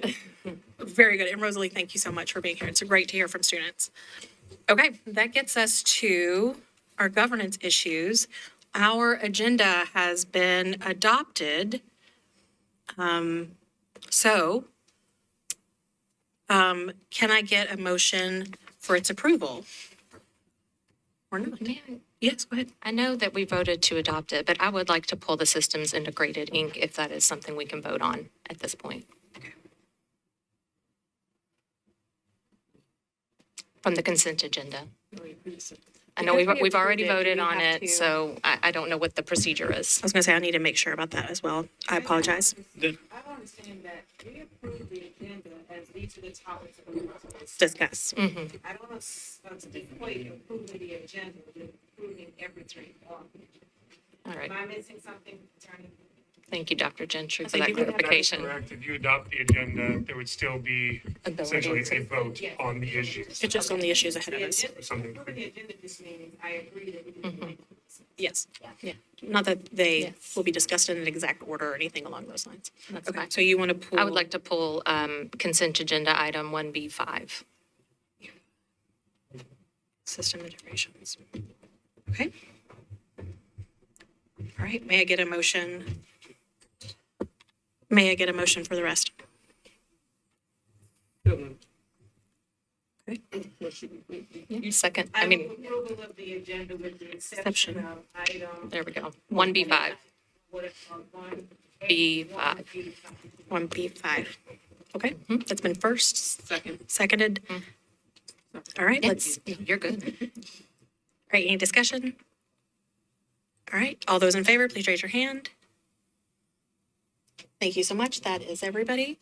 Very good. And Rosalie, thank you so much for being here. It's great to hear from students. Okay, that gets us to our governance issues. Our agenda has been adopted. Can I get a motion for its approval? Or not? Yes, go ahead. I know that we voted to adopt it, but I would like to pull the Systems Integrated Inc. if that is something we can vote on at this point. From the consent agenda. I know we've already voted on it, so I don't know what the procedure is. I was going to say, I need to make sure about that as well. I apologize. I understand that we approved the agenda as these are the topics that we want to Discuss. I don't want to equate approving the agenda with approving everything. All right. Am I missing something, Attorney? Thank you, Dr. Gentry, for Thank that you. clarification. Correct. If you adopt the agenda, there would still be essentially a vote on the issues. It's just on the issues ahead of us. Or something. Yes. Yeah. Not that they will be discussed in an exact order or anything along those lines. Okay, so you want to pull? I would like to pull consent agenda item 1B5. System integrations. Okay. All right, may I get a motion? May I get a motion for the rest? Second, I mean, Approval of the agenda with the Exception. exception of item. there we go. 1B5. B5. 1B5. Okay, that's been first, Second. seconded. All right, let's, You're good. all right, any discussion? All right, all those in favor, please raise your hand. Thank you so much. That is everybody.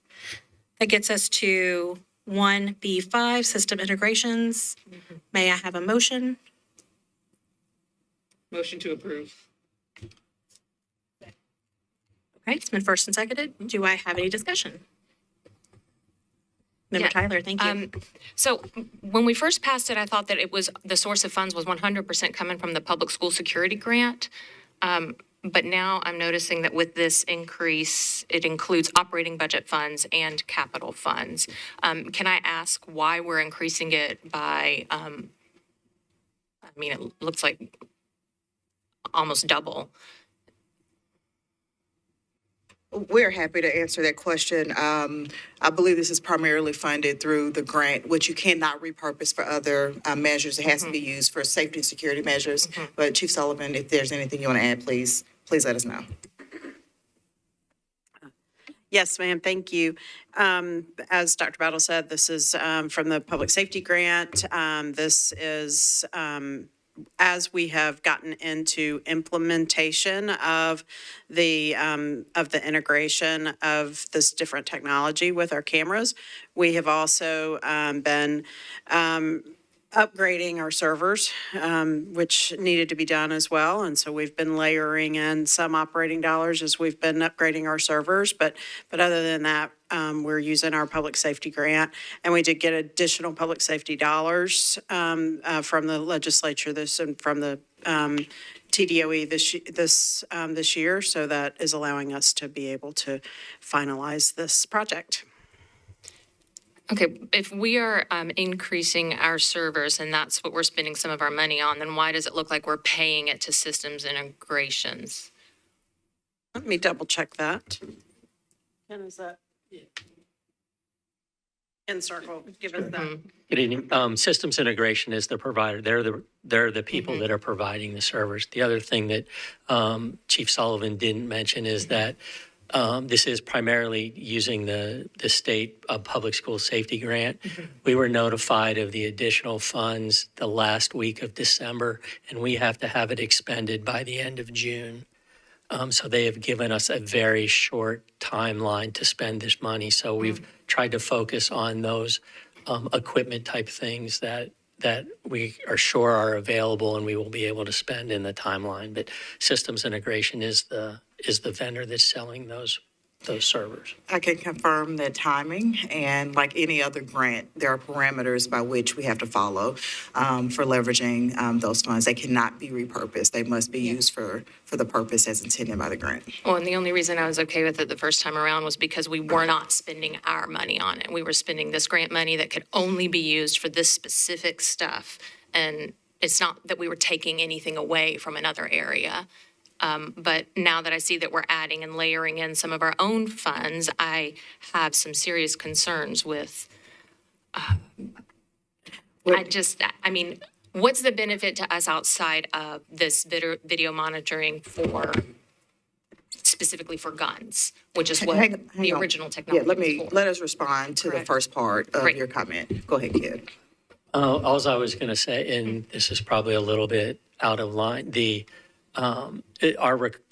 That gets us to 1B5, system integrations. May I have a motion? Motion to approve. Okay, it's been first and seconded. Do I have any discussion? Member Yeah. Tyler, thank you. So when we first passed it, I thought that it was, the source of funds was 100% coming from the public school security grant. But now I'm noticing that with this increase, it includes operating budget funds and capital funds. Can I ask why we're increasing it by, I mean, it looks like almost double. We're happy to answer that question. I believe this is primarily funded through the grant, which you cannot repurpose for other measures. It has to be used for safety and security measures. But Chief Sullivan, if there's anything you want to add, please let us know. Yes, ma'am, thank you. As Dr. Battle said, this is from the public safety grant. This is as we have gotten into implementation of the integration of this different technology with our cameras. We have also been upgrading our servers, which needed to be done as well. And so we've been layering in some operating dollars as we've been upgrading our servers. But other than that, we're using our public safety grant. And we did get additional public safety dollars from the legislature and from the TDOE this year. So that is allowing us to be able to finalize this project. Okay, if we are increasing our servers and that's what we're spending some of our money on, then why does it look like we're paying it to systems integrations? Let me double check that. And is that in circle? Give us that. Good evening. Systems integration is the provider. They're the people that are providing the servers. The other thing that Chief Sullivan didn't mention is that this is primarily using the state public school safety grant. We were notified of the additional funds the last week of December, and we have to have it expended by the end of June. So they have given us a very short timeline to spend this money. So we've tried to focus on those equipment type things that we are sure are available and we will be able to spend in the timeline. But systems integration is the vendor that's selling those servers. I can confirm that timing, and like any other grant, there are parameters by which we have to follow for leveraging those funds. They cannot be repurposed. They must be used for the purpose as intended by the grant. Well, and the only reason I was okay with it the first time around was because we were not spending our money on it. We were spending this grant money that could only be used for this specific stuff. And it's not that we were taking anything away from another area. But now that I see that we're adding and layering in some of our own funds, I have some serious concerns with, I mean, what's the benefit to us outside of this video monitoring specifically for guns, which is what Hang the on. original technology was for? Let us respond to the first part of your comment. Go ahead, Kid. All I was going to say, and this is probably a little bit out of line, the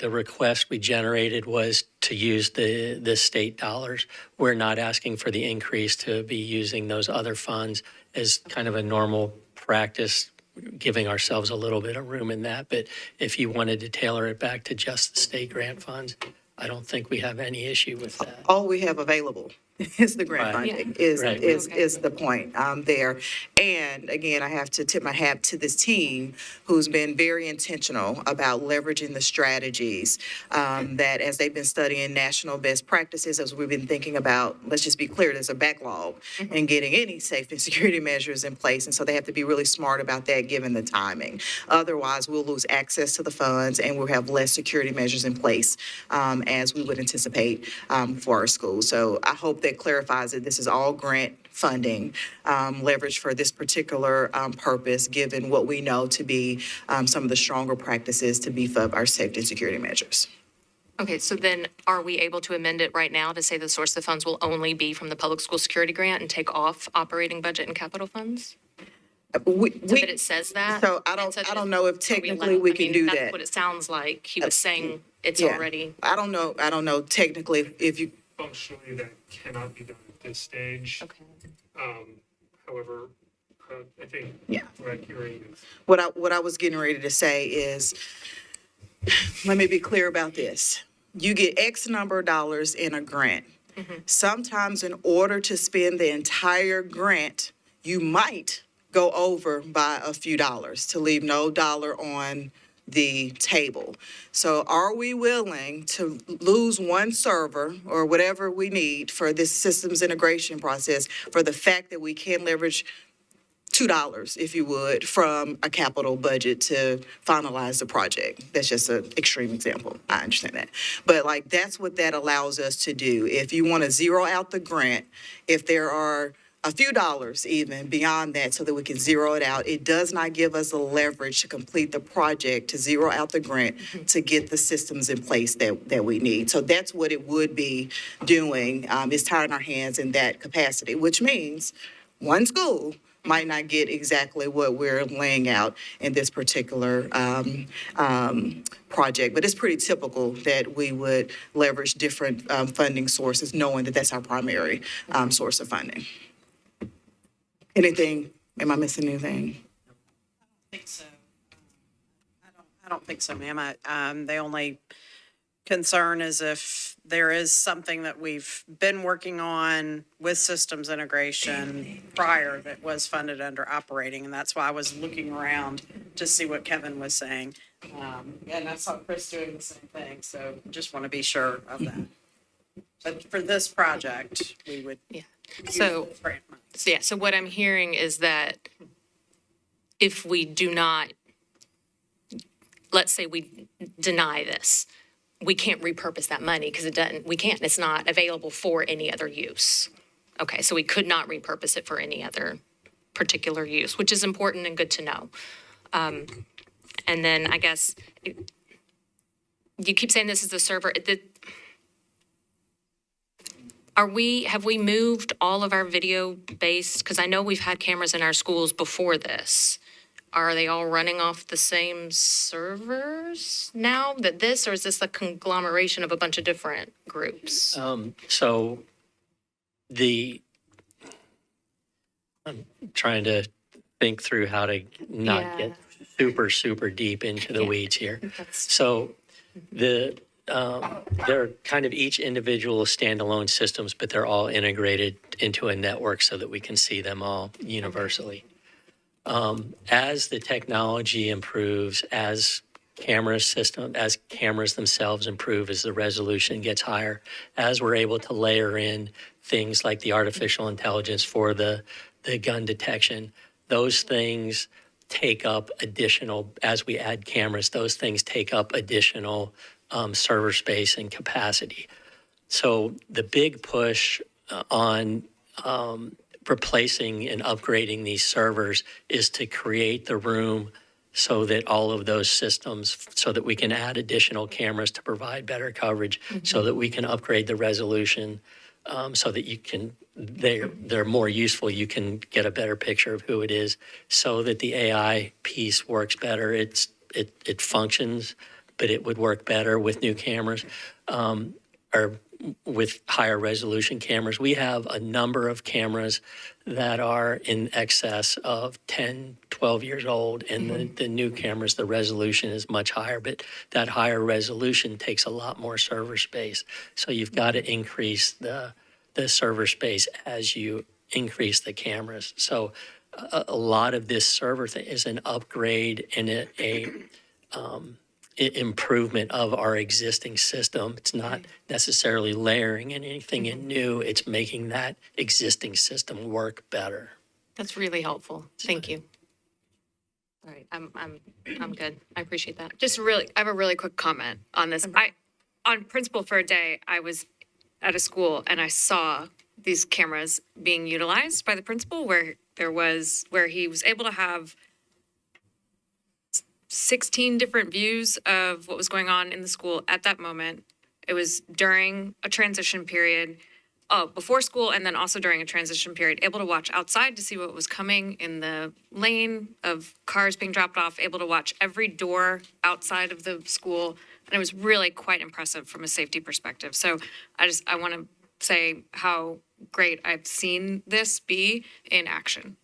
request we generated was to use the state dollars. We're not asking for the increase to be using those other funds as kind of a normal practice, giving ourselves a little bit of room in that. But if you wanted to tailor it back to just the state grant funds, I don't think we have any issue with that. All we have available is the grant Right. funding, Yeah. is, Right. is the point there. And again, I have to tip my hat to this team who's been very intentional about leveraging the strategies that as they've been studying national best practices, as we've been thinking about, let's just be clear, there's a backlog in getting any safety and security measures in place. And so they have to be really smart about that given the timing. Otherwise, we'll lose access to the funds and we'll have less security measures in place as we would anticipate for our schools. So I hope that clarifies that this is all grant funding leverage for this particular purpose, given what we know to be some of the stronger practices to beef up our safety and security measures. Okay, so then are we able to amend it right now to say the source of funds will only be from the public school security grant and take off operating budget and capital funds? So that it says that? So I don't know if technically we can do That's that. what it sounds like. He was saying it's Yeah. already. I don't know technically if you. Functionally, that cannot be done at this stage. Okay. However, I think Yeah. what I'm hearing is What I was getting ready to say is, let me be clear about this. You get X number of dollars in a grant. Sometimes in order to spend the entire grant, you might go over by a few dollars to leave no dollar on the table. So are we willing to lose one server or whatever we need for this systems integration process for the fact that we can leverage $2, if you would, from a capital budget to finalize the project? That's just an extreme example. I understand that. But like, that's what that allows us to do. If you want to zero out the grant, if there are a few dollars even beyond that so that we can zero it out, it does not give us the leverage to complete the project, to zero out the grant, to get the systems in place that we need. So that's what it would be doing, is tying our hands in that capacity, which means one school might not get exactly what we're laying out in this particular project. But it's pretty typical that we would leverage different funding sources, knowing that that's our primary source of funding. Anything, am I missing anything? I think so. I don't think so, ma'am. The only concern is if there is something that we've been working on with systems integration prior that was funded under operating, and that's why I was looking around to see what Kevin was saying. And I saw Chris doing the same thing, so just want to be sure of that. But for this project, we would. Yeah. use So, this grant money. so what I'm hearing is that if we do not, let's say we deny this, we can't repurpose that money because it's not available for any other use. Okay, so we could not repurpose it for any other particular use, which is important and good to know. And then I guess you keep saying this is the server. Have we moved all of our video-based, because I know we've had cameras in our schools before this. Are they all running off the same servers now or is this a conglomeration of a bunch of different groups? So I'm trying to think through how to not get super deep into the weeds here. So they're kind of each individual standalone systems, but they're all integrated into a network so that we can see them all universally. As the technology improves, as cameras themselves improve, as the resolution gets higher, as we're able to layer in things like the artificial intelligence for the gun detection, those things take up additional, as we add cameras, those things take up additional server space and capacity. So the big push on replacing and upgrading these servers is to create the room so that all of those systems, so that we can add additional cameras to provide better coverage, so that we can upgrade the resolution, so that you can, they're more useful, you can get a better picture of who it is, so that the AI piece works better. It functions, but it would work better with new cameras. Or with higher resolution cameras. We have a number of cameras that are in excess of 10, 12 years old, and the new cameras, the resolution is much higher, but that higher resolution takes a lot more server space. So you've got to increase the server space as you increase the cameras. So a lot of this server thing is an upgrade and improvement of our existing system. It's not necessarily layering in anything in new. It's making that existing system work better. That's really helpful. Thank you. All right, I'm good. I appreciate that. Just really, I have a really quick comment on this. On principal for a day, I was at a school and I saw these cameras being utilized by the principal where he was able to have 16 different views of what was going on in the school at that moment. It was during a transition period, before school, and then also during a transition period, able to watch outside to see what was coming in the lane of cars being dropped off, able to watch every door outside of the school. And it was really quite impressive from a safety perspective. So I want to say how great I've seen this be in action.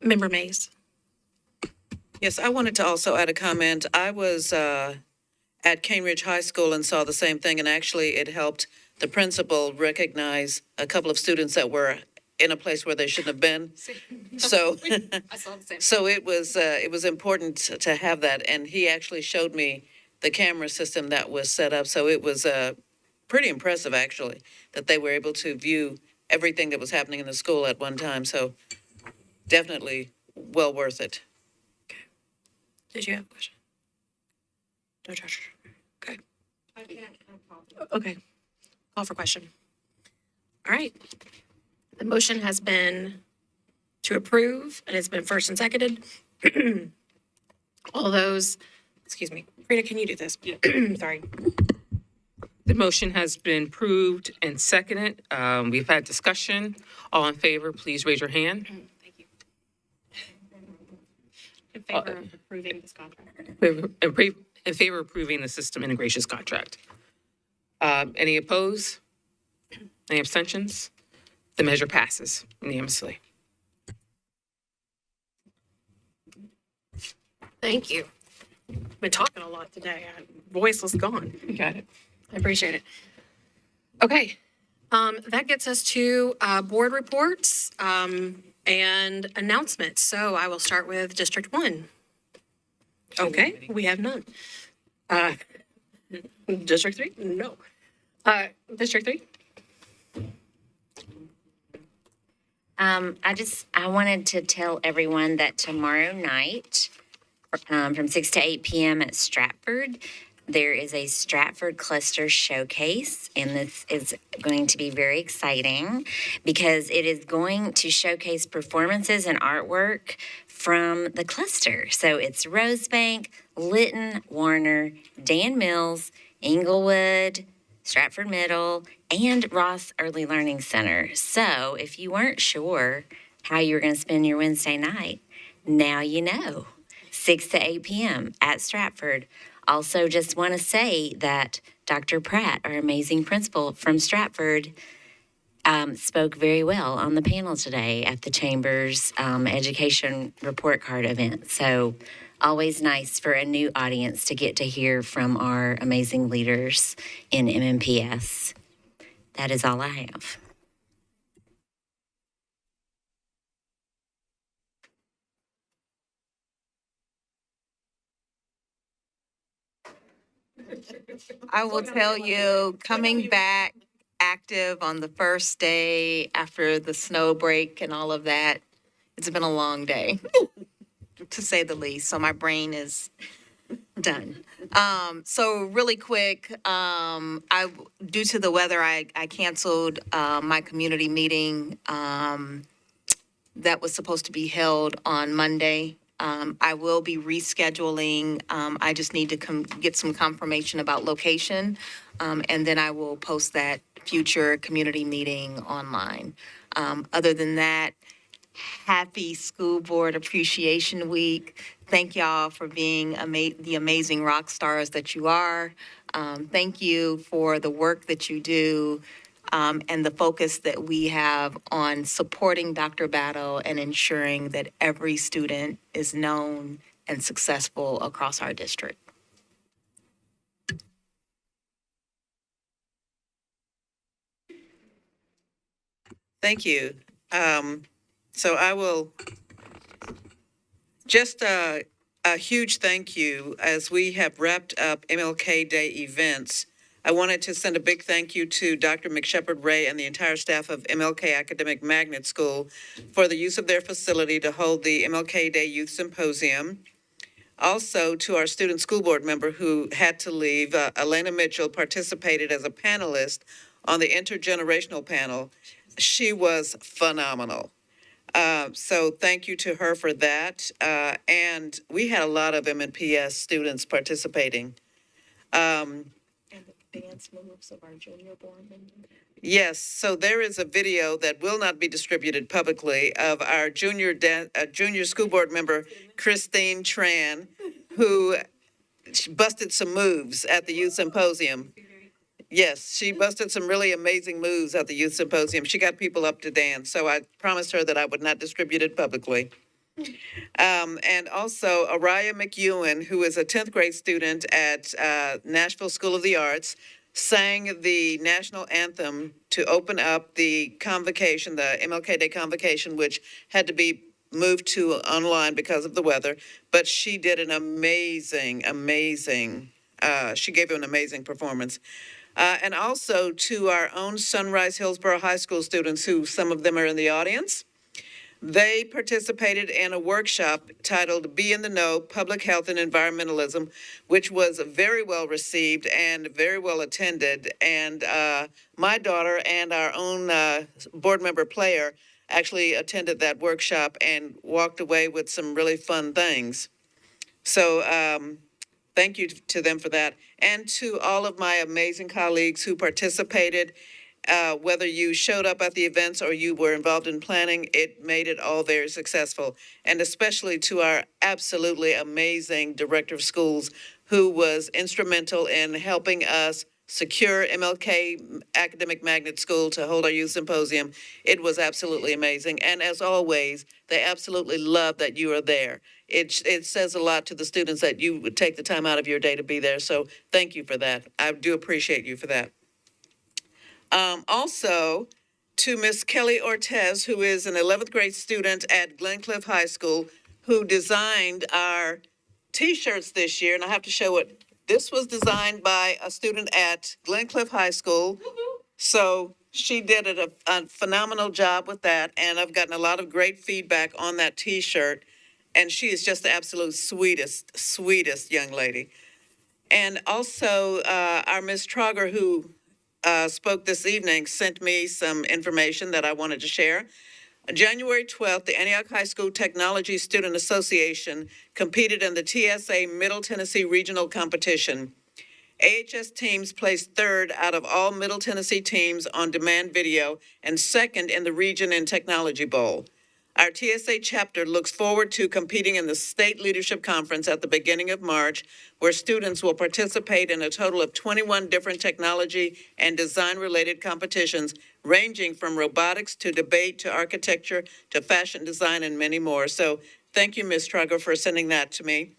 Member Mays. Yes, I wanted to also add a comment. I was at Cambridge High School and saw the same thing, and actually it helped the principal recognize a couple of students that were in a place where they shouldn't have been. So, I saw the same. so it was important to have that, and he actually showed me the camera system that was set up. So it was pretty impressive, actually, that they were able to view everything that was happening in the school at one time. So definitely well worth it. Did you have a question? No, Josh. Okay. Okay. Call for question. All right. The motion has been to approve, and it's been first and seconded. All those, excuse me, Rita, can you do this? Sorry. The motion has been approved and seconded. We've had discussion. All in favor, please raise your hand. Thank you. In favor of approving this contract. In favor of approving the system integrations contract. Any opposed? Any abstentions? The measure passes unanimously. Thank you. Been talking a lot today. Voice was gone. You got it. I appreciate it. Okay. That gets us to board reports and announcements. So I will start with District 1. Okay, we have none. District 3? No. District 3? I wanted to tell everyone that tomorrow night, from 6 to 8 p.m. at Stratford, there is a Stratford Cluster Showcase, and this is going to be very exciting because it is going to showcase performances and artwork from the cluster. So it's Rosebank, Lytton, Warner, Dan Mills, Inglewood, Stratford Middle, and Ross Early Learning Center. So if you weren't sure how you were going to spend your Wednesday night, now you know. 6 to 8 p.m. at Stratford. Also, just want to say that Dr. Pratt, our amazing principal from Stratford, spoke very well on the panel today at the Chamber's Education Report Card event. So always nice for a new audience to get to hear from our amazing leaders in MNPS. That is all I have. I will tell you, coming back active on the first day after the snow break and all of that, it's been a long day, to say the least. So my brain is done. So really quick, due to the weather, I canceled my community meeting that was supposed to be held on Monday. I will be rescheduling. I just need to get some confirmation about location, and then I will post that future community meeting online. Other than that, happy School Board Appreciation Week. Thank y'all for being the amazing rock stars that you are. Thank you for the work that you do and the focus that we have on supporting Dr. Battle and ensuring that every student is known and successful across our district. Thank you. So I will just a huge thank you as we have wrapped up MLK Day events. I wanted to send a big thank you to Dr. McShepard Ray and the entire staff of MLK Academic Magnet School for the use of their facility to hold the MLK Day Youth Symposium. Also to our student school board member who had to leave, Elena Mitchell participated as a panelist on the intergenerational panel. She was phenomenal. So thank you to her for that. And we had a lot of MNPS students participating. And the dance moves of our junior board members. Yes, so there is a video that will not be distributed publicly of our junior school board member, Christine Tran, who busted some moves at the youth symposium. Yes, she busted some really amazing moves at the youth symposium. She got people up to dance, so I promised her that I would not distribute it publicly. And also Araya McEwen, who is a 10th grade student at Nashville School of the Arts, sang the national anthem to open up the convocation, the MLK Day convocation, which had to be moved to online because of the weather. But she did an amazing, she gave an amazing performance. And also to our own Sunrise Hillsborough High School students, who some of them are in the audience. They participated in a workshop titled Be in the Know, Public Health and Environmentalism, which was very well received and very well attended. And my daughter and our own board member player actually attended that workshop and walked away with some really fun things. So thank you to them for that. And to all of my amazing colleagues who participated. Whether you showed up at the events or you were involved in planning, it made it all very successful. And especially to our absolutely amazing director of schools, who was instrumental in helping us secure MLK Academic Magnet School to hold our youth symposium. It was absolutely amazing. And as always, they absolutely love that you are there. It says a lot to the students that you would take the time out of your day to be there. So thank you for that. I do appreciate you for that. Also, to Miss Kelly Ortez, who is an 11th grade student at Glencliff High School, who designed our T-shirts this year. And I have to show it. This was designed by a student at Glencliff High School. So she did a phenomenal job with that. And I've gotten a lot of great feedback on that T-shirt. And she is just the absolute sweetest young lady. And also our Miss Trogger, who spoke this evening, sent me some information that I wanted to share. January 12th, the Antioch High School Technology Student Association competed in the TSA Middle Tennessee Regional Competition. AHS teams placed third out of all Middle Tennessee teams on demand video and second in the region in Technology Bowl. Our TSA chapter looks forward to competing in the State Leadership Conference at the beginning of March, where students will participate in a total of 21 different technology and design-related competitions, ranging from robotics to debate to architecture to fashion design and many more. So thank you, Ms. Trugger, for sending that to me.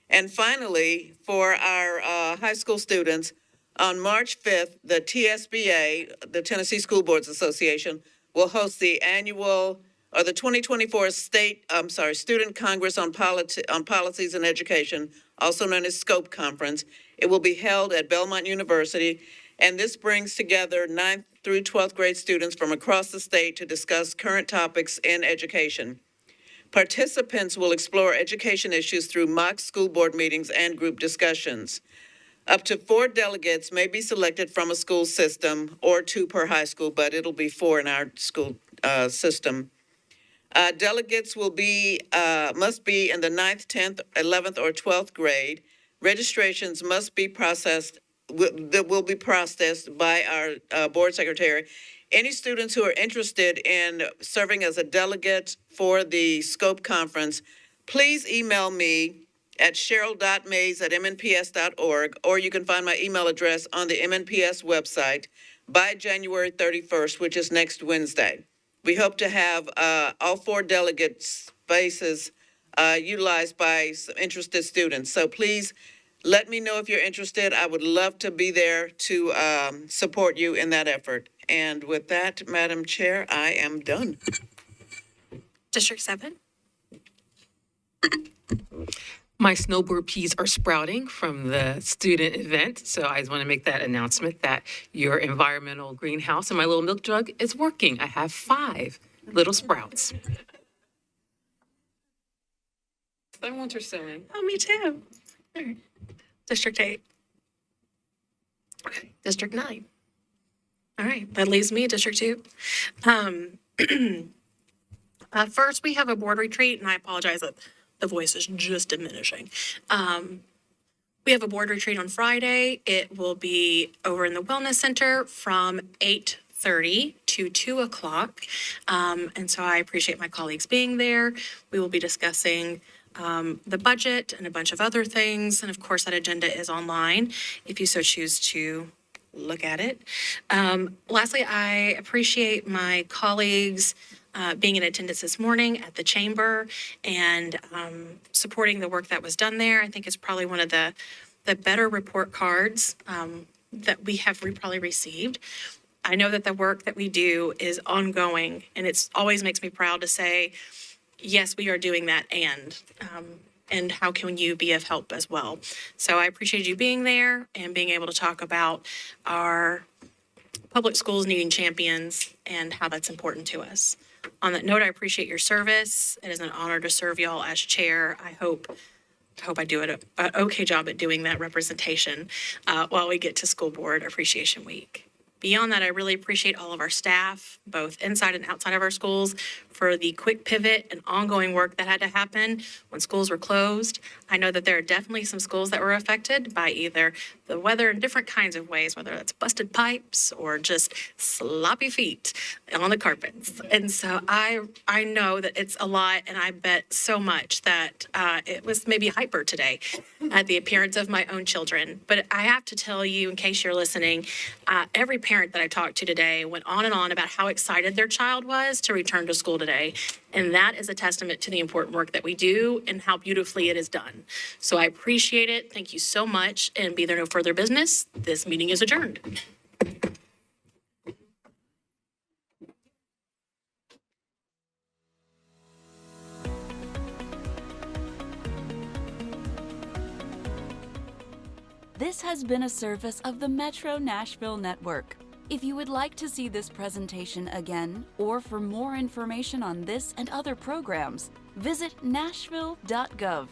And finally, for our high school students, on March 5th, the TSBA, the Tennessee School Boards Association, will host the annual the 2024 Student Congress on Policies and Education, also known as SCOPE Conference. It will be held at Belmont University, and this brings together 9th through 12th grade students from across the state to discuss current topics in education. Participants will explore education issues through mock school board meetings and group discussions. Up to 4 delegates may be selected from a school system, or 2 per high school, but it'll be 4 in our school system. Delegates must be in the 9th, 10th, 11th, or 12th grade. Registrations must be processed, will be processed by our board secretary Any students who are interested in serving as a delegate for the SCOPE conference, please email me at cheryl.mays@mnps.org, or you can find my email address on the MNPS website by January 31st, which is next Wednesday. We hope to have all 4 delegate spaces utilized by some interested students. So please let me know if you're interested. I would love to be there to support you in that effort. And with that, Madam Chair, I am done. District 7? My snowbird peas are sprouting from the student event, so I just want to make that announcement that your environmental greenhouse in my little milk jug is working. I have 5 little sprouts. I'm winter sowing. Oh, me too. All right. District 8. Okay, District 9. All right, that leaves me, District 2. First, we have a board retreat, and I apologize that the voice is just diminishing. We have a board retreat on Friday. It will be over in the Wellness Center from 8:30 to 2 o'clock. And so I appreciate my colleagues being there. We will be discussing the budget and a bunch of other things. And of course, that agenda is online if you so choose to look at it. Lastly, I appreciate my colleagues being in attendance this morning at the chamber and supporting the work that was done there. I think it's probably one of the better report cards that we have probably received. I know that the work that we do is ongoing, and it's always makes me proud to say, yes, we are doing that, and how can you be of help as well? So I appreciate you being there and being able to talk about our public schools needing champions and how that's important to us. On that note, I appreciate your service. It is an honor to serve y'all as chair. I hope I do an okay job at doing that representation while we get to School Board Appreciation Week. Beyond that, I really appreciate all of our staff, both inside and outside of our schools, for the quick pivot and ongoing work that had to happen when schools were closed. I know that there are definitely some schools that were affected by either the weather in different kinds of ways, whether that's busted pipes or just sloppy feet on the carpets. And so I know that it's a lot, and I bet so much that it was maybe hyper today at the appearance of my own children. But I have to tell you, in case you're listening, every parent that I talked to today went on and on about how excited their child was to return to school today. And that is a testament to the important work that we do and how beautifully it is done. So I appreciate it. Thank you so much. And be there no further business, this meeting is adjourned. This has been a service of the Metro Nashville Network. If you would like to see this presentation again, or for more information on this and other programs, visit nashville.gov.